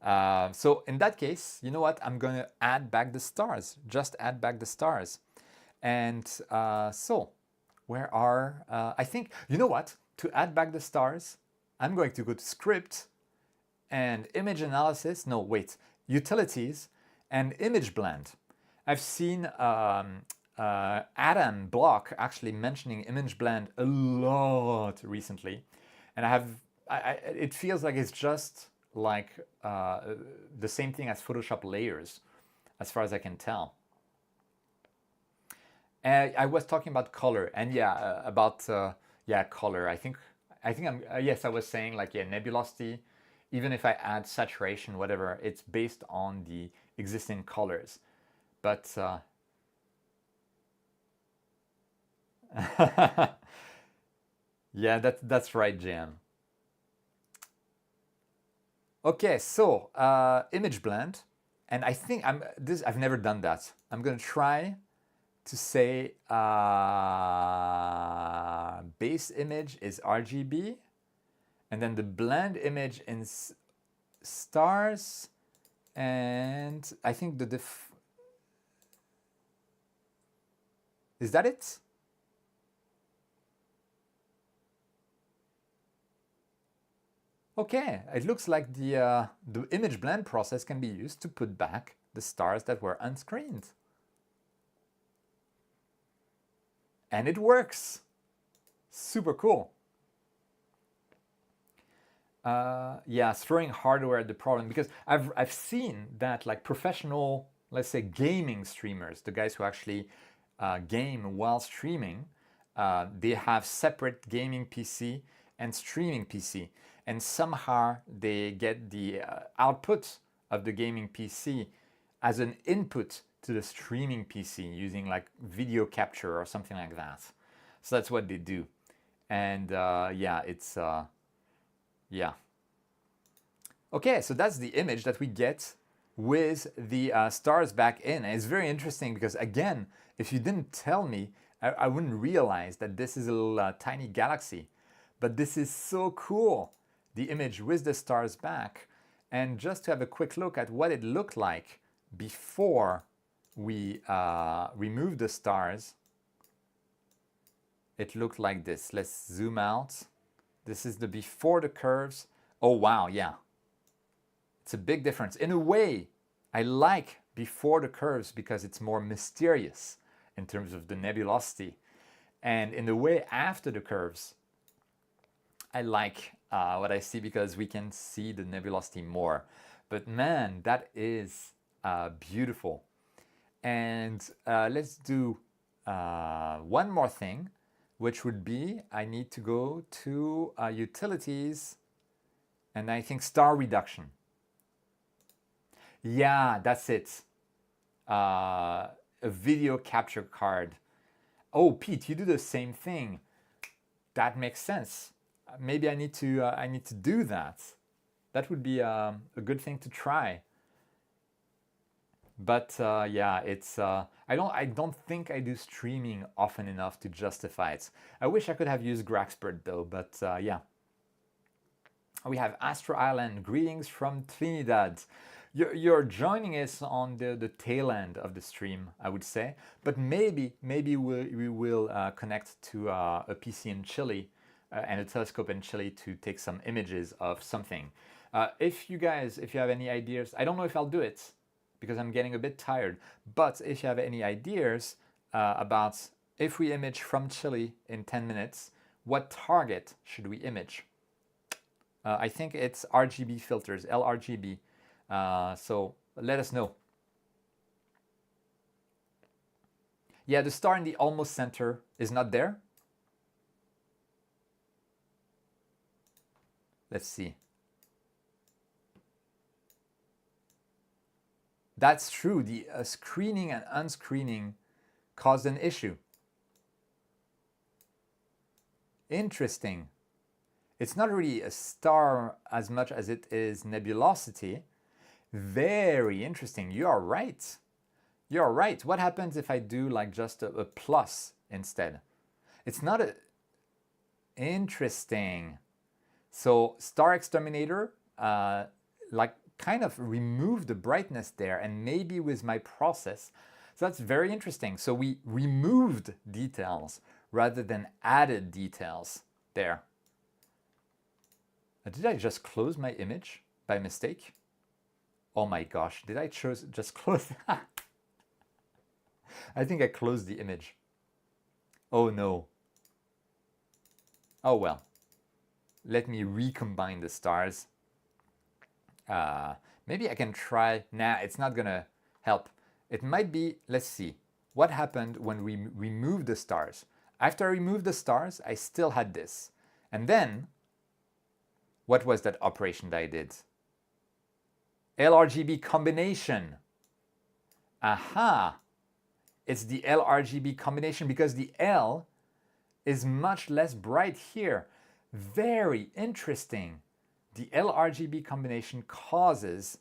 So in that case, you know what? I'm going to add back the stars. Just add back the stars. And so where are, I think, you know what? To add back the stars, I'm going to go to script and image analysis. No, wait, utilities and image blend. I've seen Adam Block actually mentioning image blend a lot recently. And it feels like it's just like the same thing as Photoshop layers, as far as I can tell. And I was talking about color, and yeah, about yeah, color. I think I'm yes, I was saying like, yeah, nebulosity. Even if I add saturation, whatever, it's based on the existing colors. But yeah, that's right, Jam. Okay, so image blend, and I think I've never done that. I'm gonna try to say base image is RGB, and then the blend image in stars, and I think is that it? Okay, it looks like the image blend process can be used to put back the stars that were unscreened. And it works. Super cool. Yeah, throwing hardware at the problem, because I've seen that like professional, let's say gaming streamers, the guys who actually game while streaming, they have separate gaming PC and streaming PC, and somehow they get the output of the gaming PC as an input to the streaming PC using like video capture or something like that. So that's what they do. And yeah, it's yeah. Okay, so that's the image that we get with the stars back in. And it's very interesting because, again, if you didn't tell me, I wouldn't realize that this is a little tiny galaxy. But this is so cool, the image with the stars back. And just to have a quick look at what it looked like before we removed the stars, it looked like this. Let's zoom out. This is the before the curves. Oh, wow, yeah. It's a big difference. In a way, I like before the curves because it's more mysterious in terms of the nebulosity. And in the way after the curves, I like what I see because we can see the nebulosity more. But man, that is beautiful. And let's do one more thing, which would be I need to go to utilities, and I think star reduction. Yeah, that's it. A video capture card. Oh, Pete, you do the same thing. That makes sense. Maybe I need to do that. That would be a good thing to try. But yeah, it's I don't think I do streaming often enough to justify it. I wish I could have used Graxpert though, but yeah. We have Astro Island. Greetings from Trinidad. You're joining us on the tail end of the stream, I would say. But maybe we will connect to a PC in Chile and a telescope in Chile to take some images of something. If you have any ideas, I don't know if I'll do it because I'm getting a bit tired. But if you have any ideas about if we image from Chile in 10 minutes, what target should we image? I think it's RGB filters, LRGB. So let us know. Yeah, the star in the almost center is not there. Let's see. That's true. The screening and unscreening caused an issue. Interesting. It's not really a star as much as it is nebulosity. Very interesting. You are right. You're right. What happens if I do like just a plus instead? It's not a... Interesting. So star exterminator, like kind of remove the brightness there, and maybe with my process. So that's very interesting. So we removed details rather than added details there. Did I just close my image by mistake? Oh my gosh, did I just close? I think I closed the image. Oh no. Oh well. Let me recombine the stars. Maybe I can try. Nah, it's not gonna help. It might be, let's see. What happened when we removed the stars? After I removed the stars, I still had this. And then, what was that operation that I did? LRGB combination. Aha! It's the LRGB combination because the L is much less bright here. Very interesting. The LRGB combination causes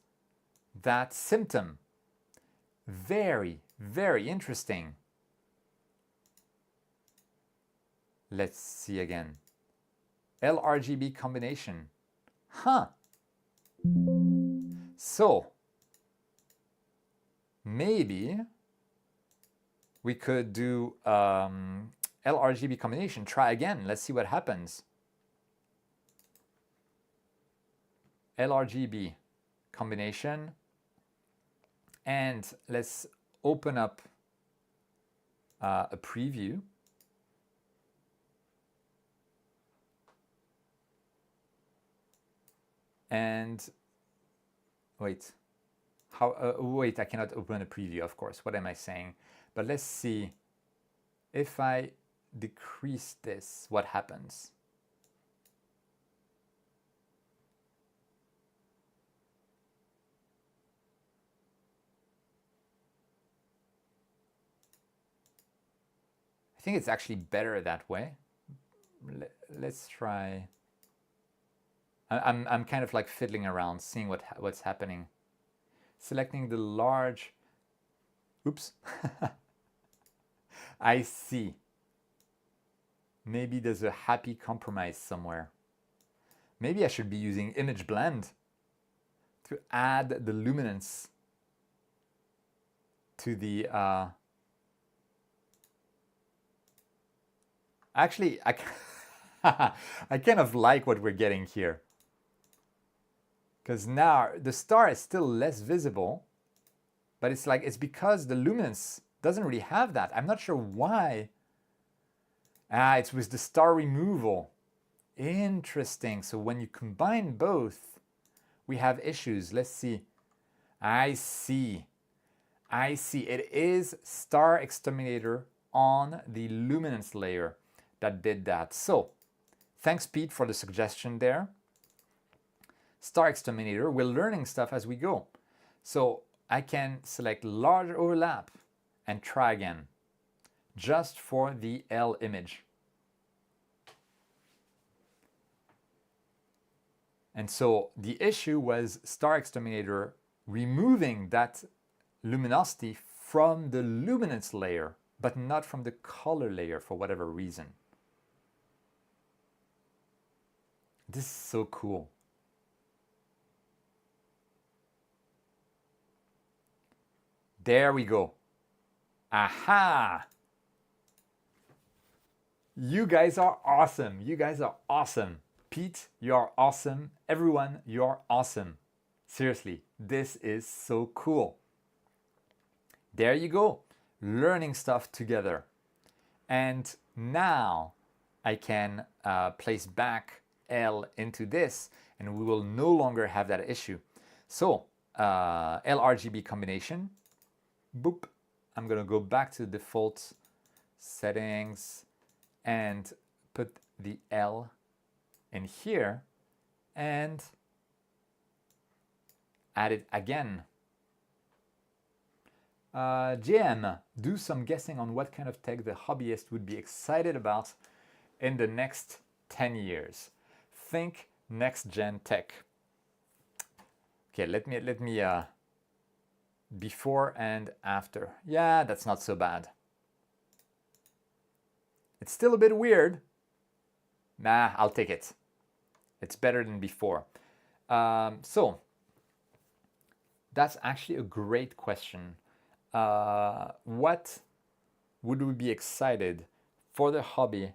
that symptom. Very, very interesting. Let's see again. LRGB combination. Huh. So, maybe we could do LRGB combination. Try again. Let's see what happens. LRGB combination. And let's open up a preview. And wait, wait, I cannot open a preview, of course. What am I saying? But let's see. If I decrease this, what happens? I think it's actually better that way. Let's try. I'm kind of like fiddling around, seeing what's happening. Selecting the large. Oops. I see. Maybe there's a happy compromise somewhere. Maybe I should be using image blend to add the luminance to the actually I I kind of like what we're getting here, because now the star is still less visible, but it's like it's because the luminance doesn't really have that. I'm not sure why Ah, it's with the star removal. Interesting. So when you combine both, we have issues. Let's see. I see. I see. It is star exterminator on the luminance layer that did that. So thanks, Pete, for the suggestion there. Star exterminator, we're learning stuff as we go. So I can select large overlap and try again, just for the L image. And so the issue was star exterminator removing that luminosity from the luminance layer, but not from the color layer for whatever reason. This is so cool. There we go. Aha! You guys are awesome. You guys are awesome. Pete, you are awesome. Everyone, you are awesome. Seriously, this is so cool. There you go. Learning stuff together. And now I can place back L into this, and we will no longer have that issue. So LRGB combination. Boop. I'm going to go back to the default settings and put the L in here and add it again. JM, do some guessing on what kind of tech the hobbyist would be excited about in the next 10 years. Think next gen tech. Okay, let me before and after. Yeah, that's not so bad. It's still a bit weird. Nah, I'll take it. It's better than before. So that's actually a great question. What would we be excited for the hobby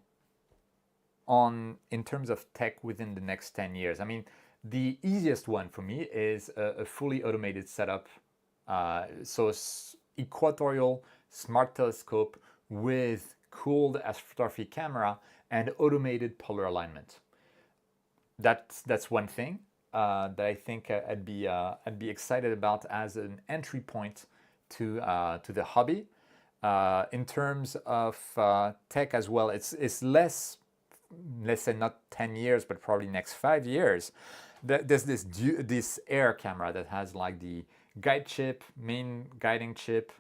on in terms of tech within the next 10 years? I mean, the easiest one for me is a fully automated setup. So equatorial smart telescope with cooled astrophotography camera and automated polar alignment. That's one thing that I think I'd be excited about as an entry point to the hobby. In terms of tech as well, it's less, let's say not 10 years, but probably next 5 years. There's this air camera that has like the guide chip, main guiding chip,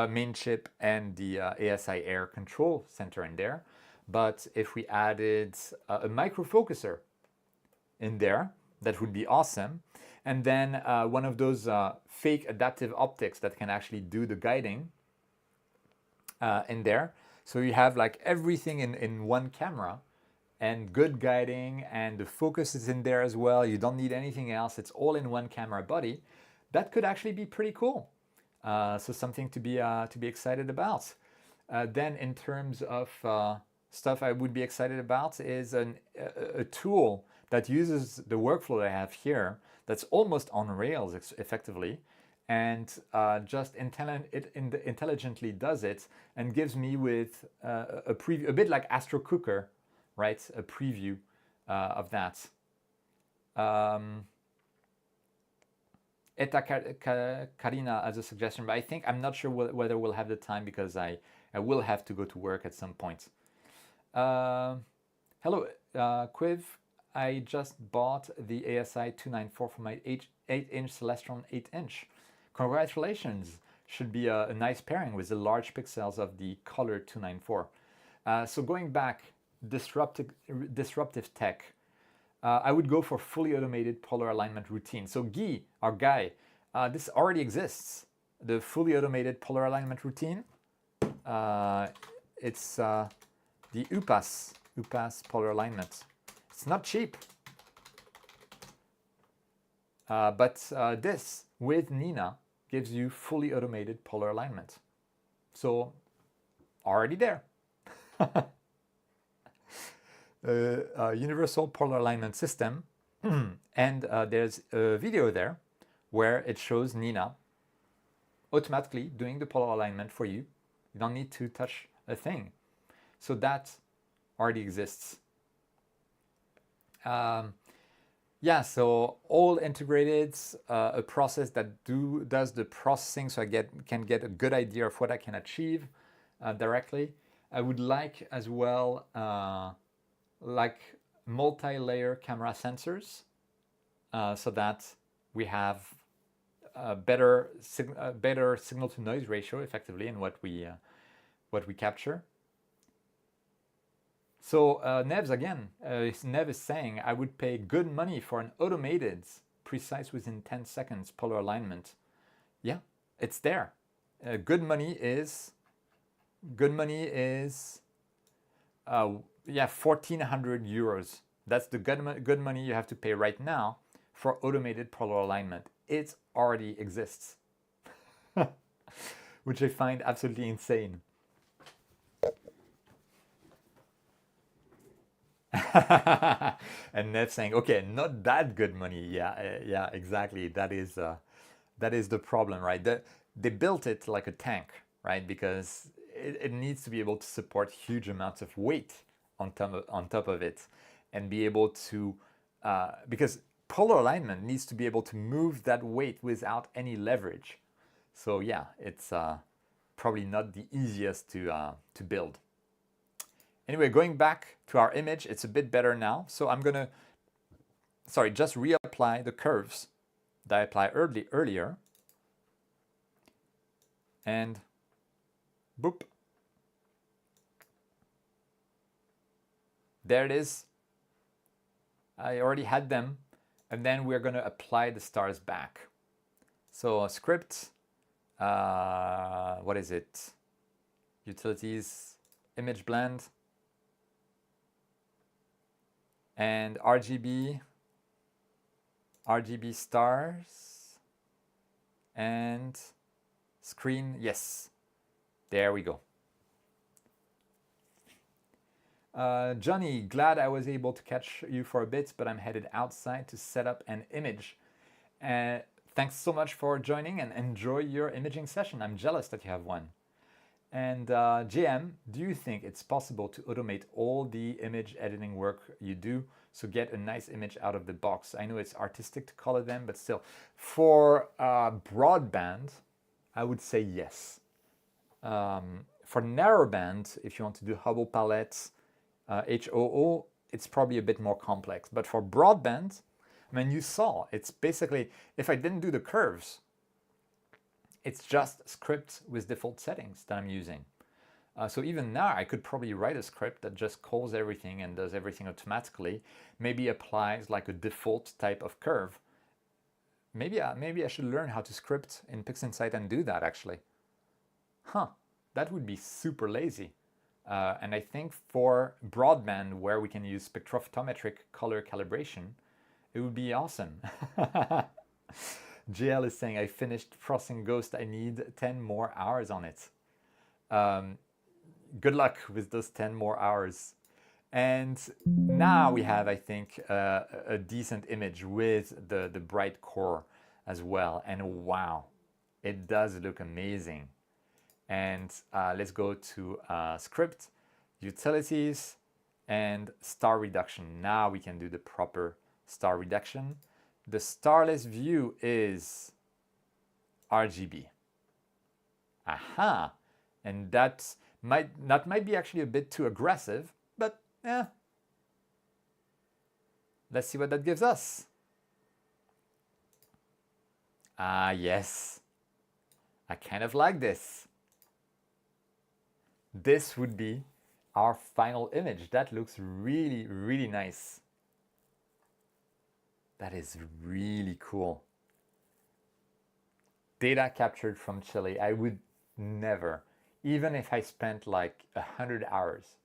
main chip, and the ASI air control center in there. But if we added a micro focuser in there, that would be awesome. And then one of those fake adaptive optics that can actually do the guiding in there. So you have like everything in one camera and good guiding, and the focus is in there as well. You don't need anything else. It's all in one camera body. That could actually be pretty cool. So something to be excited about. Then in terms of stuff I would be excited about is a tool that uses the workflow I have here that's almost on rails effectively, and just intelligently does it and gives me with a preview, a bit like Astro Cooker, right? A preview of that. Eta Karina as a suggestion, but I'm not sure whether we'll have the time because I will have to go to work at some point. Hello, Quiv. I just bought the ASI 294 for my 8-inch Celestron 8-inch. Congratulations! Should be a nice pairing with the large pixels of the Color 294. So going back, disruptive tech. I would go for fully automated polar alignment routine. So Guy, our guy, this already exists. The fully automated polar alignment routine. It's the UPAS polar alignment. It's not cheap. But this, with Nina, gives you fully automated polar alignment. So, already there. Universal polar alignment system. And there's a video there where it shows Nina automatically doing the polar alignment for you. You don't need to touch a thing. So that already exists. Yeah, so all integrated, a process that does the processing, so I can get a good idea of what I can achieve directly. I would like as well like multi-layer camera sensors, so that we have a better signal to noise ratio effectively in what we capture. So Nevs again, Nev is saying, I would pay good money for an automated, precise within 10 seconds polar alignment. Yeah, it's there. Good money is yeah, 1,400 euros. That's the good money you have to pay right now for automated polar alignment. It already exists, which I find absolutely insane. And Ned saying, okay, not that good money. Yeah, yeah, exactly. That is the problem, right? They built it like a tank, right? Because it needs to be able to support huge amounts of weight on top of it, and be able to because polar alignment needs to be able to move that weight without any leverage. So yeah, it's probably not the easiest to build. Anyway, going back to our image, it's a bit better now. So I'm gonna, just reapply the curves that I applied earlier. And boop. There it is. I already had them. And then we're gonna apply the stars back. So script, what is it? Utilities, image blend. And RGB stars, and screen, yes, there we go. Johnny, glad I was able to catch you for a bit, but I'm headed outside to set up an image. Thanks so much for joining, and enjoy your imaging session. I'm jealous that you have one. And JM, do you think it's possible to automate all the image editing work you do, so get a nice image out of the box? I know it's artistic to color them, but still. For broadband, I would say yes. For narrowband, if you want to do Hubble palettes, HOO, it's probably a bit more complex. But for broadband, I mean, you saw, it's basically, if I didn't do the curves, it's just script with default settings that I'm using. So even now, I could probably write a script that just calls everything and does everything automatically. Maybe applies like a default type of curve. Maybe I should learn how to script in PixInsight and do that actually. That would be super lazy. And I think for broadband, where we can use spectrophotometric color calibration, it would be awesome. JL is saying, I finished processing Ghost. I need 10 more hours on it. Good luck with those 10 more hours. And now we have, I think, a decent image with the bright core as well. And wow, it does look amazing. And let's go to script, utilities, and star reduction. Now we can do the proper star reduction. The starless view is RGB. Aha! And that might be actually a bit too aggressive, but yeah. Let's see what that gives us. Ah, yes. I kind of like this. This would be our final image. That looks really, really nice. That is really cool. Data captured from Chile. I would never, even if I spent like 100 hours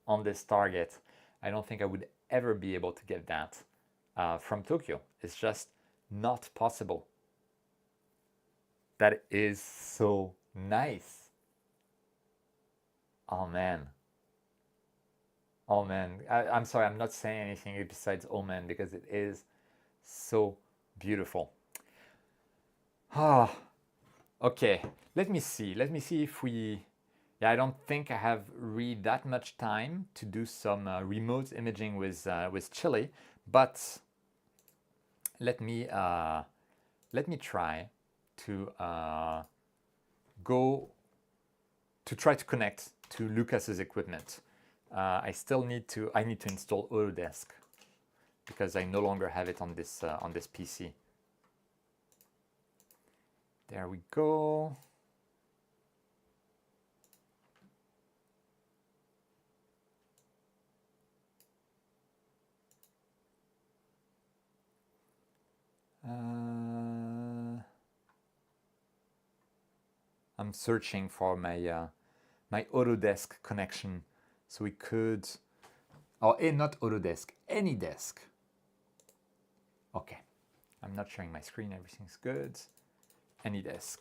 on this target, I don't think I would ever be able to get that from Tokyo. It's just not possible. That is so nice. Oh man. Oh man. I'm sorry, I'm not saying anything besides oh man, because it is so beautiful. Ah, okay. Let me see if we Yeah, I don't think I have really that much time to do some remote imaging with CHILE, but let me try to go to try to connect to Lucas's equipment. I need to install Autodesk because I no longer have it on this PC. There we go. I'm searching for my my Autodesk connection, so we could, oh, not Autodesk, AnyDesk. Okay, I'm not sharing my screen. Everything's good. AnyDesk.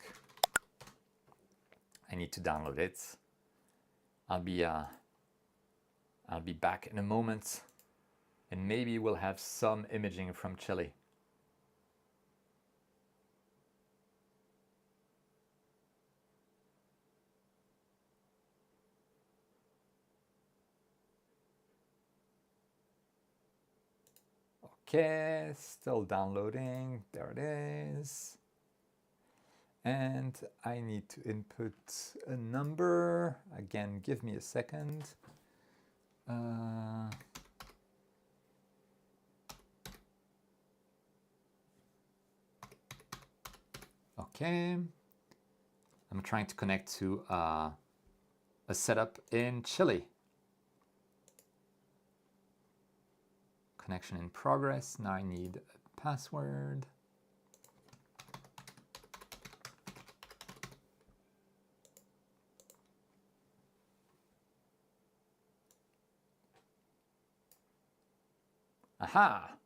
I need to download it. I'll be back in a moment, and maybe we'll have some imaging from CHILE. Okay, still downloading. There it is. And I need to input a number. Again, give me a second. Okay. I'm trying to connect to a setup in CHILE. Connection in progress. Now I need a password. Aha!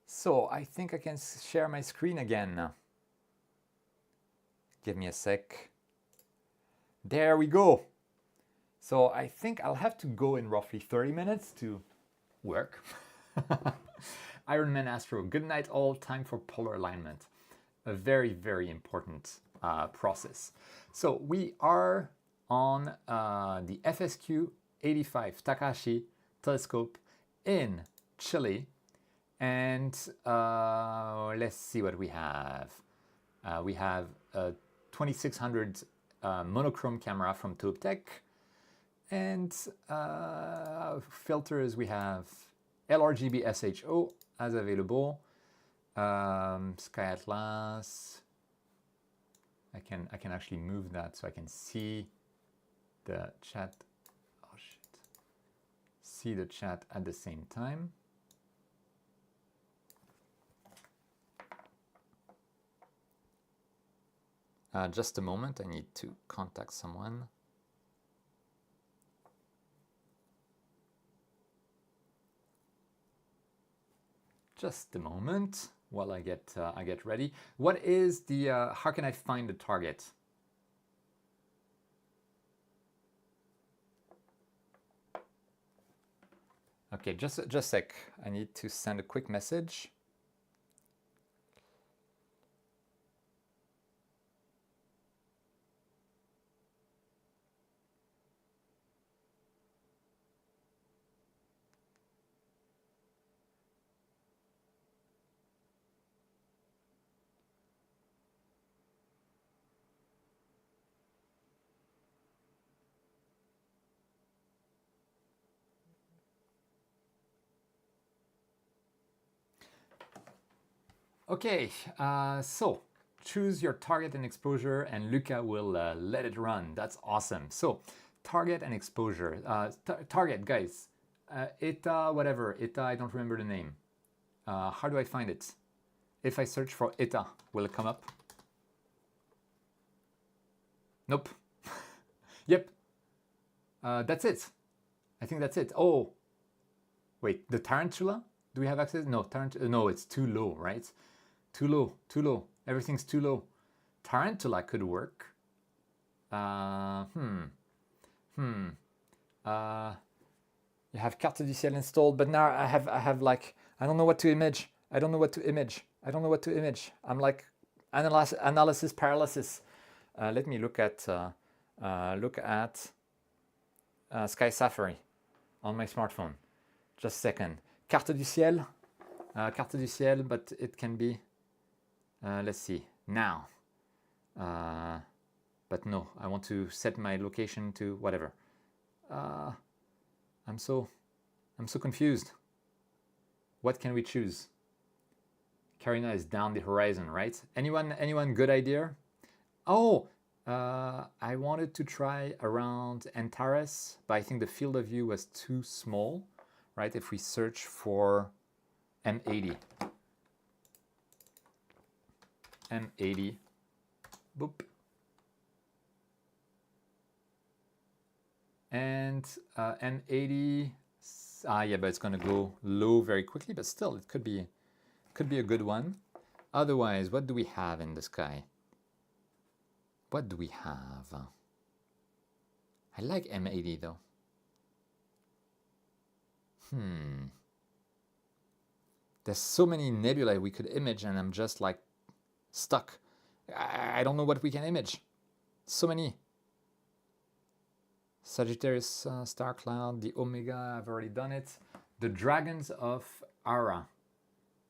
So I think I can share my screen again. Give me a sec. There we go. So I think I'll have to go in roughly 30 minutes to work. Ironman Astro, good night all, time for polar alignment. A very, very important process. So we are on the FSQ 85 Takahashi telescope in CHILE. And let's see what we have. We have a 2600 monochrome camera from Toptech. And filters, we have LRGB SHO as available. Sky Atlas. I can actually move that so I can see the chat. Oh shit. See the chat at the same time. Just a moment, I need to contact someone. Just a moment while I get ready. What is the? How can I find the target? Okay, just a sec. I need to send a quick message. Okay, so choose your target and exposure and Luca will let it run. That's awesome. So target and exposure. Target, guys, ETA, whatever, ETA, I don't remember the name. How do I find it? If I search for ETA, will it come up? Nope. Yep. That's it. I think that's it. Oh, wait, the tarantula? Do we have access? No, no, it's too low, right? Too low, too low. Everything's too low. Tarantula could work. You have Carte du Ciel installed, but now I have like, I don't know what to image. I don't know what to image. I don't know what to image. I'm like analysis paralysis. Let me look at Sky Safari on my smartphone. Just a second. Carte du ciel. Carte du ciel, but it can be. Let's see now. But no, I want to set my location to whatever. I'm so confused. What can we choose? Carina is down the horizon, right? Anyone good idea? Oh, I wanted to try around Antares, but I think the field of view was too small, right? If we search for M80. M80, boop. And M80, yeah, but it's gonna go low very quickly, but still, it could be a good one. Otherwise, what do we have in the sky? What do we have? I like M80 though. There's so many nebulae we could image, and I'm just like stuck. I don't know what we can image. So many. Sagittarius star cloud, the Omega, I've already done it. The dragons of Ara,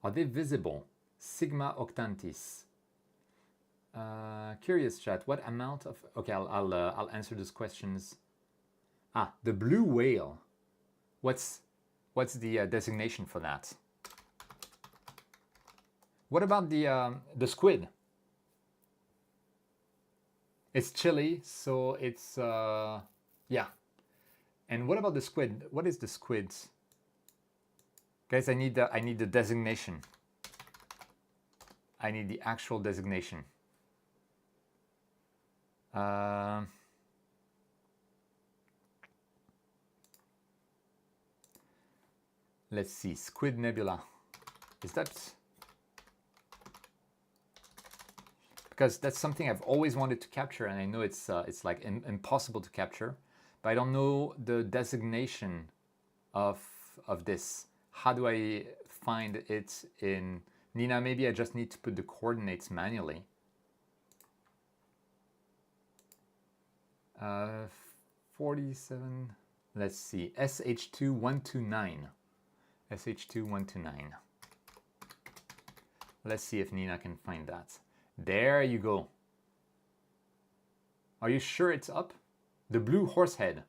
are they visible? Sigma Octantis. Curious chat, what amount of... Okay, I'll answer those questions. The blue whale. What's the designation for that? What about the squid? It's chilly, so it's yeah. And what about the squid? What is the squid? Guys, I need the designation. I need the actual designation. Let's see, Squid Nebula. Is that... Because that's something I've always wanted to capture, and I know it's like impossible to capture, but I don't know the designation of this. How do I find it in... Nina, maybe I just need to put the coordinates manually. 47, let's see, SH2129. SH2129. Let's see if Nina can find that. There you go. Are you sure it's up? The blue horsehead.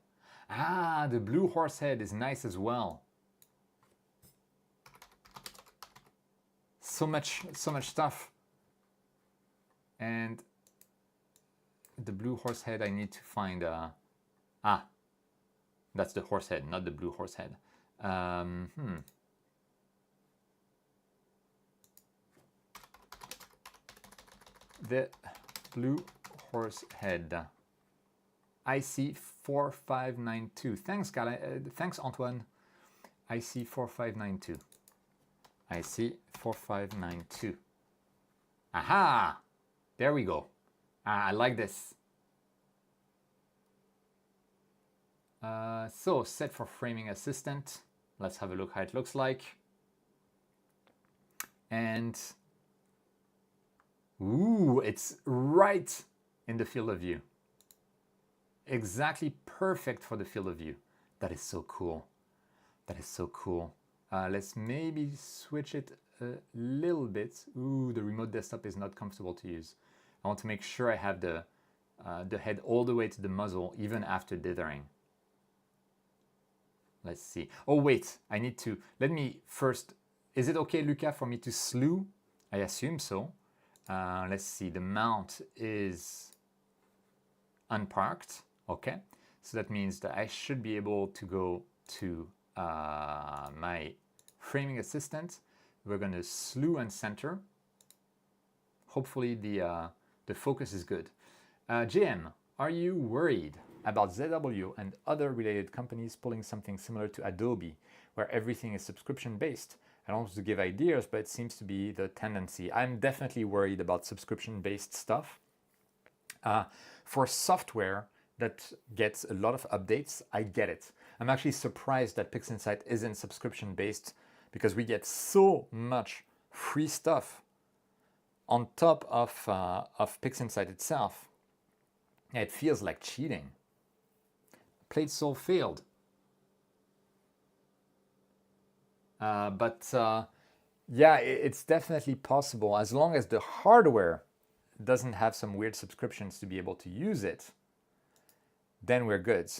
The blue horsehead is nice as well. So much stuff. And the blue horsehead, I need to find that's the horsehead, not the blue horsehead. The blue horsehead. IC4592. Thanks, thanks, Antoine. IC4592. IC4592. Aha! There we go. I like this. So, set for framing assistant. Let's have a look how it looks like. And ooh, it's right in the field of view. Exactly perfect for the field of view. That is so cool. That is so cool. Let's maybe switch it a little bit. Ooh, the remote desktop is not comfortable to use. I want to make sure I have the head all the way to the muzzle, even after dithering. Let's see. Oh, wait, I need to... Let me first... Is it okay, Luca, for me to slew? I assume so. Let's see. The mount is unparked. Okay. So that means that I should be able to go to my framing assistant. We're going to slew and center. Hopefully the focus is good. JM, are you worried about ZW and other related companies pulling something similar to Adobe, where everything is subscription-based? I don't want to give ideas, but it seems to be the tendency. I'm definitely worried about subscription-based stuff. For software that gets a lot of updates, I get it. I'm actually surprised that PixInsight isn't subscription-based, because we get so much free stuff on top of PixInsight itself, it feels like cheating. Played Soul failed. But yeah, it's definitely possible as long as the hardware doesn't have some weird subscriptions to be able to use it, then we're good.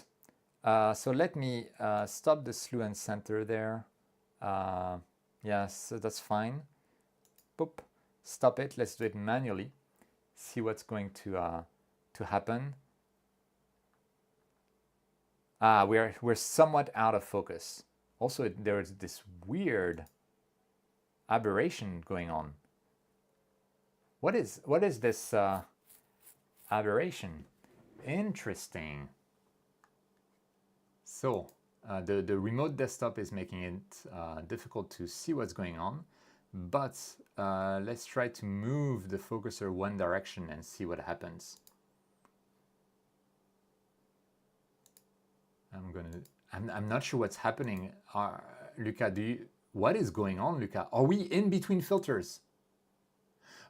So let me stop the slew and center there. Yes, so that's fine. Boop, stop it. Let's do it manually. See what's going to happen. We're somewhat out of focus. Also, there's this weird aberration going on. What is this aberration? Interesting. So the remote desktop is making it difficult to see what's going on, but let's try to move the focuser one direction and see what happens. I'm not sure what's happening. Luca, what is going on, Luca? Are we in between filters?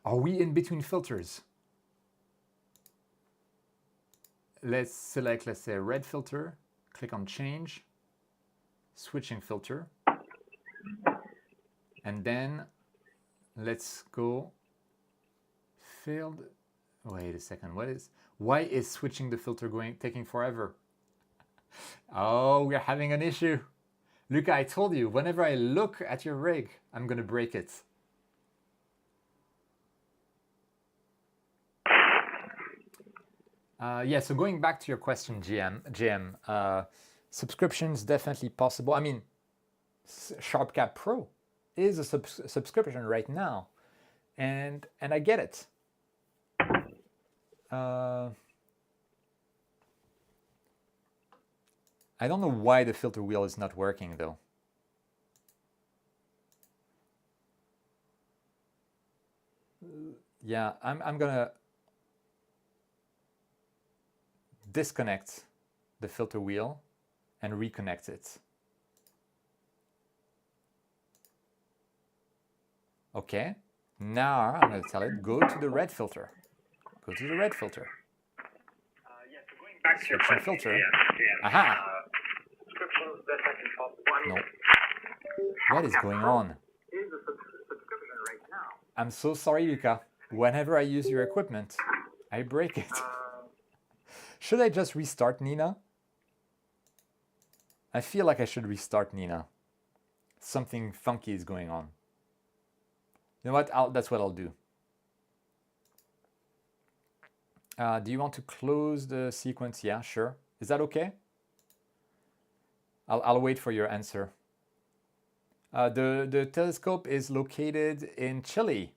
Are we in between filters? Let's select, let's say, a red filter. Click on change, switching filter. And then let's go filled. Wait a second, why is switching the filter taking forever? Oh, we're having an issue. Luca, I told you, whenever I look at your rig, I'm gonna break it. Yeah, so going back to your question, GM, subscriptions definitely possible. I mean, SharpCap Pro is a subscription right now, and I get it. I don't know why the filter wheel is not working though. Yeah, I'm gonna disconnect the filter wheel and reconnect it. Okay, now I'm going to tell it, go to the red filter. Go to the red filter. Yes, so going back to your question, filter. Yeah. Aha! Subscriptions, definitely possible. No. What is going on? Is a subscription right now. I'm so sorry, Luca. Whenever I use your equipment, I break it. Should I just restart Nina? I feel like I should restart Nina. Something funky is going on. You know what? That's what I'll do. Do you want to close the sequence? Yeah, sure. Is that okay? I'll wait for your answer. The telescope is located in Chile.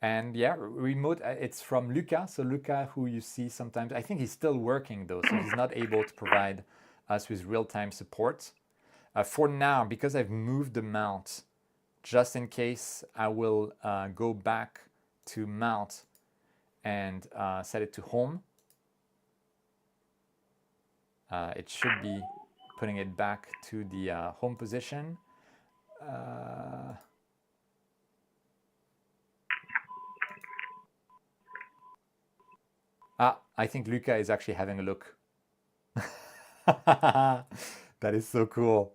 And yeah, remote, it's from Luca. So Luca, who you see sometimes, I think he's still working though, so he's not able to provide us with real-time support. For now, because I've moved the mount, just in case, I will go back to mount and set it to home. It should be putting it back to the home position. I think Luca is actually having a look. That is so cool.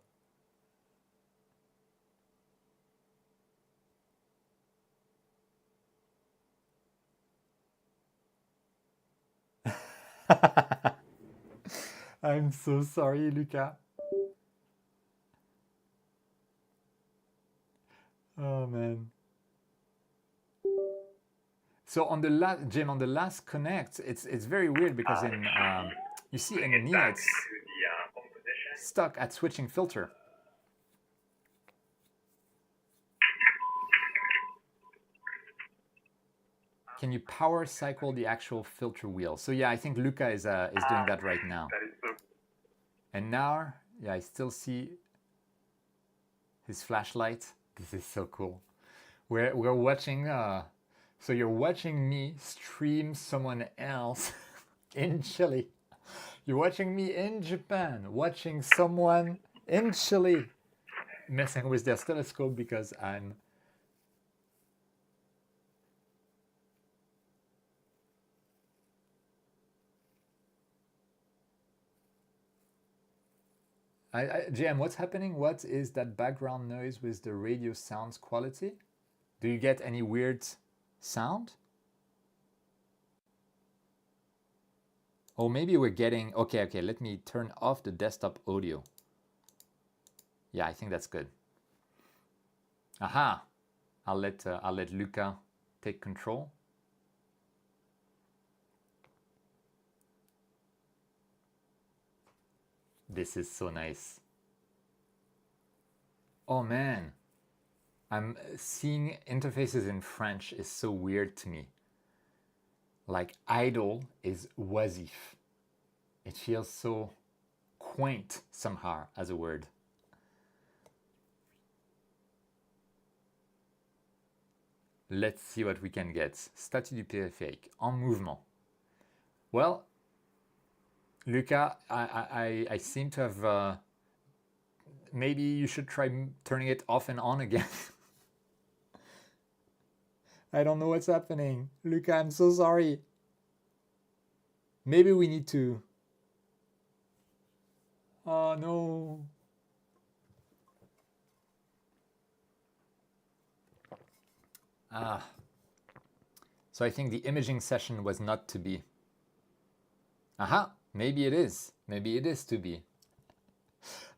I'm so sorry, Luca. Oh man. So on the last, Jim, on the last connect, it's very weird because in you see in Nina it's stuck at switching filter. Can you power cycle the actual filter wheel? So yeah, I think Luca is doing that right now. And now, yeah, I still see his flashlight. This is so cool. We're watching. So you're watching me stream someone else in Chile. You're watching me in Japan, watching someone in Chile messing with their telescope because I'm JM, what's happening? What is that background noise with the radio sounds quality? Do you get any weird sound? Oh, maybe we're getting... Okay, let me turn off the desktop audio. Yeah, I think that's good. Aha! I'll let Luca take control. This is so nice. Oh man, I'm seeing interfaces in French is so weird to me. Like idle is oisif. It feels so quaint somehow as a word. Let's see what we can get. Statut du périphérique, en mouvement. Well, Luca, I seem to have... maybe you should try turning it off and on again. I don't know what's happening. Luca, I'm so sorry. Maybe we need to... Oh no. So I think the imaging session was not to be. Aha, maybe it is. Maybe it is to be.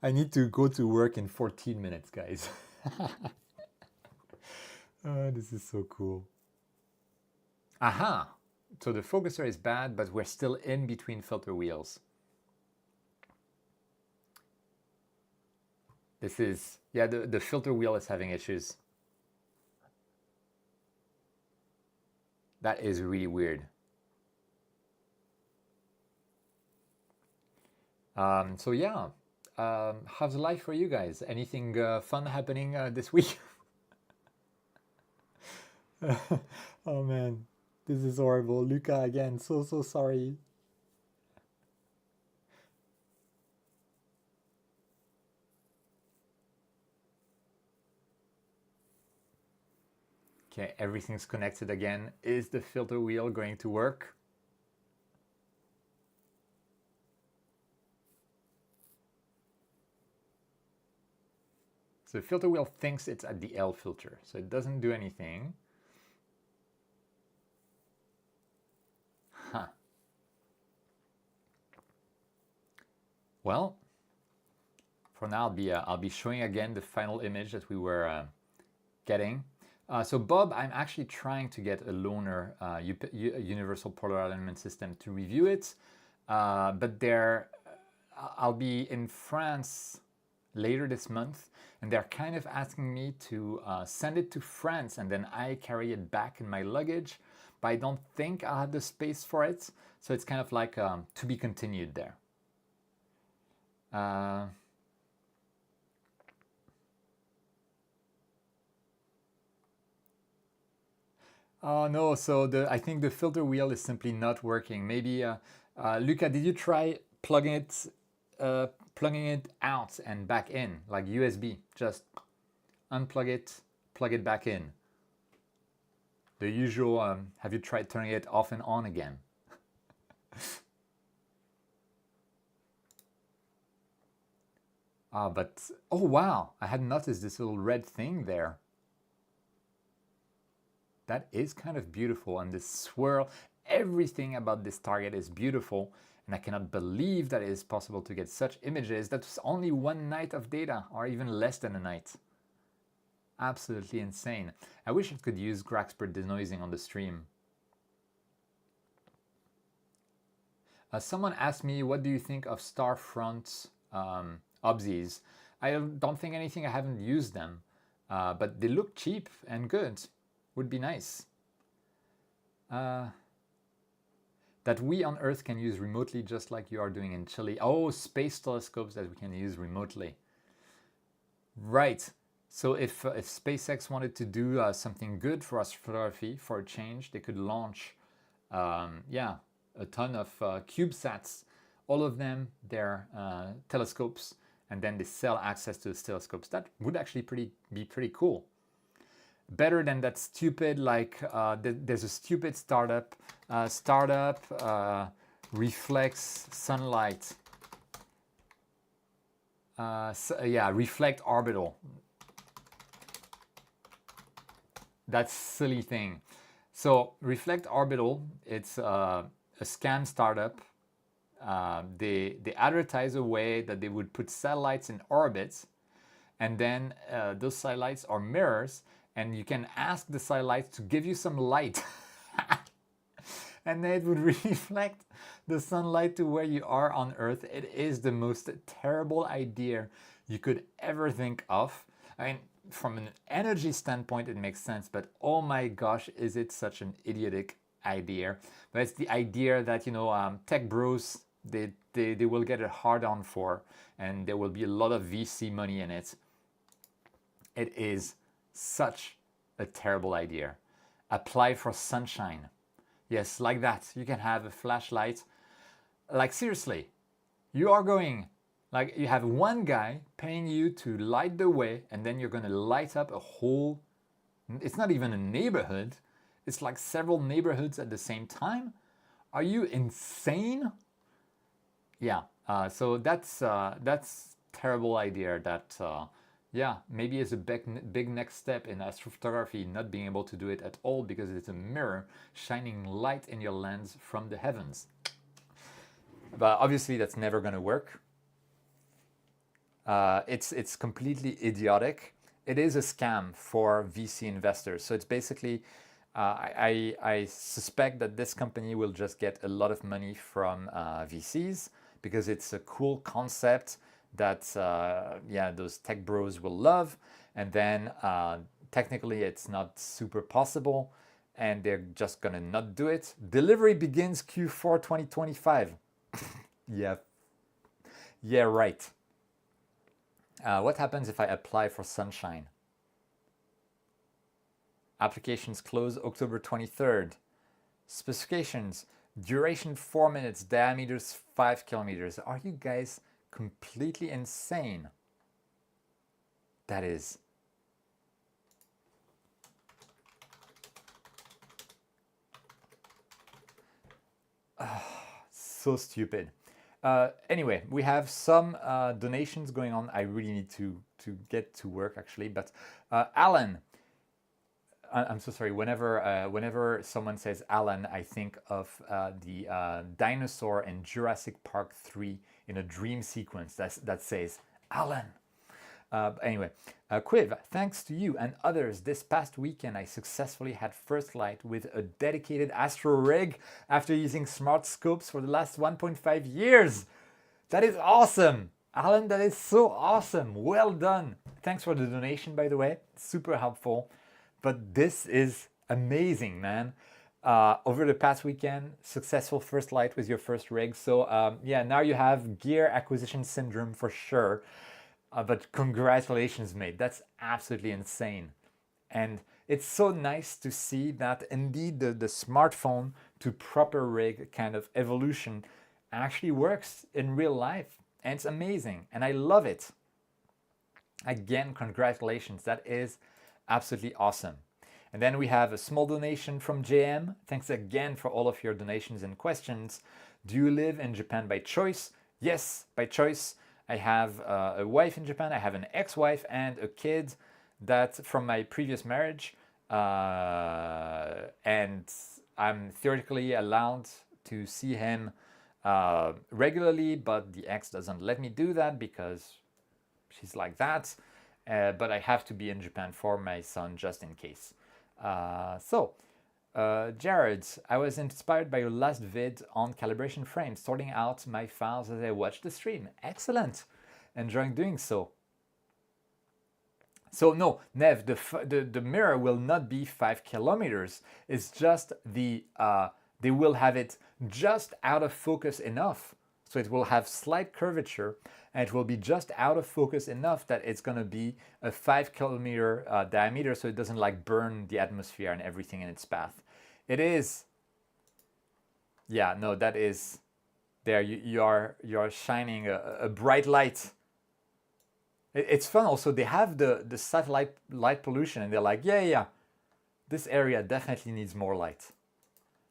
I need to go to work in 14 minutes, guys. Oh, this is so cool. Aha! So the focuser is bad, but we're still in between filter wheels. This is... Yeah, the filter wheel is having issues. That is really weird. So yeah, how's life for you guys? Anything fun happening this week? Oh man, this is horrible. Luca again, so sorry. Okay, everything's connected again. Is the filter wheel going to work? So the filter wheel thinks it's at the L filter, so it doesn't do anything. Huh. Well, for now I'll be showing again the final image that we were getting. So Bob, I'm actually trying to get a loaner universal polar alignment system to review it, but I'll be in France later this month, and they're kind of asking me to send it to France and then I carry it back in my luggage, but I don't think I'll have the space for it, so it's kind of like to be continued there. Oh no, so I think the filter wheel is simply not working. Maybe, Luca, did you try plugging it out and back in, like USB? Just unplug it, plug it back in. The usual, have you tried turning it off and on again? But, oh wow, I hadn't noticed this little red thing there. That is kind of beautiful, and this swirl, everything about this target is beautiful, and I cannot believe that it is possible to get such images. That's only one night of data, or even less than a night. Absolutely insane. I wish I could use Graxpert denoising on the stream. Someone asked me, what do you think of Starfront obsies? I don't think anything, I haven't used them, but they look cheap and good. Would be nice. That we on Earth can use remotely, just like you are doing in Chile. Oh, space telescopes that we can use remotely. Right. So if SpaceX wanted to do something good for astrophotography for a change, they could launch, yeah, a ton of CubeSats. All of them, they're telescopes, and then they sell access to those telescopes. That would actually be pretty cool. Better than that stupid, like there's a stupid startup reflects sunlight Yeah, reflect orbital. That silly thing. So reflect orbital, it's a scam startup. They advertise a way that they would put satellites in orbit, and then those satellites are mirrors, and you can ask the satellites to give you some light. And then it would reflect the sunlight to where you are on Earth. It is the most terrible idea you could ever think of. I mean, from an energy standpoint, it makes sense, but oh my gosh, is it such an idiotic idea? But it's the idea that, you know, tech bros, they will get a hard on for, and there will be a lot of VC money in it. It is such a terrible idea. Apply for sunshine. Yes, like that. You can have a flashlight. Like, seriously, you are going, like, you have one guy paying you to light the way, and then you're going to light up a whole, it's not even a neighborhood. It's like several neighborhoods at the same time. Are you insane? Yeah, so that's terrible idea that, yeah, maybe is a big next step in astrophotography, not being able to do it at all because it's a mirror shining light in your lens from the heavens. But obviously that's never going to work. It's completely idiotic. It is a scam for VC investors. So it's basically, I suspect that this company will just get a lot of money from VCs because it's a cool concept that yeah, those tech bros will love, and then technically it's not super possible, and they're just gonna not do it. Delivery begins Q4 2025. Yeah, right. What happens if I apply for sunshine? Applications close October 23rd. Specifications: duration 4 minutes, diameters 5 kilometers. Are you guys completely insane? That is. So stupid. Anyway, we have some donations going on. I really need to get to work actually, but Alan, I'm so sorry. Whenever someone says Alan, I think of the dinosaur in Jurassic Park 3 in a dream sequence that says Alan. Anyway, Quiv, thanks to you and others, this past weekend I successfully had first light with a dedicated astro rig after using smart scopes for the last 1.5 years. That is awesome! Alan, that is so awesome! Well done! Thanks for the donation, by the way. Super helpful. But this is amazing, man. Over the past weekend, successful first light with your first rig. So yeah, now you have gear acquisition syndrome for sure. But congratulations, mate. That's absolutely insane. And it's so nice to see that indeed the smartphone to proper rig kind of evolution actually works in real life. And it's amazing. And I love it. Again, congratulations. That is absolutely awesome. And then we have a small donation from JM. Thanks again for all of your donations and questions. Do you live in Japan by choice? Yes, by choice. I have a wife in Japan. I have an ex-wife and a kid that from my previous marriage. And I'm theoretically allowed to see him regularly, but the ex doesn't let me do that because she's like that. But I have to be in Japan for my son just in case. Jared, I was inspired by your last vid on calibration frames, sorting out my files as I watched the stream. Excellent. Enjoying doing so. So no, Nev, the mirror will not be 5 kilometers. It's just they will have it just out of focus enough. So it will have slight curvature, and it will be just out of focus enough that it's going to be a 5 kilometer diameter, so it doesn't like burn the atmosphere and everything in its path. It is, yeah, no, that is, there you are shining a bright light. It's fun also. They have the satellite light pollution, and they're like, yeah, this area definitely needs more light.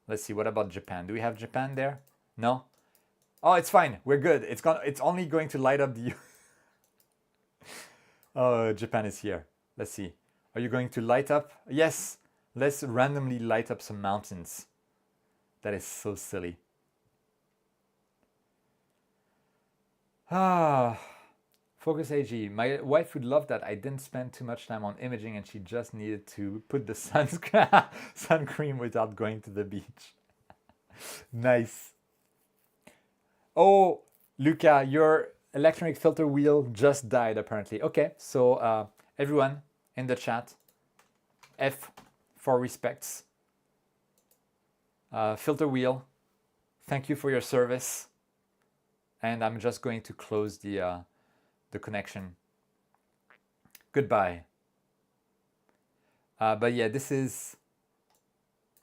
Let's see, what about Japan? Do we have Japan there? No? Oh, it's fine. We're good. It's only going to light up the Oh, Japan is here. Let's see. Are you going to light up? Yes. Let's randomly light up some mountains. That is so silly. Ah, Focus AG. My wife would love that. I didn't spend too much time on imaging and she just needed to put the sun cream without going to the beach. Nice. Oh, Luca, your electronic filter wheel just died apparently. Okay, so everyone in the chat, F for respects. Filter wheel, thank you for your service. And I'm just going to close the connection. Goodbye. But yeah, this is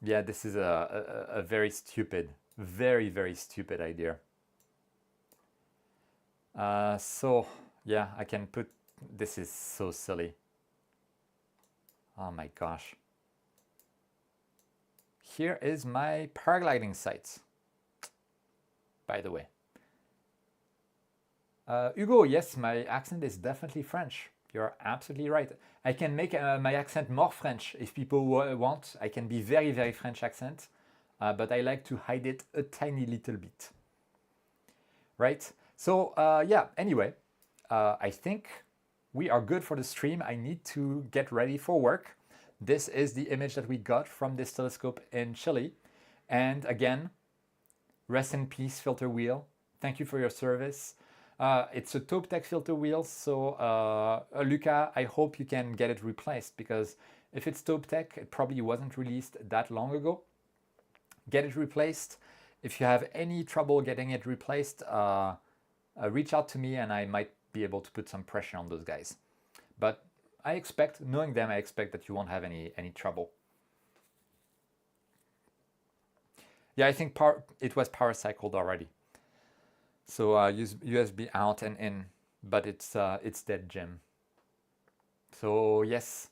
a very stupid, very stupid idea. So yeah, I can put, this is so silly. Oh my gosh. Here is my paragliding site, by the way. Hugo, yes, my accent is definitely French. You're absolutely right. I can make my accent more French if people want. I can be very French accent, but I like to hide it a tiny little bit. Right? So yeah, anyway, I think we are good for the stream. I need to get ready for work. This is the image that we got from this telescope in Chile. And again, rest in peace, filter wheel. Thank you for your service. It's a TaupeTech filter wheel, so Luca, I hope you can get it replaced, because if it's TaupeTech, it probably wasn't released that long ago. Get it replaced. If you have any trouble getting it replaced, reach out to me and I might be able to put some pressure on those guys. But I expect, knowing them, I expect that you won't have any trouble. Yeah, I think it was power cycled already. So use USB out and in, but it's dead, Jim. So yes,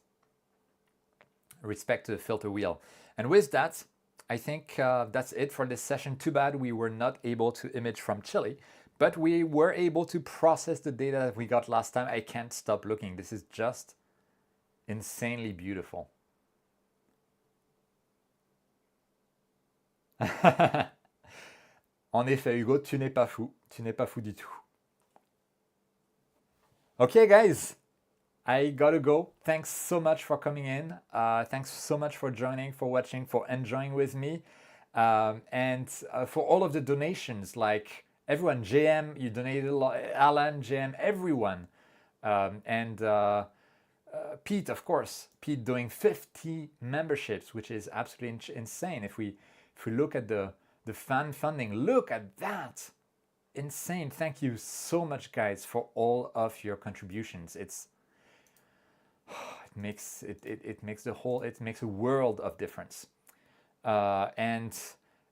respect to the filter wheel. And with that, I think that's it for this session. Too bad we were not able to image from Chile, but we were able to process the data that we got last time. I can't stop looking. This is just insanely beautiful. En effet, Hugo, tu n'es pas fou. Tu n'es pas fou du tout. Okay, guys, I gotta go. Thanks so much for coming in. Thanks so much for joining, for watching, for enjoying with me. And for all of the donations, like everyone, JM, you donated a lot, Alan, JM, everyone. And Pete, of course, Pete doing 50 memberships, which is absolutely insane. If we look at the fan funding, look at that. Insane. Thank you so much, guys, for all of your contributions. It makes a world of difference. And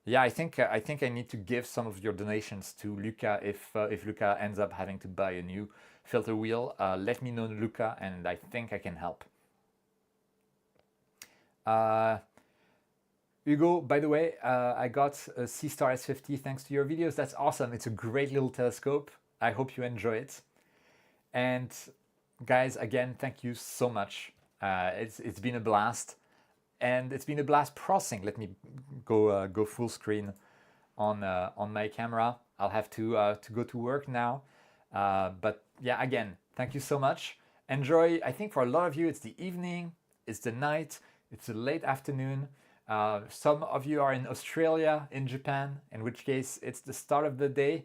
yeah, I think I need to give some of your donations to Luca if Luca ends up having to buy a new filter wheel. Let me know, Luca, and I think I can help. Hugo, by the way, I got a C-Star S50 thanks to your videos. That's awesome. It's a great little telescope. I hope you enjoy it. And guys, again, thank you so much. It's been a blast, and it's been a blast processing. Let me go full screen on my camera. I'll have to go to work now. But yeah, again, thank you so much. Enjoy. I think for a lot of you, it's the evening, it's the night, it's the late afternoon. Some of you are in Australia, in Japan, in which case it's the start of the day.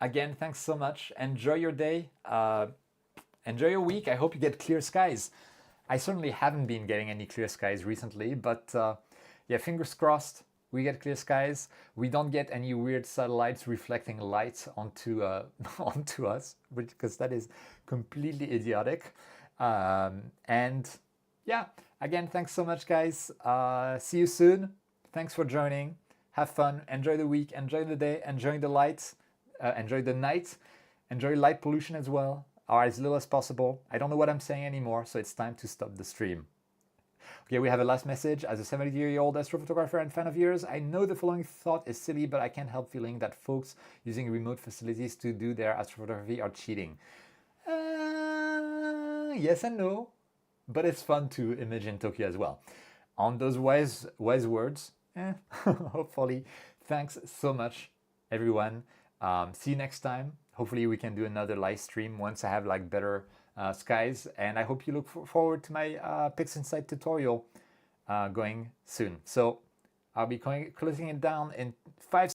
Again, thanks so much. Enjoy your day. Enjoy your week. I hope you get clear skies. I certainly haven't been getting any clear skies recently, but yeah, fingers crossed we get clear skies. We don't get any weird satellites reflecting light onto us, because that is completely idiotic. And yeah, again, thanks so much, guys. See you soon. Thanks for joining. Have fun. Enjoy the week. Enjoy the day. Enjoy the light. Enjoy the night. Enjoy light pollution as well, or as little as possible. I don't know what I'm saying anymore, so it's time to stop the stream. Okay, we have a last message. As a 70-year-old astrophotographer and fan of yours, I know the following thought is silly, but I can't help feeling that folks using remote facilities to do their astrophotography are cheating. Yes and no, but it's fun to imagine Tokyo as well. On those wise words, hopefully, thanks so much, everyone. See you next time. Hopefully, we can do another live stream once I have like better skies. And I hope you look forward to my PixInsight tutorial going soon. So I'll be closing it down in 5